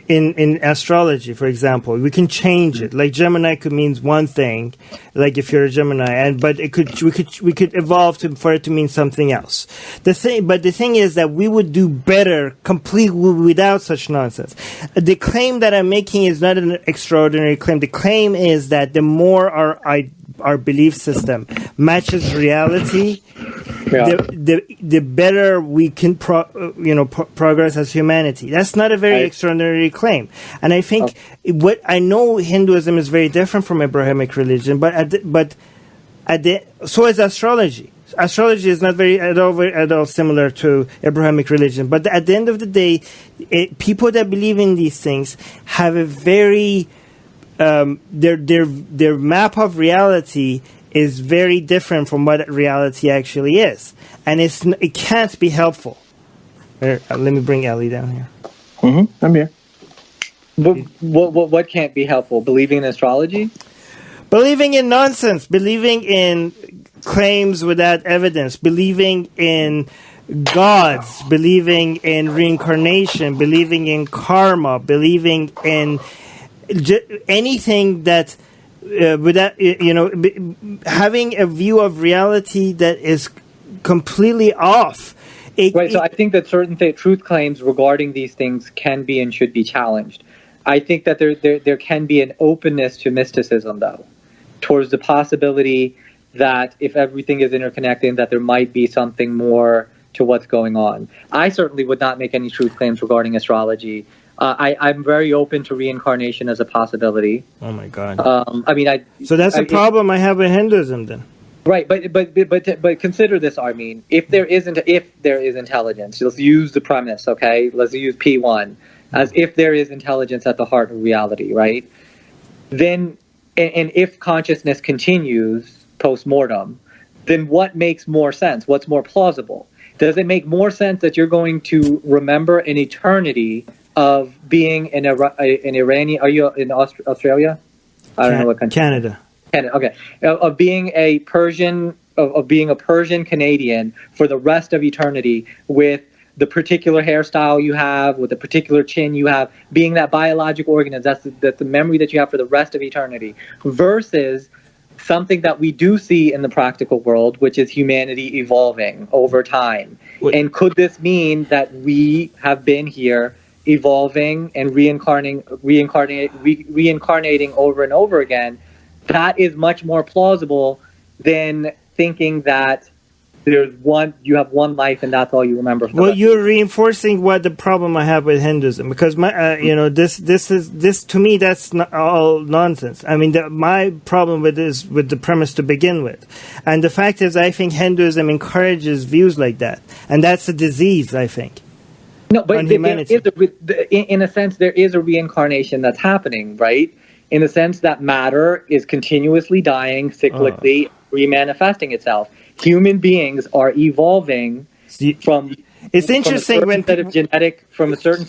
In astrology, for example, we can change it. Like Gemini could mean one thing, like if you're a Gemini, but we could evolve for it to mean something else. The thing is that we would do better completely without such nonsense. The claim that I'm making is not an extraordinary claim. The claim is that the more our belief system matches reality, the better we can progress as humanity. That's not a very extraordinary claim. And I think what I know, Hinduism is very different from Abrahamic religion, so is astrology. Astrology is not very at all similar to Abrahamic religion. But at the end of the day, people that believe in these things have a very their map of reality is very different from what reality actually is, and it can't be helpful. Let me bring Ellie down here. I'm here. What can't be helpful? Believing in astrology? Believing in nonsense. Believing in claims without evidence. Believing in gods. Believing in reincarnation. Believing in karma. Believing in anything that without having a view of reality that is completely off. So I think that certain truth claims regarding these things can be and should be challenged. I think that there can be an openness to mysticism, though, towards the possibility that if everything is interconnected, that there might be something more to what's going on. I certainly would not make any truth claims regarding astrology. I'm very open to reincarnation as a possibility. Oh my God! So that's a problem I have with Hinduism, then. Right, but consider this, Armin. If there is intelligence, let's use the premise, okay? Let's use P1 as if there is intelligence at the heart of reality, right? Then, and if consciousness continues post-mortem, then what makes more sense? What's more plausible? Does it make more sense that you're going to remember an eternity of being an Iranian? Are you in Australia? I don't know what country. Canada. Okay, of being a Persian Canadian for the rest of eternity, with the particular hairstyle you have, with the particular chin you have, being that biological organism, that's the memory that you have for the rest of eternity, versus something that we do see in the practical world, which is humanity evolving over time. And could this mean that we have been here evolving and reincarnating over and over again? That is much more plausible than thinking that you have one life and that's all you remember. You're reinforcing what the problem I have with Hinduism, because this to me, that's not all nonsense. I mean, my problem with this, with the premise to begin with, and the fact is, I think Hinduism encourages views like that, and that's a disease, I think. No, but in a sense, there is a reincarnation that's happening, right? In the sense that matter is continuously dying, cyclically remanifesting itself. Human beings are evolving It's interesting when from a certain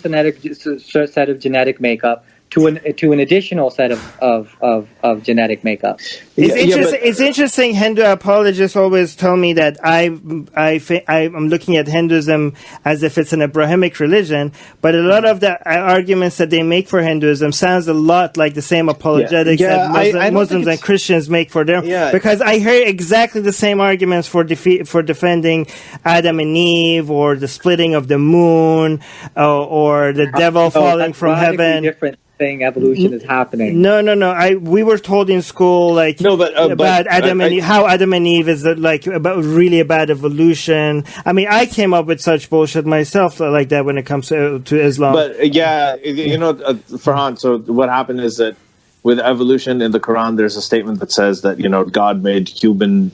set of genetic makeup to an additional set of genetic makeup. It's interesting. Hindu apologists always tell me that I'm looking at Hinduism as if it's an Abrahamic religion, but a lot of the arguments that they make for Hinduism sounds a lot like the same apologetics that Muslims and Christians make for them. Yeah. Because I hear exactly the same arguments for defending Adam and Eve, or the splitting of the moon, or the devil falling from heaven. Different thing evolution is happening. No. We were told in school about Adam and Eve, how Adam and Eve is really about evolution. I mean, I came up with such bullshit myself like that when it comes to Islam. But Farhan. So what happened is that with evolution in the Quran, there's a statement that says that God made human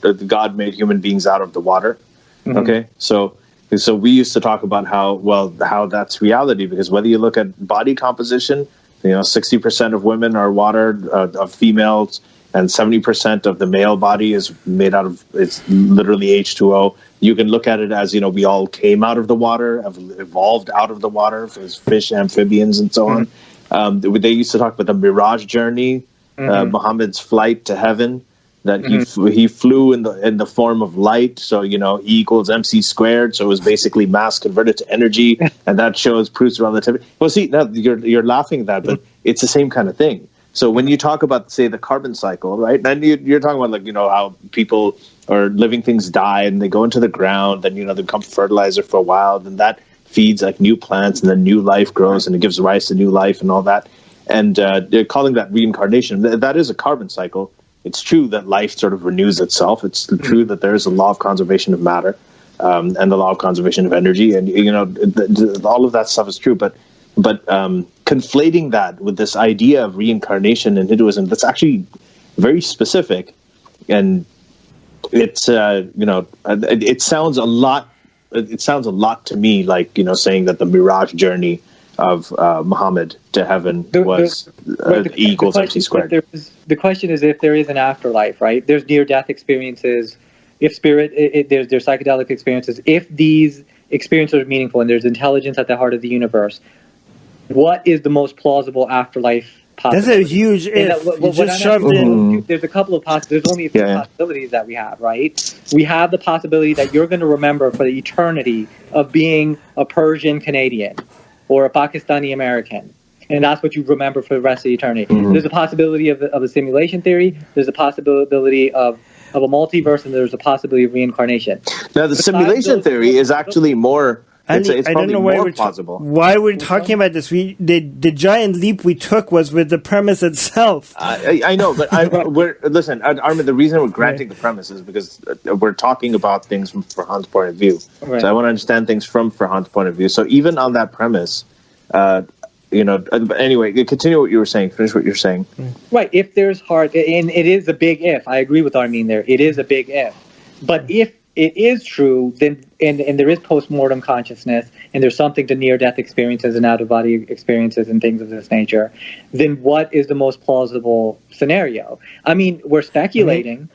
beings out of the water. Mm-hmm. Okay, so we used to talk about how that's reality, because whether you look at body composition, 60% of women are water, of females, and 70% of the male body is made out of, it's literally H2O. You can look at it as, we all came out of the water, have evolved out of the water, as fish, amphibians, and so on. They used to talk about the Mirage journey, Muhammad's flight to heaven, that he flew in the form of light. So, E equals MC squared. So it was basically mass converted to energy. And that proves relativity. Well, see, now you're laughing at that, but it's the same kind of thing. So when you talk about, say, the carbon cycle, right? And you're talking about, how people or living things die and they go into the ground, then, they become fertilizer for a while. Then that feeds new plants, and then new life grows and it gives rise to new life and all that. And they're calling that reincarnation. That is a carbon cycle. It's true that life sort of renews itself. It's true that there is a law of conservation of matter, and the law of conservation of energy, and all of that stuff is true. But conflating that with this idea of reincarnation in Hinduism, that's actually very specific, and it's it sounds a lot. It sounds a lot to me like saying that the Mirage journey of Muhammad to heaven was E equals MC squared. The question is if there is an afterlife, right? There's near-death experiences. If there's psychedelic experiences. If these experiences are meaningful and there's intelligence at the heart of the universe, what is the most plausible afterlife possibility? That's a huge if. Just shoved in. There's a couple of possibilities. There's only a few possibilities that we have, right? We have the possibility that you're going to remember for the eternity of being a Persian Canadian or a Pakistani American, and that's what you remember for the rest of eternity. There's a possibility of a simulation theory. There's a possibility of a multiverse, and there's a possibility of reincarnation. Now, the simulation theory is actually more. It's probably more plausible. Why we're talking about this? The giant leap we took was with the premise itself. I know, but listen, Armin. The reason we're granting the premise is because we're talking about things from Farhan's point of view. Right. So I want to understand things from Farhan's point of view. So even on that premise, anyway, continue what you were saying. Finish what you're saying. Right. If there's and it is a big if. I agree with Armin there. It is a big if. But if it is true, then and there is post-mortem consciousness, and there's something to near-death experiences and out-of-body experiences and things of this nature, then what is the most plausible scenario? I mean, we're speculating.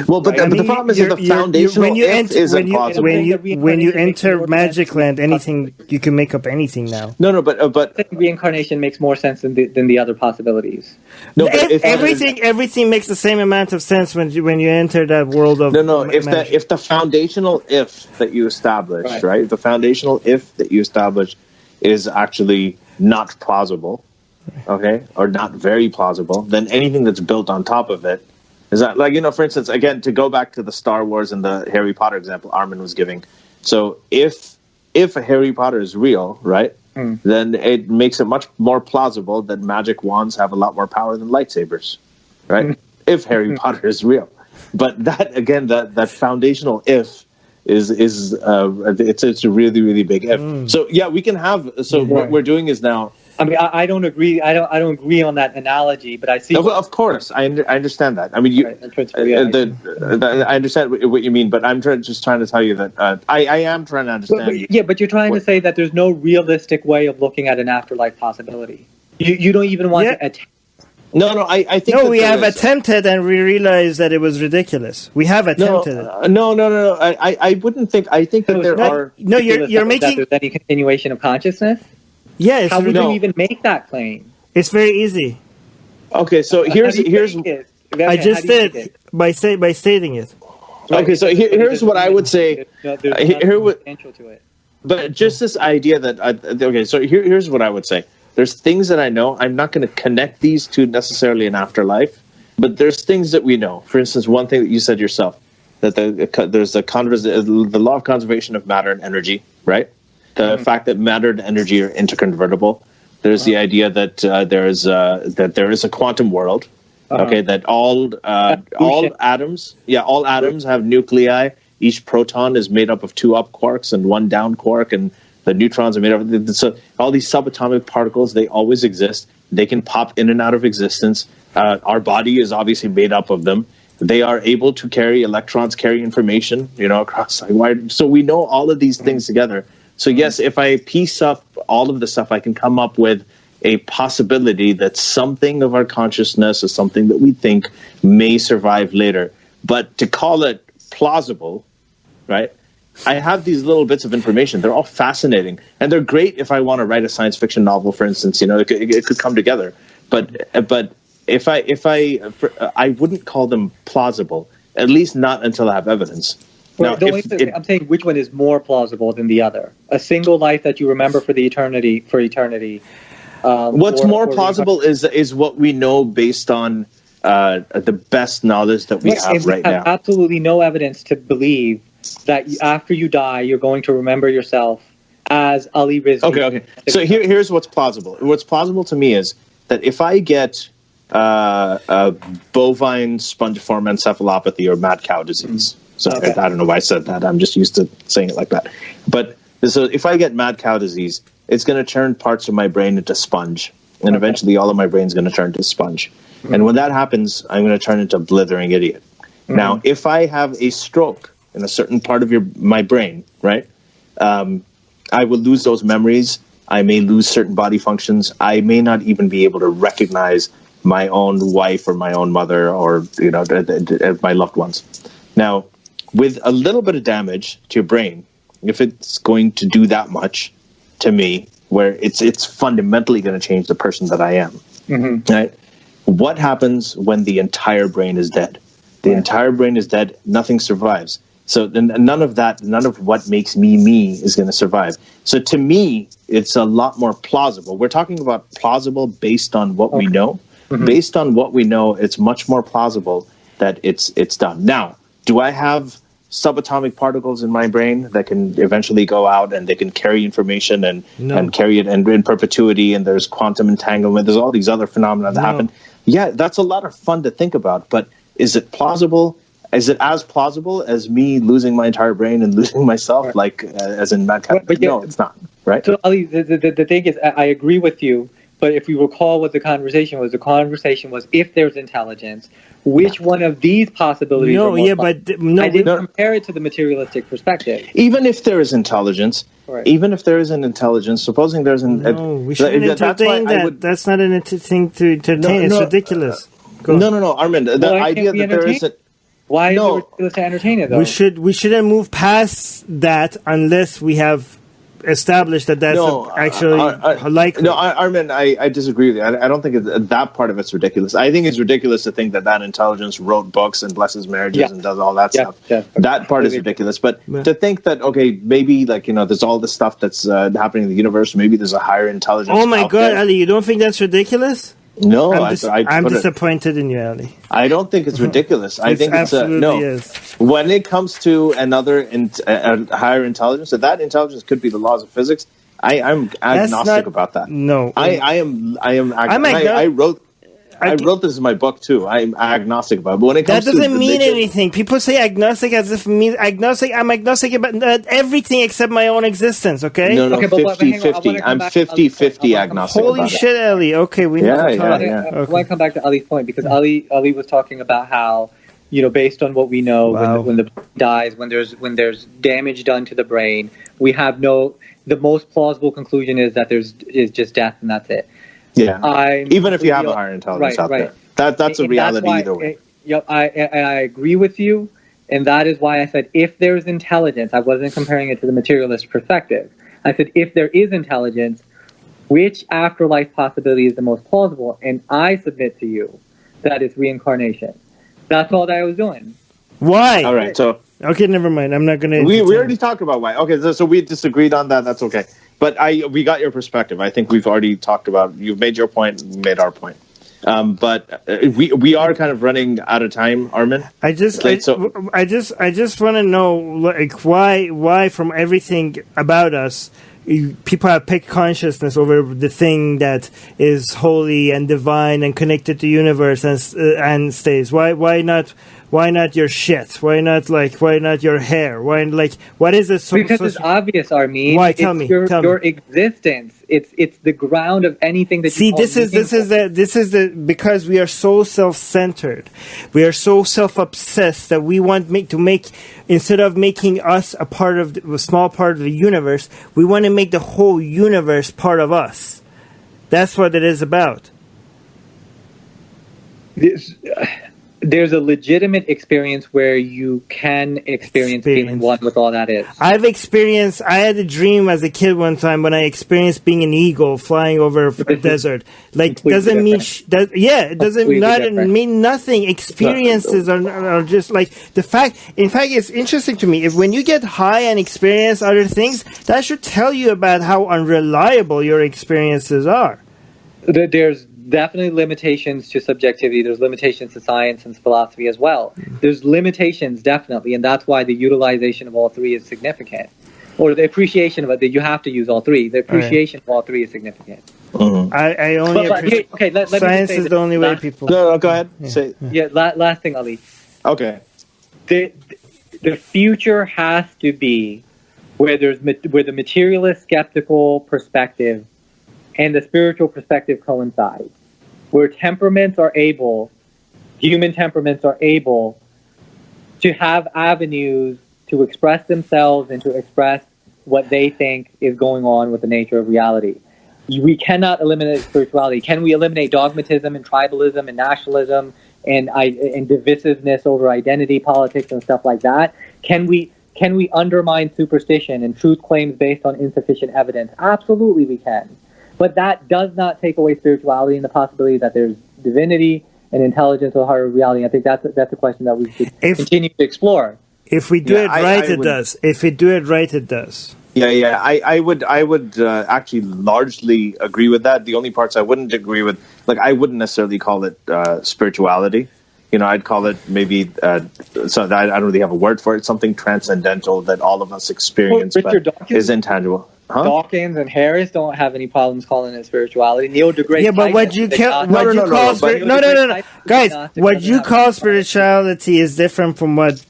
Well, but the problem is that the foundational isn't plausible. When you enter Magic Land, anything you can make up anything now. No, but reincarnation makes more sense than the other possibilities. No, but everything makes the same amount of sense when you enter that world of if the foundational if that you establish, right? The foundational if that you establish is actually not plausible, okay, or not very plausible, then anything that's built on top of it. Is that for instance, again, to go back to the Star Wars and the Harry Potter example Armin was giving. So if Harry Potter is real, right, then it makes it much more plausible that magic wands have a lot more power than lightsabers, right? If Harry Potter is real. But that, again, that foundational if is it's a really, really big if. So yeah, we can have. So what we're doing is now. I mean, I don't agree. I don't agree on that analogy, but I see. Of course, I understand that. I mean, I understand what you mean, but I'm just trying to tell you that I am trying to understand. But you're trying to say that there's no realistic way of looking at an afterlife possibility. You don't even want to attempt. No, I think no. We have attempted, and we realized that it was ridiculous. We have attempted it. No. I wouldn't think. I think that there are. No, you're making. That there's any continuation of consciousness. Yeah, how would you even make that claim? It's very easy. Okay, so here's. I just did by stating it. Right. Okay, so here's what I would say. Potential to it. But just this idea that so here's what I would say. There's things that I know. I'm not going to connect these to necessarily an afterlife, but there's things that we know. For instance, one thing that you said yourself, that there's the law of conservation of matter and energy, right? The fact that matter and energy are interconvertible. There's the idea that there is a quantum world. Okay, that all atoms have nuclei. Each proton is made up of 2 up quarks and 1 down quark, and the neutrons are made up of. So all these subatomic particles, they always exist. They can pop in and out of existence. Our body is obviously made up of them. They are able to carry electrons, carry information, across wide. So we know all of these things together. So yes, if I piece up all of the stuff, I can come up with a possibility that something of our consciousness is something that we think may survive later. But to call it plausible, right? I have these little bits of information. They're all fascinating, and they're great if I want to write a science fiction novel, for instance. It could come together. But if I wouldn't call them plausible, at least not until I have evidence. Now, I'm saying which one is more plausible than the other? A single life that you remember for eternity. What's more plausible is what we know based on the best knowledge that we have right now. Absolutely no evidence to believe that after you die, you're going to remember yourself as Ali Rizvi. Okay. So here's what's plausible. What's plausible to me is that if I get bovine spongiform encephalopathy or mad cow disease, I don't know why I said that. I'm just used to saying it like that. But so if I get mad cow disease, it's going to turn parts of my brain into sponge. And eventually all of my brain is going to turn to sponge. And when that happens, I'm going to turn into a blithering idiot. Now, if I have a stroke in a certain part of my brain, right, I will lose those memories. I may lose certain body functions. I may not even be able to recognize my own wife or my own mother or my loved ones. Now, with a little bit of damage to your brain, if it's going to do that much to me, where it's fundamentally going to change the person that I am, right? What happens when the entire brain is dead? The entire brain is dead. Nothing survives. So then none of what makes me is going to survive. So to me, it's a lot more plausible. We're talking about plausible based on what we know. Based on what we know, it's much more plausible that it's done. Now, do I have subatomic particles in my brain that can eventually go out and they can carry information and carry it and in perpetuity, and there's quantum entanglement, there's all these other phenomena that happen? Yeah, that's a lot of fun to think about, but is it plausible? Is it as plausible as me losing my entire brain and losing myself, as in Mad Cat? No, it's not, right? So, Ali, the thing is, I agree with you, but if you recall what the conversation was if there's intelligence, which one of these possibilities are more plausible? I didn't compare it to the materialistic perspective. Even if there is intelligence, supposing there's an... No, we shouldn't entertain that. That's not an thing to entertain. It's ridiculous. No, Armin, the idea that there is... Why is it ridiculous to entertain it, though? We shouldn't move past that unless we have established that that's actually likely. No, Armin, I disagree with you. I don't think that part of it's ridiculous. I think it's ridiculous to think that intelligence wrote books and blesses marriages and does all that stuff. Yeah. That part is ridiculous. But to think that, maybe there's all this stuff that's happening in the universe, maybe there's a higher intelligence. Oh my God, Ali, you don't think that's ridiculous? No, I'm disappointed in you, Ali. I don't think it's ridiculous. I think it's is. When it comes to another higher intelligence, that intelligence could be the laws of physics. I'm agnostic about that. No, I am. I wrote this in my book too. I'm agnostic about it. But when it comes that doesn't mean anything. People say agnostic as if it means agnostic. I'm agnostic about everything except my own existence. Okay. No, 50-50. I'm 50-50 agnostic. Holy shit, Ali. Okay, we need to talk. I want to come back to Ali's point because Ali was talking about how based on what we know, when the brain dies, when there's damage done to the brain, we have the most plausible conclusion is that is just death and that's it. Yeah. Even if you have a higher intelligence out there. That's a reality either way. I agree with you, and that is why I said if there's intelligence, I wasn't comparing it to the materialist perspective. I said if there is intelligence, which afterlife possibility is the most plausible? And I submit to you that it's reincarnation. That's all that I was doing. Why? All right, so... Okay, never mind. I'm not going to... We already talked about why. Okay, so we disagreed on that. That's okay. But we got your perspective. I think we've already talked about... You've made your point, we made our point. But we are kind of running out of time, Armin. I just want to know, like, why from everything about us, people have picked consciousness over the thing that is holy and divine and connected to the universe and stays. Why not your shit? Why not your hair? What is it? Because it's obvious, Armin. Why? Tell me. Your existence. It's the ground of anything that you this is because we are so self-centered, we are so self-obsessed that we want to make instead of making us a small part of the universe, we want to make the whole universe part of us. That's what it is about. There's a legitimate experience where you can experience being one with all that is. I had a dream as a kid one time when I experienced being an eagle flying over a desert. Like, doesn't mean, it doesn't mean nothing. Experiences are just like the fact. In fact, it's interesting to me. If when you get high and experience other things, that should tell you about how unreliable your experiences are. There's definitely limitations to subjectivity. There's limitations to science and philosophy as well. There's limitations, definitely, and that's why the utilization of all three is significant. Or the appreciation of it, that you have to use all three. The appreciation of all three is significant. Mm-hmm. I only appreciate... let science me say is the only way people... No, go ahead. Last thing, Ali. Okay. The future has to be where the materialist, skeptical perspective and the spiritual perspective coincide, where human temperaments are able to have avenues to express themselves and to express what they think is going on with the nature of reality. We cannot eliminate spirituality. Can we eliminate dogmatism and tribalism and nationalism and divisiveness over identity politics and stuff like that? Can we undermine superstition and truth claims based on insufficient evidence? Absolutely we can. But that does not take away spirituality and the possibility that there's divinity and intelligence or higher reality. I think that's a question that we should continue to explore. If we do it right, it does. If we do it right, it does. Yeah. I would actually largely agree with that. The only parts I wouldn't agree with, like, I wouldn't necessarily call it spirituality. I'd call it maybe, I don't really have a word for it, something transcendental that all of us experience, but is intangible. Huh? Dawkins and Harris don't have any problems calling it spirituality. Neil deGrasse. Yeah, but what you call spirituality is different from what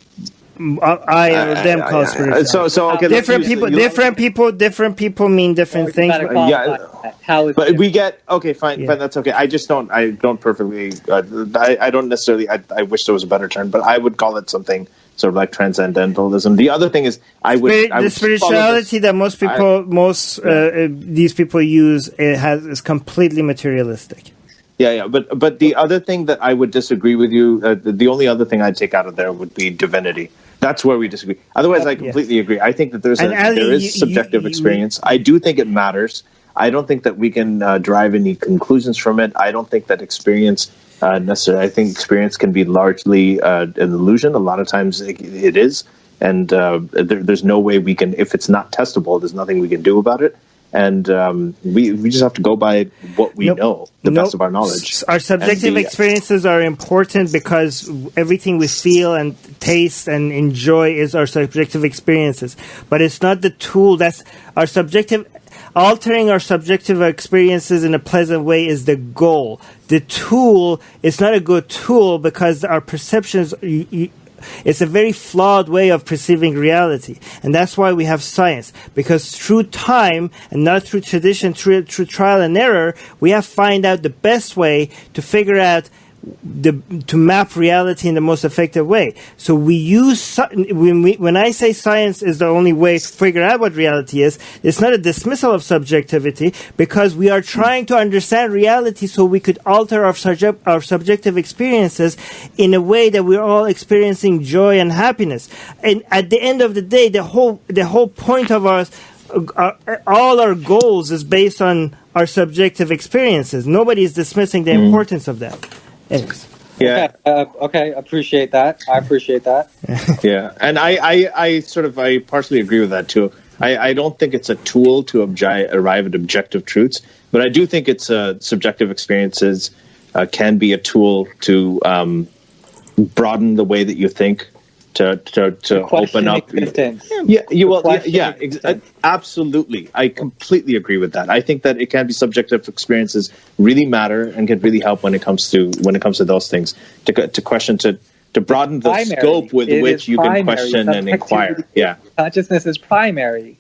I or them call spirituality. So okay, different people mean different things. But we get fine, but that's okay. I don't perfectly. I don't necessarily. I wish there was a better term, but I would call it something sort of like transcendentalism. The other thing is, the spirituality that these people use is completely materialistic. Yeah. But the other thing that I would disagree with you, the only other thing I'd take out of there would be divinity. That's where we disagree. Otherwise, I completely agree. I think that there is subjective experience. I do think it matters. I don't think that we can drive any conclusions from it. I don't think that experience necessarily. I think experience can be largely an illusion. A lot of times it is. And there's no way we can, if it's not testable, there's nothing we can do about it. And we just have to go by what we know, the best of our knowledge. Our subjective experiences are important because everything we feel and taste and enjoy is our subjective experiences. But it's not the tool that's our subjective. Altering our subjective experiences in a pleasant way is the goal. The tool is not a good tool because our perceptions. It's a very flawed way of perceiving reality. And that's why we have science. Because through time, and not through tradition, through trial and error, we have to find out the best way to figure out to map reality in the most effective way. So we use when I say science is the only way to figure out what reality is, it's not a dismissal of subjectivity, because we are trying to understand reality so we could alter our subjective experiences in a way that we're all experiencing joy and happiness. And at the end of the day, the whole point of all our goals is based on our subjective experiences. Nobody is dismissing the importance of that. Anyways. Yeah. Okay. Appreciate that. I appreciate that. Yeah, and I partially agree with that too. I don't think it's a tool to arrive at objective truths, but I do think it's subjective experiences can be a tool to broaden the way that you think, to open up. Absolutely. I completely agree with that. I think that it can be subjective experiences really matter and can really help when it comes to those things, to question, to broaden the scope with which you can question and inquire. Yeah. Consciousness is primary.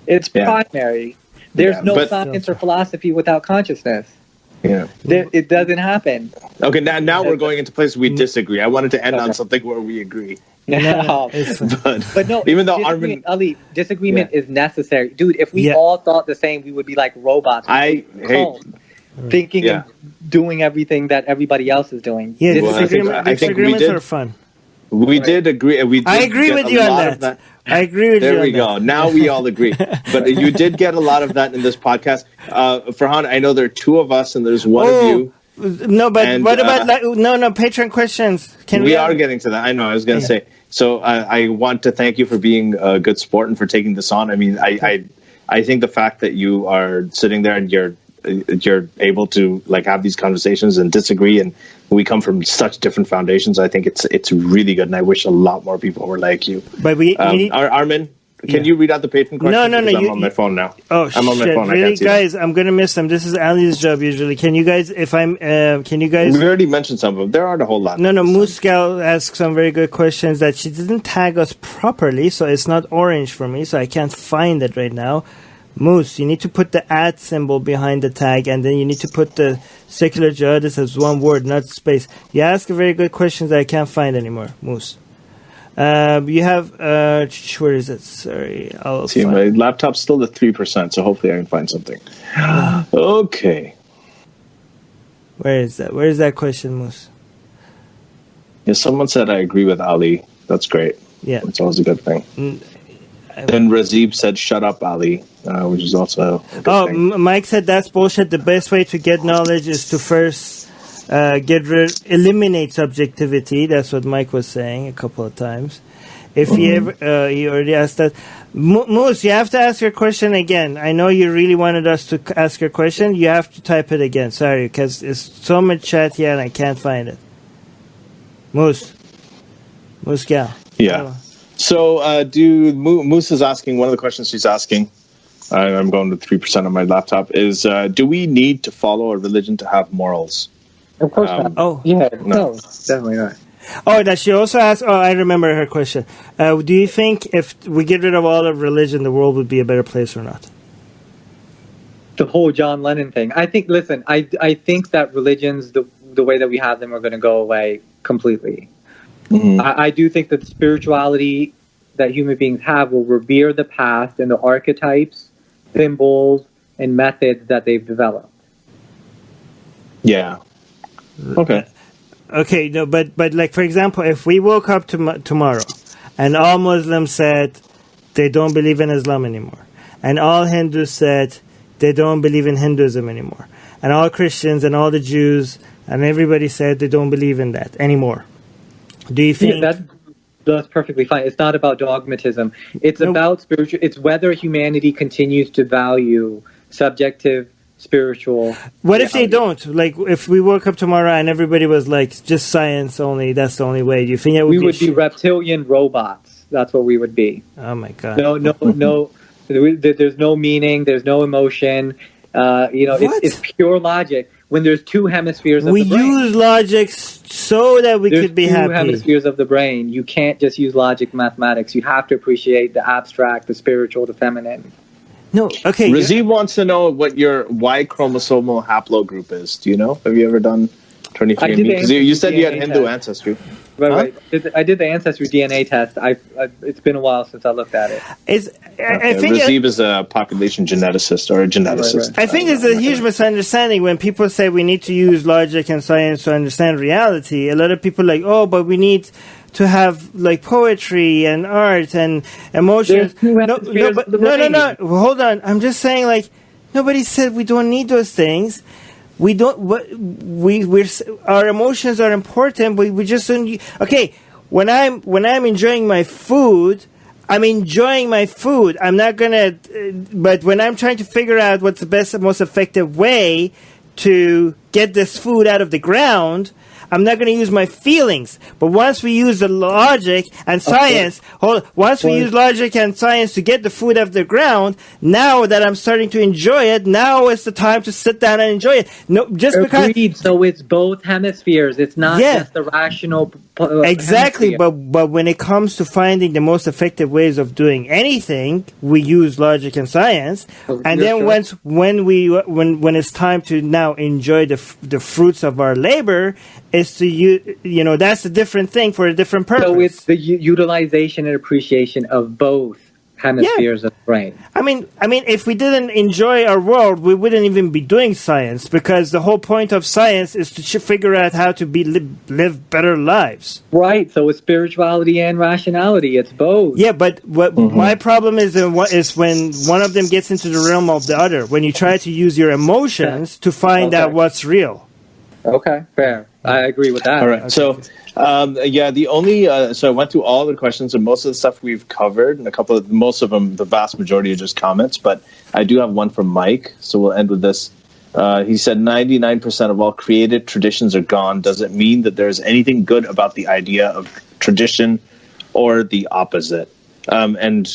It's primary. There's no science or philosophy without consciousness. Yeah. It doesn't happen. Okay, now we're going into places we disagree. I wanted to end on something where we agree. No. But no, even though Ali, disagreement is necessary. Dude, if we all thought the same, we would be like robots. Thinking and doing everything that everybody else is doing. Yeah, disagreements are fun. We did agree. I agree with you on that. I agree with you. There we go. Now we all agree. But you did get a lot of that in this podcast. Farhan, I know there are two of us and there's one of you. No, but what about Patreon questions? We are getting to that. I know. I was going to say. So I want to thank you for being a good sport and for taking this on. I mean, I think the fact that you are sitting there and you're able to like have these conversations and disagree, and we come from such different foundations. I think it's really good, and I wish a lot more people were like you. But Armin, can you read out the Patreon questions? No. I'm on my phone now. Oh, I'm on my phone. Really, guys? I'm gonna miss them. This is Ali's job usually. Can you guys? We already mentioned some of them. There aren't a whole lot. No. Moose Gal asked some very good questions that she didn't tag us properly, so it's not orange for me, so I can't find it right now. Moose, you need to put the @ symbol behind the tag, and then you need to put the secular jihadist as one word, not space. You ask very good questions that I can't find anymore, Moose. You have, where is it? Sorry, I'll see. My laptop's still at 3%, so hopefully I can find something. Okay. Where is that? Where is that question, Moose? Yeah, someone said I agree with Ali. That's great. Yeah, it's always a good thing. Then Razib said, "Shut up, Ali," which is also a good thing. Mike said that's bullshit. The best way to get knowledge is to first eliminate subjectivity. That's what Mike was saying a couple of times. If he already asked that. Moose, you have to ask your question again. I know you really wanted us to ask your question. You have to type it again. Sorry, because it's so much chat here and I can't find it. Moose Gal. Yeah. Oh. So, Moose is asking, one of the questions she's asking, I'm going to 3% on my laptop, is do we need to follow a religion to have morals? Of course not. No, definitely not. Oh, that she also asked, I remember her question. Do you think if we get rid of all of religion, the world would be a better place or not? The whole John Lennon thing. I think that religions, the way that we have them, are going to go away completely. Mm-hmm. I do think that the spirituality that human beings have will revere the past and the archetypes, symbols, and methods that they've developed. Yeah. Okay. Okay, no, but like, for example, if we woke up tomorrow and all Muslims said they don't believe in Islam anymore, and all Hindus said they don't believe in Hinduism anymore, and all Christians and all the Jews and everybody said they don't believe in that anymore, do you think... Yeah, that's perfectly fine. It's not about dogmatism. It's about spiritual... It's whether humanity continues to value subjective, spiritual... What if they don't? Like, if we woke up tomorrow and everybody was like, just science only, that's the only way, do you think that would be reptilian robots. That's what we would be. Oh my God. No. There's no meaning. There's no emotion. It's pure logic. When there's two hemispheres of the brain. We use logic so that we could be happy. There's two hemispheres of the brain. You can't just use logic, mathematics. You have to appreciate the abstract, the spiritual, the feminine. No, okay. Razib wants to know what your Y chromosomal haplogroup is. Do you know? Have you ever done 23andMe? Because you said you had Hindu ancestry. Right. I did the ancestry DNA test. It's been a while since I looked at it. I think Razib is a population geneticist or a geneticist. Right. I think it's a huge misunderstanding when people say we need to use logic and science to understand reality. A lot of people are like, oh, but we need to have like poetry and art and emotions. No. Hold on. I'm just saying, like, nobody said we don't need those things. We don't. We're our emotions are important, but we just don't. Okay, when I'm enjoying my food, I'm enjoying my food. I'm not gonna. But when I'm trying to figure out what's the best and most effective way to get this food out of the ground, I'm not going to use my feelings. But once we use the logic and science, we use logic and science to get the food off the ground, now that I'm starting to enjoy it, now is the time to sit down and enjoy it. No, just Agreed. because. So it's both hemispheres. It's not just the rational. Exactly, hemisphere. but when it comes to finding the most effective ways of doing anything, we use logic and science. And then when it's time to now enjoy the fruits of our labor, is to that's a different thing for a different purpose. So it's the utilization and appreciation of both hemispheres of the brain. I mean, if we didn't enjoy our world, we wouldn't even be doing science, because the whole point of science is to figure out how to live better lives. Right. So it's spirituality and rationality. It's both. Yeah, but my problem is when one of them gets into the realm of the other. When you try to use your emotions to find out what's real. Okay, fair. I agree with that. All right. Okay. So, the only so I went through all the questions, and most of the stuff we've covered, and most of them, the vast majority are just comments. But I do have one from Mike, so we'll end with this. He said 99% of all created traditions are gone. Does it mean that there's anything good about the idea of tradition, or the opposite? And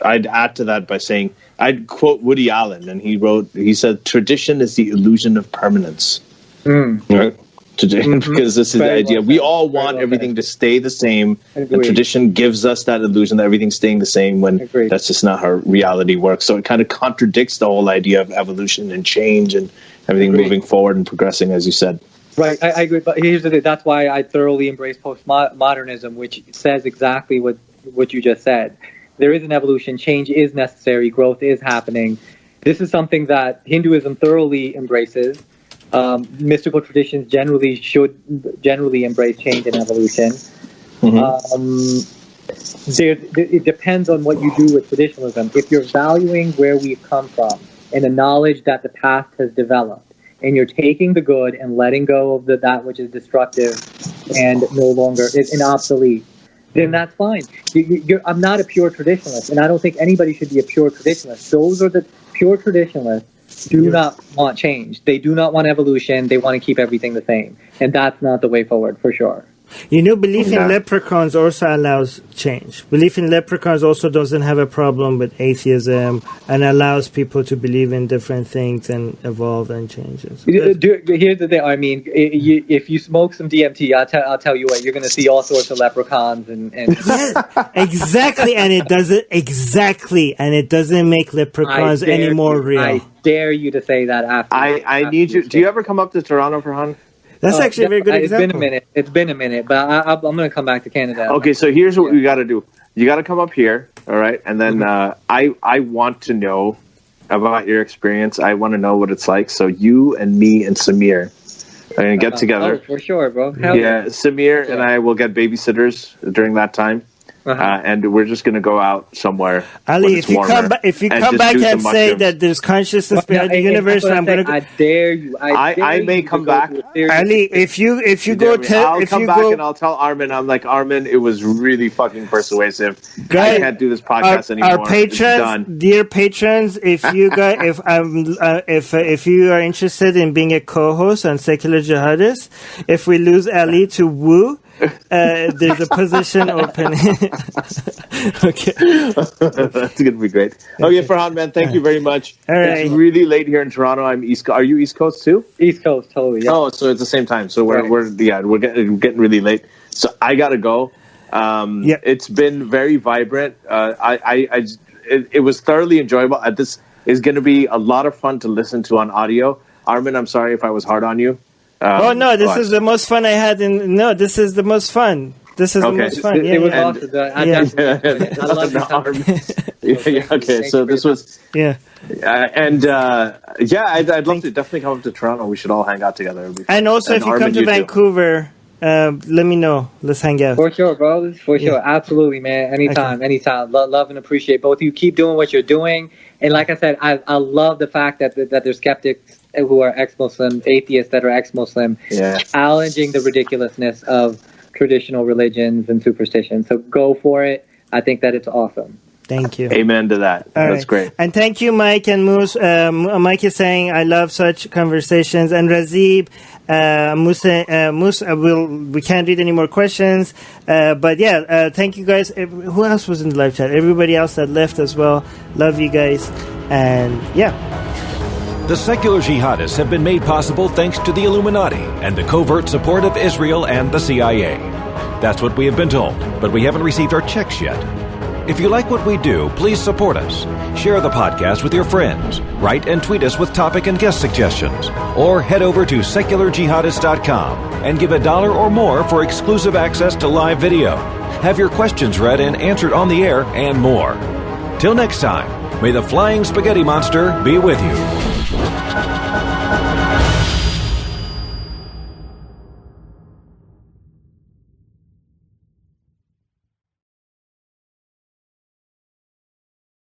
I'd add to that by saying, I'd quote Woody Allen, and he said, "Tradition is the illusion of permanence." Right? Because this is the idea. We all want everything to stay the same. And tradition gives us that illusion that everything's staying the same, when that's just not how reality works. So it kind of contradicts the whole idea of evolution and change and everything moving forward and progressing, as you said. Right, I agree. But here's the thing. That's why I thoroughly embrace postmodernism, which says exactly what you just said. There is an evolution. Change is necessary. Growth is happening. This is something that Hinduism thoroughly embraces. Mystical traditions should generally embrace change and evolution. It depends on what you do with traditionalism. If you're valuing where we've come from and the knowledge that the past has developed, and you're taking the good and letting go of that which is destructive and no longer is obsolete, then that's fine. I'm not a pure traditionalist, and I don't think anybody should be a pure traditionalist. Those are the pure traditionalists. Do not want change. They do not want evolution. They want to keep everything the same. And that's not the way forward, for sure. Belief in leprechauns also allows change. Belief in leprechauns also doesn't have a problem with atheism, and allows people to believe in different things and evolve and change. Here's the thing. I mean, if you smoke some DMT, I'll tell you what, you're going to see all sorts of leprechauns and exactly, and it doesn't make leprechauns any more real. I dare you to say that after. I need you. Do you ever come up to Toronto, Farhan? That's actually a very good example. It's been a minute, but I'm going to come back to Canada. Okay, so here's what we got to do. You got to come up here, all right? And then I want to know about your experience. I want to know what it's like. So you and me and Samir are going to get together. Oh, for sure, bro. Samir and I will get babysitters during that time. And we're just going to go out somewhere. Ali, if you come back and say that there's consciousness behind the universe, I'm going to. I dare you. I may come back. Ali, if you go, I'll come back and I'll tell Armin. I'm like, Armin, it was really fucking persuasive. I can't do this podcast anymore. Our patrons, dear patrons, if you guys, if you are interested in being a co-host on Secular Jihadists, if we lose Ali to Wu. There's a position open. Okay. That's going to be great. Okay, Farhan, man, thank you very much. All right. It's really late here in Toronto. I'm East Coast. Are you East Coast too? East Coast, totally. Yeah. Oh, so it's the same time. So we're getting really late. So I got to go. It's been very vibrant. It was thoroughly enjoyable. This is going to be a lot of fun to listen to on audio. Armin, I'm sorry if I was hard on you. Oh no, this is the most fun I had this is the most fun. This is the most fun. It was awesome. I love this. Okay, so this was I'd love to definitely come up to Toronto. We should all hang out together. And also, if you come to Vancouver, let me know. Let's hang out. For sure, bro. For sure. Absolutely, man. Anytime. Love and appreciate both of you. Keep doing what you're doing. And like I said, I love the fact that there's skeptics who are ex-Muslim, atheists that are ex-Muslim, challenging the ridiculousness of traditional religions and superstitions. So go for it. I think that it's awesome. Thank you. Amen to that. That's great. And thank you, Mike and Moose. Mike is saying, I love such conversations. And Razib, Moose, we can't read any more questions. But thank you guys. Who else was in the live chat? Everybody else that left as well. Love you guys. And The secular jihadists have been made possible thanks to the Illuminati and the covert support of Israel and the CIA. That's what we have been told, but we haven't received our checks yet. If you like what we do, please support us. Share the podcast with your friends. Write and tweet us with topic and guest suggestions. Or head over to secularjihadist.com and give $1 or more for exclusive access to live video. Have your questions read and answered on the air, and more. Till next time, may the flying spaghetti monster be with you.